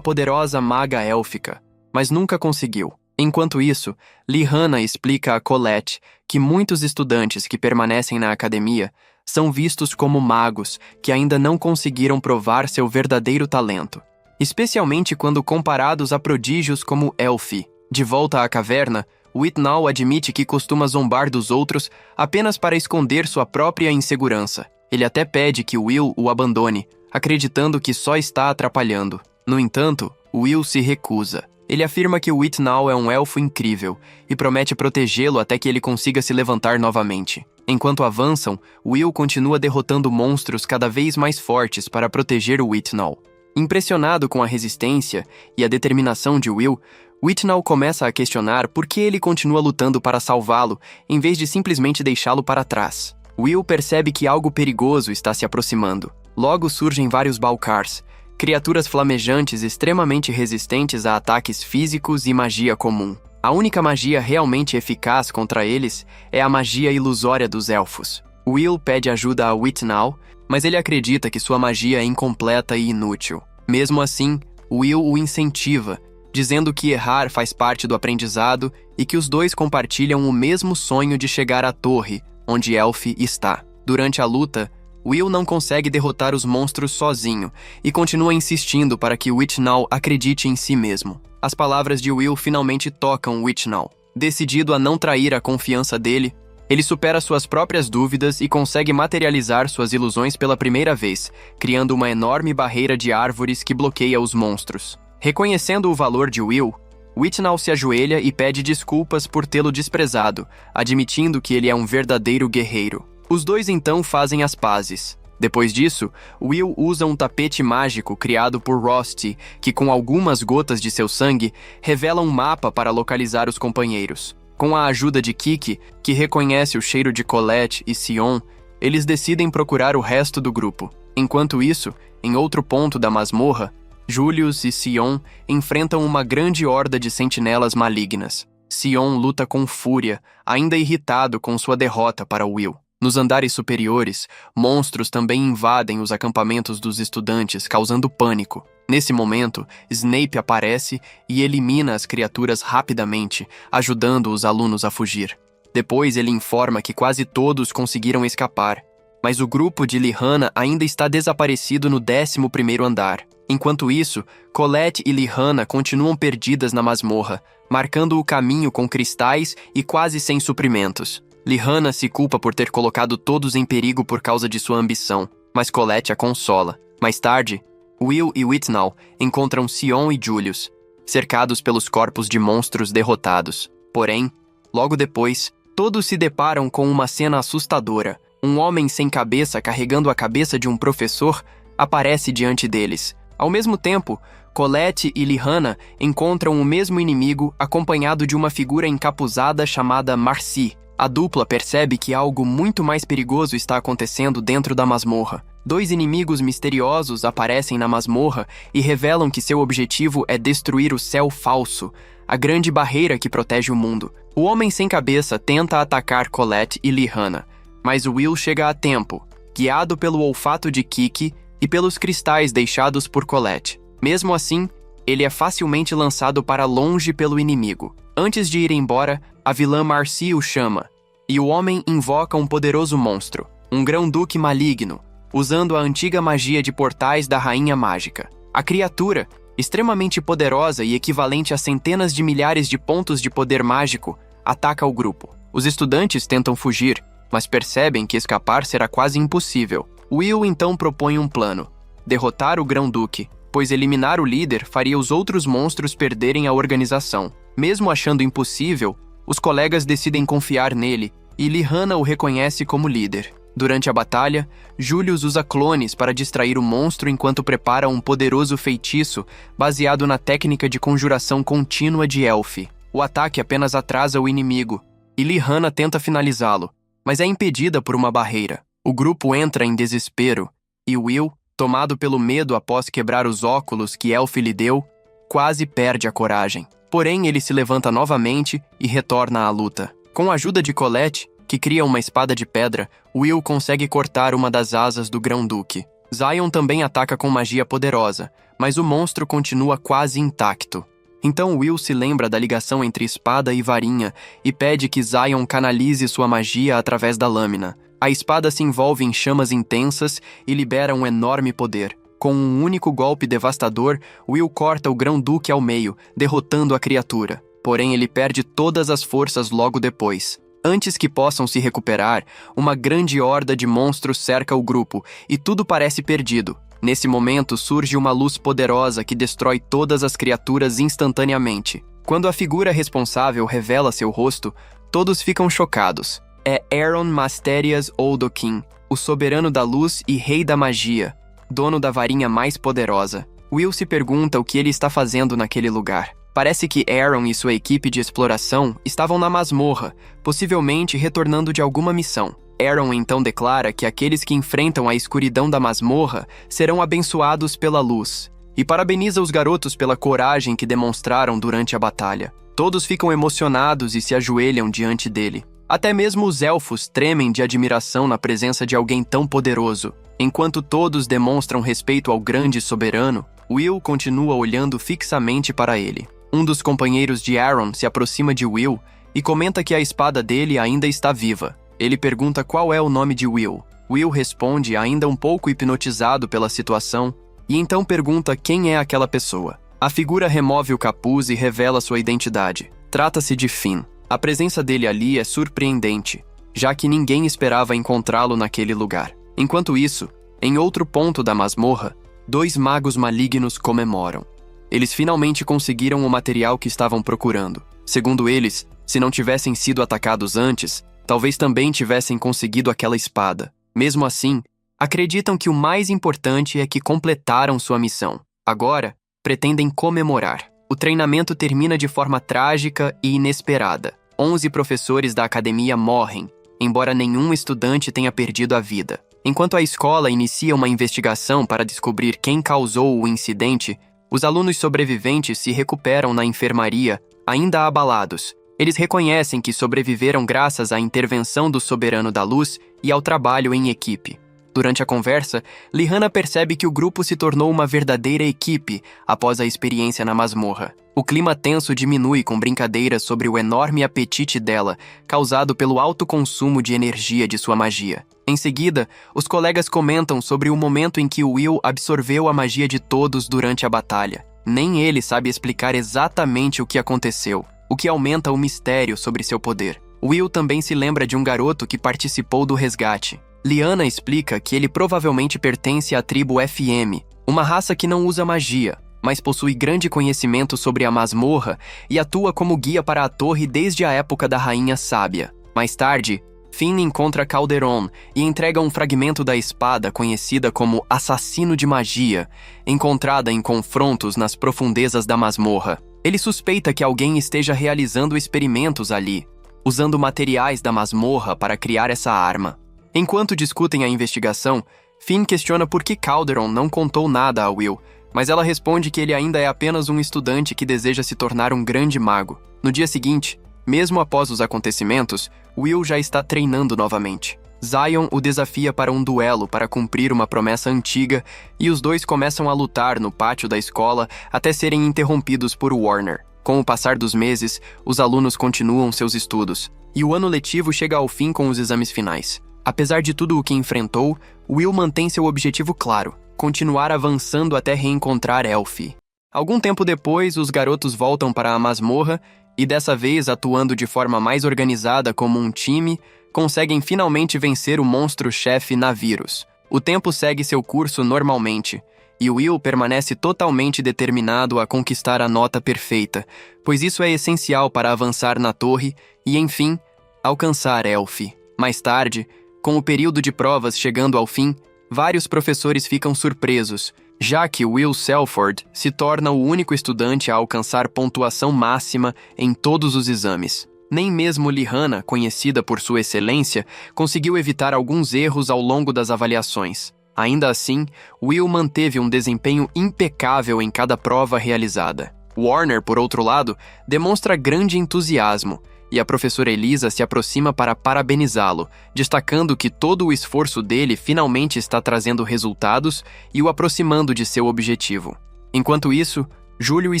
poderosa maga élfica, mas nunca conseguiu. Enquanto isso, Lyanna explica a Colette que muitos estudantes que permanecem na academia são vistos como magos que ainda não conseguiram provar seu verdadeiro talento, especialmente quando comparados a prodígios como Elfi. De volta à caverna, Withnaw admite que costuma zombar dos outros apenas para esconder sua própria insegurança. Ele até pede que Will o abandone, acreditando que só está atrapalhando. No entanto, Will se recusa. Ele afirma que Withnaw é um elfo incrível e promete protegê-lo até que ele consiga se levantar novamente. Enquanto avançam, Will continua derrotando monstros cada vez mais fortes para proteger o Withnaw. Impressionado com a resistência e a determinação de Will, Withnaw começa a questionar por que ele continua lutando para salvá-lo, em vez de simplesmente deixá-lo para trás. Will percebe que algo perigoso está se aproximando. Logo surgem vários Balcars, criaturas flamejantes extremamente resistentes a ataques físicos e magia comum. A única magia realmente eficaz contra eles é a magia ilusória dos elfos. Will pede ajuda a Withnaw, mas ele acredita que sua magia é incompleta e inútil. Mesmo assim, Will o incentiva, dizendo que errar faz parte do aprendizado e que os dois compartilham o mesmo sonho de chegar à torre, onde Elfi está. Durante a luta, Will não consegue derrotar os monstros sozinho e continua insistindo para que Withnaw acredite em si mesmo. As palavras de Will finalmente tocam Withnaw. Decidido a não trair a confiança dele, ele supera suas próprias dúvidas e consegue materializar suas ilusões pela primeira vez, criando uma enorme barreira de árvores que bloqueia os monstros. Reconhecendo o valor de Will, Withnaw se ajoelha e pede desculpas por tê-lo desprezado, admitindo que ele é um verdadeiro guerreiro. Os dois então fazem as pazes. Depois disso, Will usa um tapete mágico criado por Rosti, que com algumas gotas de seu sangue, revela um mapa para localizar os companheiros. Com a ajuda de Kiki, que reconhece o cheiro de Colette e Sion, eles decidem procurar o resto do grupo. Enquanto isso, em outro ponto da masmorra, Julius e Sion enfrentam uma grande horda de sentinelas malignas. Sion luta com fúria, ainda irritado com sua derrota para Will. Nos andares superiores, monstros também invadem os acampamentos dos estudantes, causando pânico. Nesse momento, Snape aparece e elimina as criaturas rapidamente, ajudando os alunos a fugir. Depois ele informa que quase todos conseguiram escapar, mas o grupo de Lyanna ainda está desaparecido no 11º andar. Enquanto isso, Colette e Lyanna continuam perdidas na masmorra, marcando o caminho com cristais e quase sem suprimentos. Lyanna se culpa por ter colocado todos em perigo por causa de sua ambição, mas Colette a consola. Mais tarde, Will e Withnaw encontram Sion e Julius, cercados pelos corpos de monstros derrotados. Porém, logo depois, todos se deparam com uma cena assustadora. Um homem sem cabeça carregando a cabeça de um professor aparece diante deles. Ao mesmo tempo, Colette e Lyanna encontram o mesmo inimigo acompanhado de uma figura encapuzada chamada Marcy. A dupla percebe que algo muito mais perigoso está acontecendo dentro da masmorra. Dois inimigos misteriosos aparecem na masmorra e revelam que seu objetivo é destruir o Céu Falso, a grande barreira que protege o mundo. O homem sem cabeça tenta atacar Colette e Lyanna, mas Will chega a tempo, guiado pelo olfato de Kiki e pelos cristais deixados por Colette. Mesmo assim, ele é facilmente lançado para longe pelo inimigo. Antes de ir embora, a vilã Marcy o chama, e o homem invoca um poderoso monstro, um grão-duque maligno, usando a antiga magia de portais da Rainha Mágica. A criatura, extremamente poderosa e equivalente a centenas de milhares de pontos de poder mágico, ataca o grupo. Os estudantes tentam fugir, mas percebem que escapar será quase impossível. Will então propõe um plano: derrotar o grão-duque, pois eliminar o líder faria os outros monstros perderem a organização. Mesmo achando impossível, os colegas decidem confiar nele e Lihana o reconhece como líder. Durante a batalha, Julius usa clones para distrair o monstro enquanto prepara um poderoso feitiço baseado na técnica de conjuração contínua de Elfi. O ataque apenas atrasa o inimigo, e Lihana tenta finalizá-lo, mas é impedida por uma barreira. O grupo entra em desespero, e Will, tomado pelo medo após quebrar os óculos que Elfi lhe deu, quase perde a coragem. Porém, ele se levanta novamente e retorna à luta. Com a ajuda de Colette, que cria uma espada de pedra, Will consegue cortar uma das asas do Grão-Duque. Zion também ataca com magia poderosa, mas o monstro continua quase intacto. Então Will se lembra da ligação entre espada e varinha e pede que Zion canalize sua magia através da lâmina. A espada se envolve em chamas intensas e libera um enorme poder. Com um único golpe devastador, Will corta o Grão-Duque ao meio, derrotando a criatura. Porém, ele perde todas as forças logo depois. Antes que possam se recuperar, uma grande horda de monstros cerca o grupo e tudo parece perdido. Nesse momento, surge uma luz poderosa que destrói todas as criaturas instantaneamente. Quando a figura responsável revela seu rosto, todos ficam chocados. É Aaron Masterias Oldokin, o soberano da luz e rei da magia, dono da varinha mais poderosa. Will se pergunta o que ele está fazendo naquele lugar. Parece que Aaron e sua equipe de exploração estavam na masmorra, possivelmente retornando de alguma missão. Aaron então declara que aqueles que enfrentam a escuridão da masmorra serão abençoados pela luz, e parabeniza os garotos pela coragem que demonstraram durante a batalha. Todos ficam emocionados e se ajoelham diante dele. Até mesmo os elfos tremem de admiração na presença de alguém tão poderoso. Enquanto todos demonstram respeito ao grande soberano, Will continua olhando fixamente para ele. Um dos companheiros de Aaron se aproxima de Will e comenta que a espada dele ainda está viva. Ele pergunta qual é o nome de Will. Will responde, ainda um pouco hipnotizado pela situação, e então pergunta quem é aquela pessoa. A figura remove o capuz e revela sua identidade. Trata-se de Finn. A presença dele ali é surpreendente, já que ninguém esperava encontrá-lo naquele lugar. Enquanto isso, em outro ponto da masmorra, 2 magos malignos comemoram. Eles finalmente conseguiram o material que estavam procurando. Segundo eles, se não tivessem sido atacados antes, talvez também tivessem conseguido aquela espada. Mesmo assim, acreditam que o mais importante é que completaram sua missão. Agora, pretendem comemorar. O treinamento termina de forma trágica e inesperada. 11 professores da academia morrem, embora nenhum estudante tenha perdido a vida. Enquanto a escola inicia uma investigação para descobrir quem causou o incidente, os alunos sobreviventes se recuperam na enfermaria, ainda abalados. Eles reconhecem que sobreviveram graças à intervenção do Soberano da Luz e ao trabalho em equipe. Durante a conversa, Lihana percebe que o grupo se tornou uma verdadeira equipe após a experiência na masmorra. O clima tenso diminui com brincadeiras sobre o enorme apetite dela, causado pelo alto consumo de energia de sua magia. Em seguida, os colegas comentam sobre o momento em que Will absorveu a magia de todos durante a batalha. Nem ele sabe explicar exatamente o que aconteceu, o que aumenta o mistério sobre seu poder. Will também se lembra de um garoto que participou do resgate. Lihana explica que ele provavelmente pertence à tribo FM, uma raça que não usa magia, mas possui grande conhecimento sobre a masmorra e atua como guia para a torre desde a época da Rainha Sábia. Mais tarde, Finn encontra Calderon e entrega um fragmento da espada conhecida como Assassino de Magia, encontrada em confrontos nas profundezas da masmorra. Ele suspeita que alguém esteja realizando experimentos ali, usando materiais da masmorra para criar essa arma. Enquanto discutem a investigação, Finn questiona por que Calderon não contou nada a Will, mas ela responde que ele ainda é apenas um estudante que deseja se tornar um grande mago. No dia seguinte, mesmo após os acontecimentos, Will já está treinando novamente. Zion o desafia para um duelo para cumprir uma promessa antiga e os dois começam a lutar no pátio da escola até serem interrompidos por Warner. Com o passar dos meses, os alunos continuam seus estudos, e o ano letivo chega ao fim com os exames finais. Apesar de tudo o que enfrentou, Will mantém seu objetivo claro: continuar avançando até reencontrar Elfi. Algum tempo depois, os garotos voltam para a masmorra e, dessa vez atuando de forma mais organizada como um time, conseguem finalmente vencer o monstro-chefe Navirus. O tempo segue seu curso normalmente, E Will permanece totalmente determinado a conquistar a nota perfeita, pois isso é essencial para avançar na torre e, enfim, alcançar Elfi. Mais tarde, com o período de provas chegando ao fim, vários professores ficam surpresos, já que Will Selford se torna o único estudante a alcançar pontuação máxima em todos os exames. Nem mesmo Lihanna, conhecida por sua excelência, conseguiu evitar alguns erros ao longo das avaliações. Ainda assim, Will manteve um desempenho impecável em cada prova realizada. Warner, por outro lado, demonstra grande entusiasmo, e a professora Elisa se aproxima para parabenizá-lo, destacando que todo o esforço dele finalmente está trazendo resultados e o aproximando de seu objetivo. Enquanto isso, Júlio e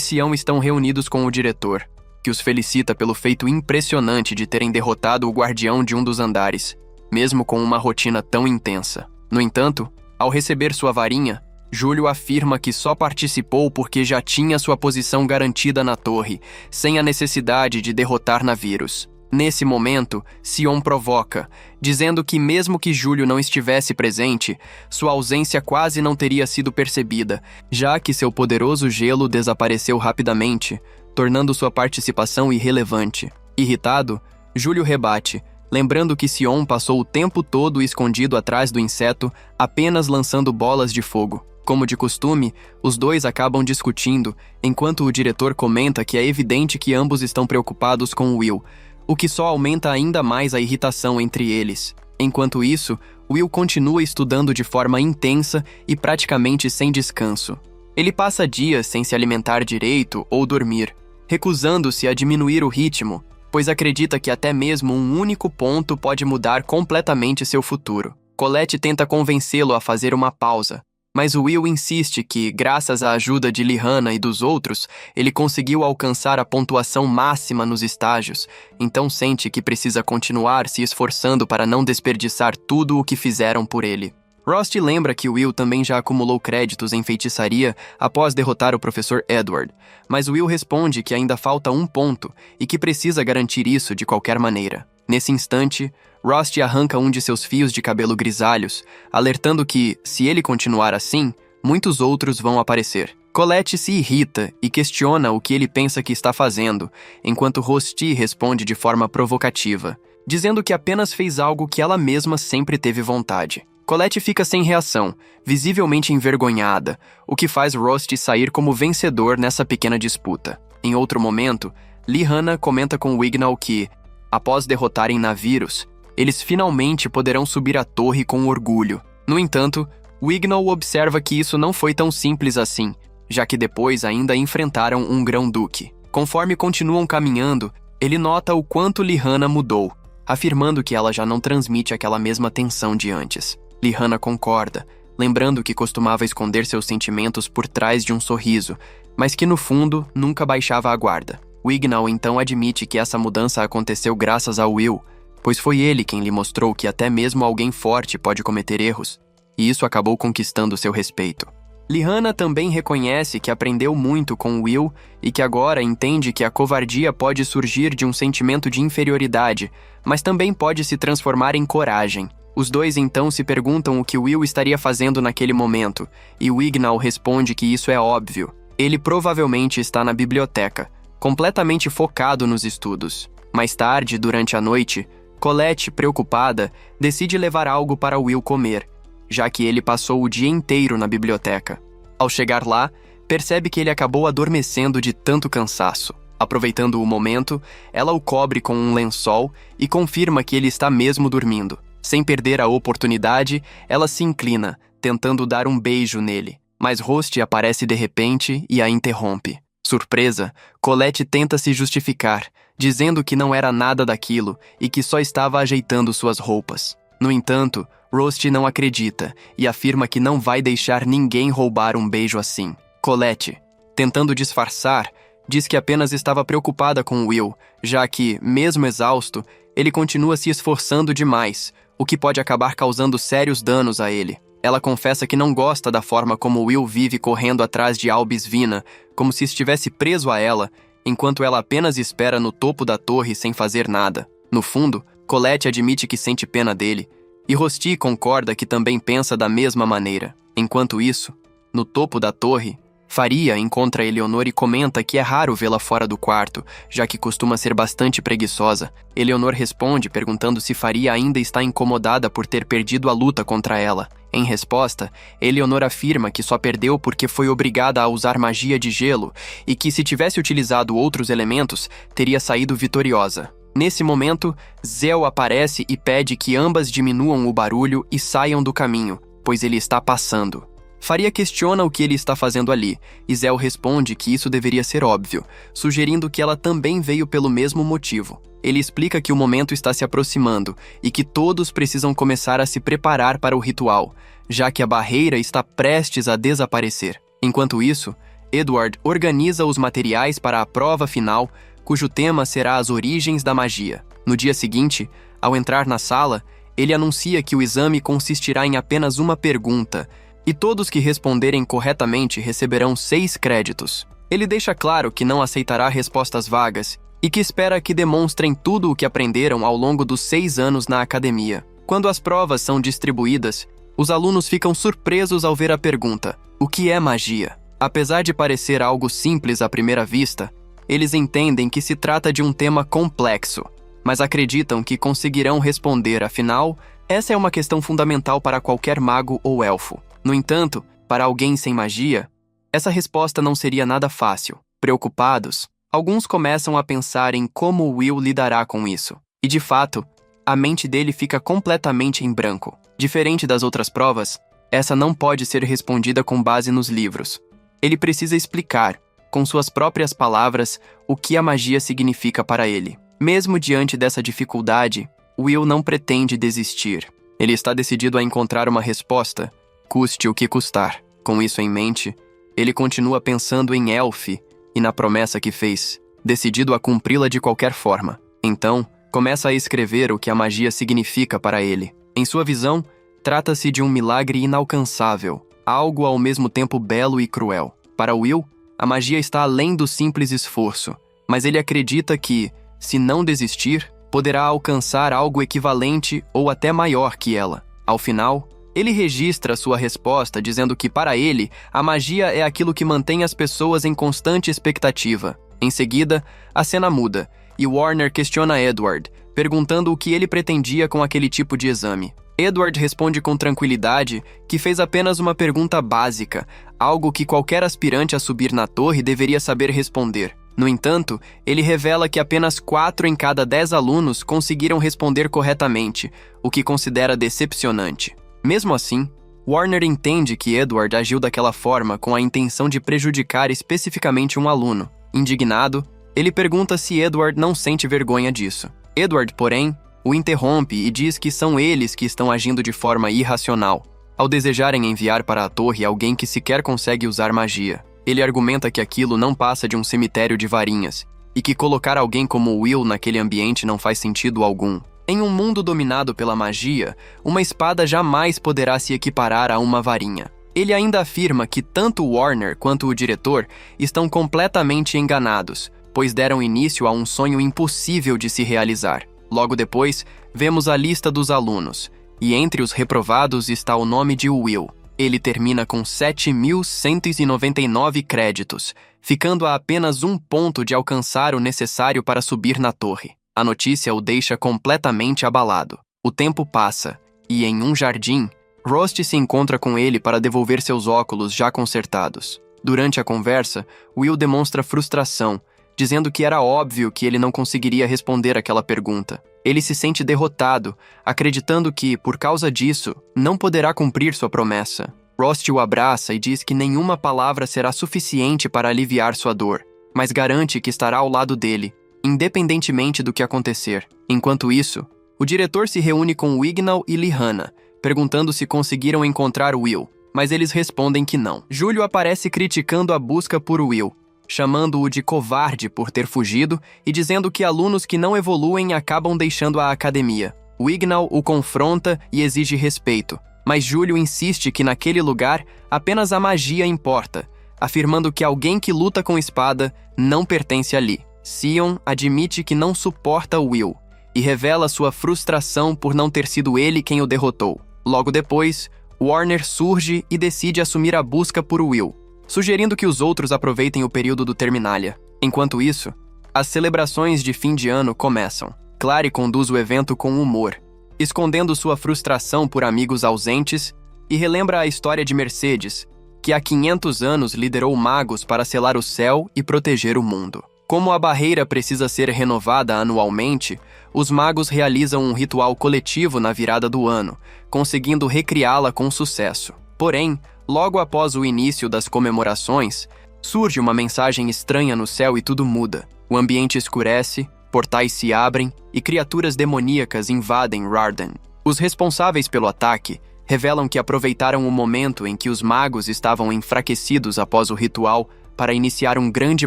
Sião estão reunidos com o diretor, que os felicita pelo feito impressionante de terem derrotado o guardião de um dos andares, mesmo com uma rotina tão intensa. No entanto, ao receber sua varinha, Júlio afirma que só participou porque já tinha sua posição garantida na torre, sem a necessidade de derrotar navios. Nesse momento, Sion provoca, dizendo que mesmo que Júlio não estivesse presente, sua ausência quase não teria sido percebida, já que seu poderoso gelo desapareceu rapidamente, tornando sua participação irrelevante. Irritado, Júlio rebate, lembrando que Sion passou o tempo todo escondido atrás do inseto, apenas lançando bolas de fogo. Como de costume, os dois acabam discutindo, enquanto o diretor comenta que é evidente que ambos estão preocupados com Will, o que só aumenta ainda mais a irritação entre eles. Enquanto isso, Will continua estudando de forma intensa e praticamente sem descanso. Ele passa dias sem se alimentar direito ou dormir, recusando-se a diminuir o ritmo, pois acredita que até mesmo um único ponto pode mudar completamente seu futuro. Colette tenta convencê-lo a fazer uma pausa, mas Will insiste que, graças à ajuda de Lihanna e dos outros, ele conseguiu alcançar a pontuação máxima nos estágios, então sente que precisa continuar se esforçando para não desperdiçar tudo o que fizeram por ele. Rost lembra que Will também já acumulou créditos em feitiçaria após derrotar o professor Edward, mas Will responde que ainda falta um ponto e que precisa garantir isso de qualquer maneira. Nesse instante, Rost arranca um de seus fios de cabelo grisalhos, alertando que, se ele continuar assim, muitos outros vão aparecer. Colette se irrita e questiona o que ele pensa que está fazendo, enquanto Rosti responde de forma provocativa, dizendo que apenas fez algo que ela mesma sempre teve vontade. Colette fica sem reação, visivelmente envergonhada, o que faz Rost sair como vencedor nessa pequena disputa. Em outro momento, Lihanna comenta com Wignall que, após derrotarem navios, eles finalmente poderão subir a torre com orgulho. No entanto, Wignall observa que isso não foi tão simples assim, já que depois ainda enfrentaram um grão-duque. Conforme continuam caminhando, ele nota o quanto Lihanna mudou, afirmando que ela já não transmite aquela mesma tensão de antes. Lihanna concorda, lembrando que costumava esconder seus sentimentos por trás de um sorriso, mas que no fundo nunca baixava a guarda. Wignall então admite que essa mudança aconteceu graças a Will, pois foi ele quem lhe mostrou que até mesmo alguém forte pode cometer erros, e isso acabou conquistando seu respeito. Lihanna também reconhece que aprendeu muito com Will e que agora entende que a covardia pode surgir de um sentimento de inferioridade, mas também pode se transformar em coragem. Os dois então se perguntam o que Will estaria fazendo naquele momento, e Wignall responde que isso é óbvio. Ele provavelmente está na biblioteca, completamente focado nos estudos. Mais tarde, durante a noite, Colette, preocupada, decide levar algo para Will comer, já que ele passou o dia inteiro na biblioteca. Ao chegar lá, percebe que ele acabou adormecendo de tanto cansaço. Aproveitando o momento, ela o cobre com um lençol e confirma que ele está mesmo dormindo. Sem perder a oportunidade, ela se inclina, tentando dar um beijo nele, mas Rost aparece de repente e a interrompe. Surpresa, Colette tenta se justificar, dizendo que não era nada daquilo e que só estava ajeitando suas roupas. No entanto, Rost não acredita e afirma que não vai deixar ninguém roubar um beijo assim. Colette, tentando disfarçar, diz que apenas estava preocupada com Will, já que, mesmo exausto, ele continua se esforçando demais, o que pode acabar causando sérios danos a ele. Ela confessa que não gosta da forma como Will vive correndo atrás de Albus Vina, como se estivesse preso a ela, enquanto ela apenas espera no topo da torre sem fazer nada. No fundo, Colette admite que sente pena dele, e Rosti concorda que também pensa da mesma maneira. Enquanto isso, No topo da torre, Faria encontra Eleonor e comenta que é raro vê-la fora do quarto, já que costuma ser bastante preguiçosa. Eleonor responde perguntando se Faria ainda está incomodada por ter perdido a luta contra ela. Em resposta, Eleonor afirma que só perdeu porque foi obrigada a usar magia de gelo e que, se tivesse utilizado outros elementos, teria saído vitoriosa. Nesse momento, Zell aparece e pede que ambas diminuam o barulho e saiam do caminho, pois ele está passando. Faria questiona o que ele está fazendo ali, e Zell responde que isso deveria ser óbvio, sugerindo que ela também veio pelo mesmo motivo. Ele explica que o momento está se aproximando e que todos precisam começar a se preparar para o ritual, já que a barreira está prestes a desaparecer. Enquanto isso, Edward organiza os materiais para a prova final, cujo tema será as origens da magia. No dia seguinte, ao entrar na sala, ele anuncia que o exame consistirá em apenas uma pergunta, e todos que responderem corretamente receberão 6 créditos. Ele deixa claro que não aceitará respostas vagas e que espera que demonstrem tudo o que aprenderam ao longo dos 6 anos na academia. Quando as provas são distribuídas, os alunos ficam surpresos ao ver a pergunta: o que é magia? Apesar de parecer algo simples à primeira vista, eles entendem que se trata de um tema complexo, mas acreditam que conseguirão responder, afinal, essa é uma questão fundamental para qualquer mago ou elfo. No entanto, para alguém sem magia, essa resposta não seria nada fácil. Preocupados, alguns começam a pensar em como Will lidará com isso. E, de fato, a mente dele fica completamente em branco. Diferente das outras provas, essa não pode ser respondida com base nos livros. Ele precisa explicar, com suas próprias palavras, o que a magia significa para ele. Mesmo diante dessa dificuldade, Will não pretende desistir. Ele está decidido a encontrar uma resposta, custe o que custar. Com isso em mente, ele continua pensando em Elfi e na promessa que fez, decidido a cumpri-la de qualquer forma. Então, começa a escrever o que a magia significa para ele. Em sua visão, trata-se de um milagre inalcançável, algo ao mesmo tempo belo e cruel. Para Will, a magia está além do simples esforço, mas ele acredita que, se não desistir, poderá alcançar algo equivalente ou até maior que ela. Ao final, ele registra sua resposta dizendo que, para ele, a magia é aquilo que mantém as pessoas em constante expectativa. Em seguida, a cena muda, e Warner questiona Edward, perguntando o que ele pretendia com aquele tipo de exame. Edward responde com tranquilidade que fez apenas uma pergunta básica, algo que qualquer aspirante a subir na torre deveria saber responder. No entanto, ele revela que apenas 4 em cada 10 alunos conseguiram responder corretamente, o que considera decepcionante. Mesmo assim, Warner entende que Edward agiu daquela forma com a intenção de prejudicar especificamente um aluno. Indignado, ele pergunta se Edward não sente vergonha disso. Edward, porém, o interrompe e diz que são eles que estão agindo de forma irracional, ao desejarem enviar para a torre alguém que sequer consegue usar magia. Ele argumenta que aquilo não passa de um cemitério de varinhas, e que colocar alguém como Will naquele ambiente não faz sentido algum. Em um mundo dominado pela magia, uma espada jamais poderá se equiparar a uma varinha. Ele ainda afirma que tanto Warner quanto o diretor estão completamente enganados, pois deram início a um sonho impossível de se realizar. Logo depois, vemos a lista dos alunos, e entre os reprovados está o nome de Will. Ele termina com 7.199 créditos, ficando a apenas um ponto de alcançar o necessário para subir na torre. A notícia o deixa completamente abalado. O tempo passa, e em um jardim, Rusty se encontra com ele para devolver seus óculos já consertados. Durante a conversa, Will demonstra frustração, dizendo que era óbvio que ele não conseguiria responder aquela pergunta. Ele se sente derrotado, acreditando que, por causa disso, não poderá cumprir sua promessa. Rusty o abraça e diz que nenhuma palavra será suficiente para aliviar sua dor, mas garante que estará ao lado dele, independentemente do que acontecer. Enquanto isso, o diretor se reúne com Wignall e Lyanna, perguntando se conseguiram encontrar Will, mas eles respondem que não. Júlio aparece criticando a busca por Will, chamando-o de covarde por ter fugido e dizendo que alunos que não evoluem acabam deixando a academia. Wignall o confronta e exige respeito, mas Júlio insiste que naquele lugar apenas a magia importa, afirmando que alguém que luta com espada não pertence ali. Sion admite que não suporta Will e revela sua frustração por não ter sido ele quem o derrotou. Logo depois, Warner surge e decide assumir a busca por Will, sugerindo que os outros aproveitem o período do Terminalia. Enquanto isso, as celebrações de fim de ano começam. Clary conduz o evento com humor, escondendo sua frustração por amigos ausentes, e relembra a história de Mercedes, que há 500 anos liderou magos para selar o céu e proteger o mundo. Como a barreira precisa ser renovada anualmente, os magos realizam um ritual coletivo na virada do ano, conseguindo recriá-la com sucesso. Porém, logo após o início das comemorações, surge uma mensagem estranha no céu e tudo muda. O ambiente escurece, portais se abrem e criaturas demoníacas invadem Rarden. Os responsáveis pelo ataque revelam que aproveitaram o momento em que os magos estavam enfraquecidos após o ritual para iniciar um grande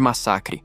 massacre.